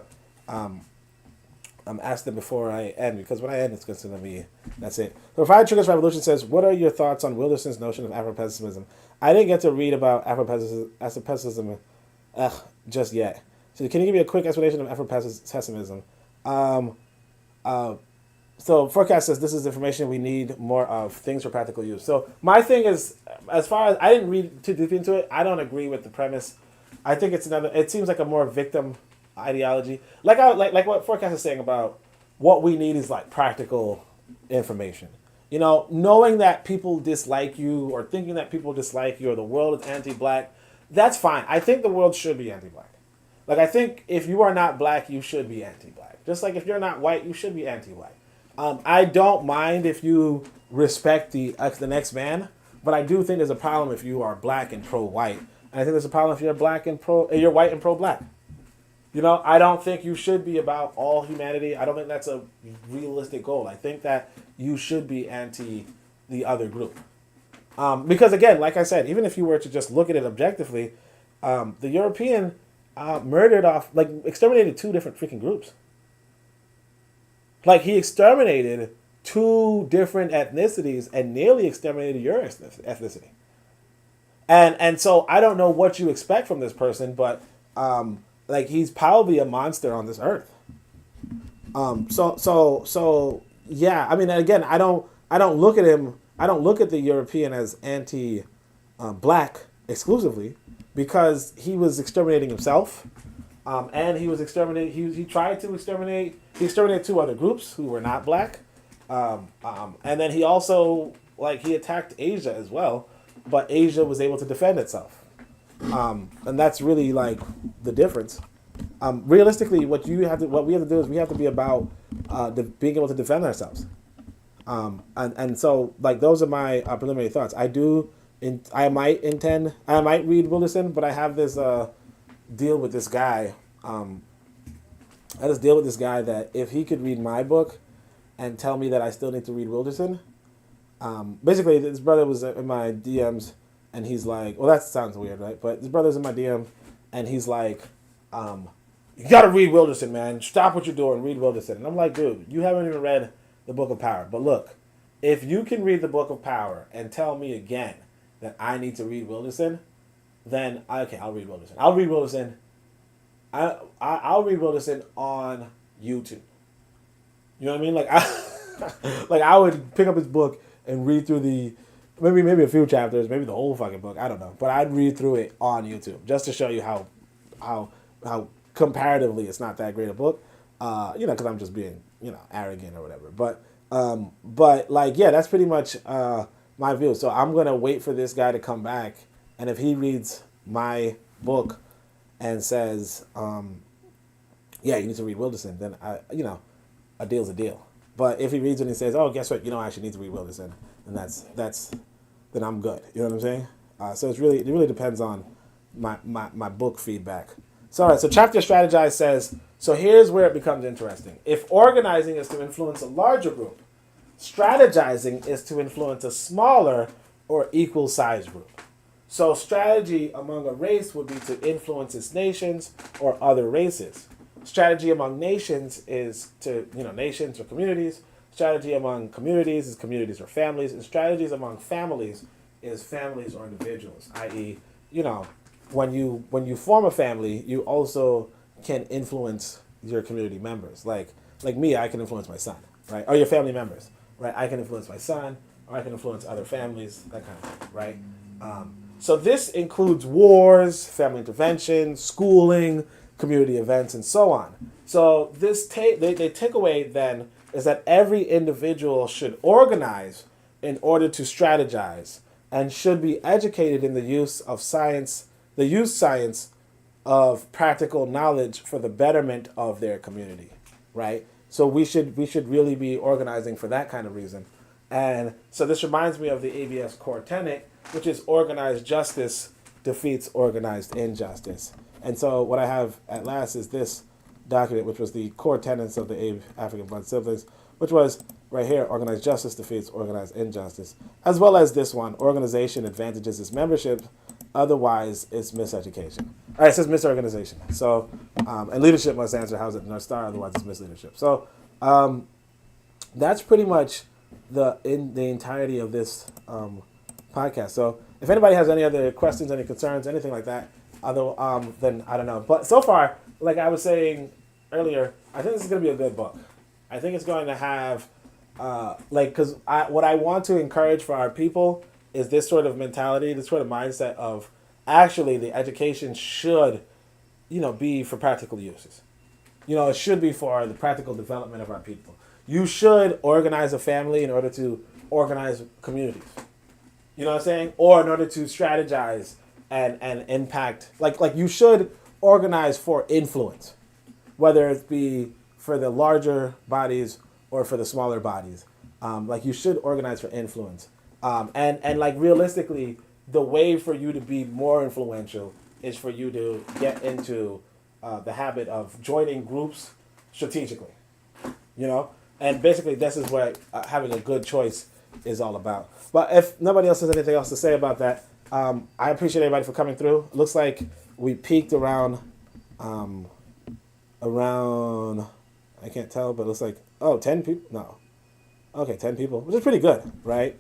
ask them before I end, because when I end, it's going to be, that's it. So Fire Triggers Revolution says, what are your thoughts on Wilderson's notion of Afro-pessimism? I didn't get to read about Afro-pessimism just yet. So can you give me a quick explanation of Afro-pessimism? So Forecast says, this is information we need more of, things for practical use. So my thing is, as far as, I didn't read too deep into it, I don't agree with the premise. I think it seems like a more victim ideology. Like what Forecast is saying about what we need is like practical information. Knowing that people dislike you, or thinking that people dislike you, or the world is anti-black, that's fine. I think the world should be anti-black. Like, I think if you are not black, you should be anti-black. Just like if you're not white, you should be anti-black. I don't mind if you respect the next man, but I do think there's a problem if you are black and pro-white. And I think there's a problem if you're you're white and pro-black. I don't think you should be about all humanity. I don't think that's a realistic goal. I think that you should be anti the other group. Because again, like I said, even if you were to just look at it objectively, the European exterminated two different freaking groups. Like, he exterminated two different ethnicities and nearly exterminated your ethnicity. And so I don't know what you expect from this person, but he's probably a monster on this earth. So yeah. I mean, again, I don't look at him. I don't look at the European as anti-black exclusively, because he was exterminating himself. And he was exterminating. He tried to exterminate. He exterminated two other groups who were not black. And then he also he attacked Asia as well, but Asia was able to defend itself. And that's really the difference. Realistically, what we have to do is we have to be about being able to defend ourselves. And so those are my preliminary thoughts. I might read Wilderson, but I have this deal with this guy I just deal with this guy that if he could read my book and tell me that I still need to read Wilderson, basically this brother was in my DMs and he's like, well, that sounds weird, right? But this brother's in my DM and he's like, you got to read Wilderson, man. Stop what you're doing, read Wilderson. And I'm like, dude, you haven't even read the Book of Power. But look, if you can read the Book of Power and tell me again that I need to read Wilderson, then okay, I'll read Wilderson. I'll read Wilderson. I'll read Wilderson on YouTube. You know what I mean? Like I would pick up his book and read through maybe a few chapters, maybe the whole fucking book. I don't know, but I'd read through it on YouTube just to show you how comparatively it's not that great a book. Because I'm just being arrogant or whatever. But like yeah, that's pretty much my view. So I'm gonna wait for this guy to come back, and if he reads my book and says, yeah, you need to read Wilderson, then a deal's a deal. But if he reads it and says, oh, guess what, you don't actually need to read Wilderson, then then I'm good. You know what I'm saying? So it really depends on my book feedback. So all right, so chapter strategize says, so here's where it becomes interesting. If organizing is to influence a larger group, strategizing is to influence a smaller or equal sized group. So strategy among a race would be to influence its nations or other races. Strategy among nations is to, nations or communities. Strategy among communities is communities or families. And strategies among families is families or individuals, i.e., when you form a family, you also can influence your community members. Like me, I can influence my son, right? Or your family members, right? I can influence my son, or I can influence other families, that kind of thing, right? So this includes wars, family intervention, schooling, community events, and so on. So this they takeaway then is that every individual should organize in order to strategize and should be educated in the use of science of practical knowledge for the betterment of their community, right? So we should really be organizing for that kind of reason. And so this reminds me of the ABS core tenet, which is organized justice defeats organized injustice. And so what I have at last is this document, which was the core tenets of the African blood siblings, which was right here, organized justice defeats organized injustice, as well as this one, organization advantages its membership, otherwise it's miseducation. All right, it says misorganization. So, and leadership must answer how's it North Star, otherwise it's misleadership. So that's pretty much the entirety of this podcast. So if anybody has any other questions, any concerns, anything like that, then I don't know. But so far, like I was saying earlier, I think this is going to be a good book. I think it's going to have, because what I want to encourage for our people is this sort of mentality, this sort of mindset of actually the education should, be for practical uses. It should be for the practical development of our people. You should organize a family in order to organize communities. You know what I'm saying? Or in order to strategize and impact. Like you should organize for influence, whether it be for the larger bodies or for the smaller bodies. Like you should organize for influence. And like realistically, the way for you to be more influential is for you to get into the habit of joining groups strategically. And basically this is what having a good choice is all about. But if nobody else has anything else to say about that, I appreciate everybody for coming through. It looks like we peaked around, I can't tell, but it looks like, 10 people? No. Okay, 10 people, which is pretty good, right?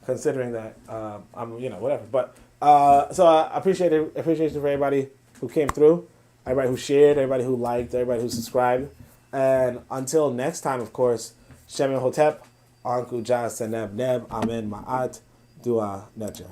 Considering that I'm, whatever. But so I appreciate appreciation for everybody who came through, everybody who shared, everybody who liked, everybody who subscribed. And until next time, of course, Shem Hotep, Anku Jah Seneb Neb, Amen Ma'at, Dua Necha.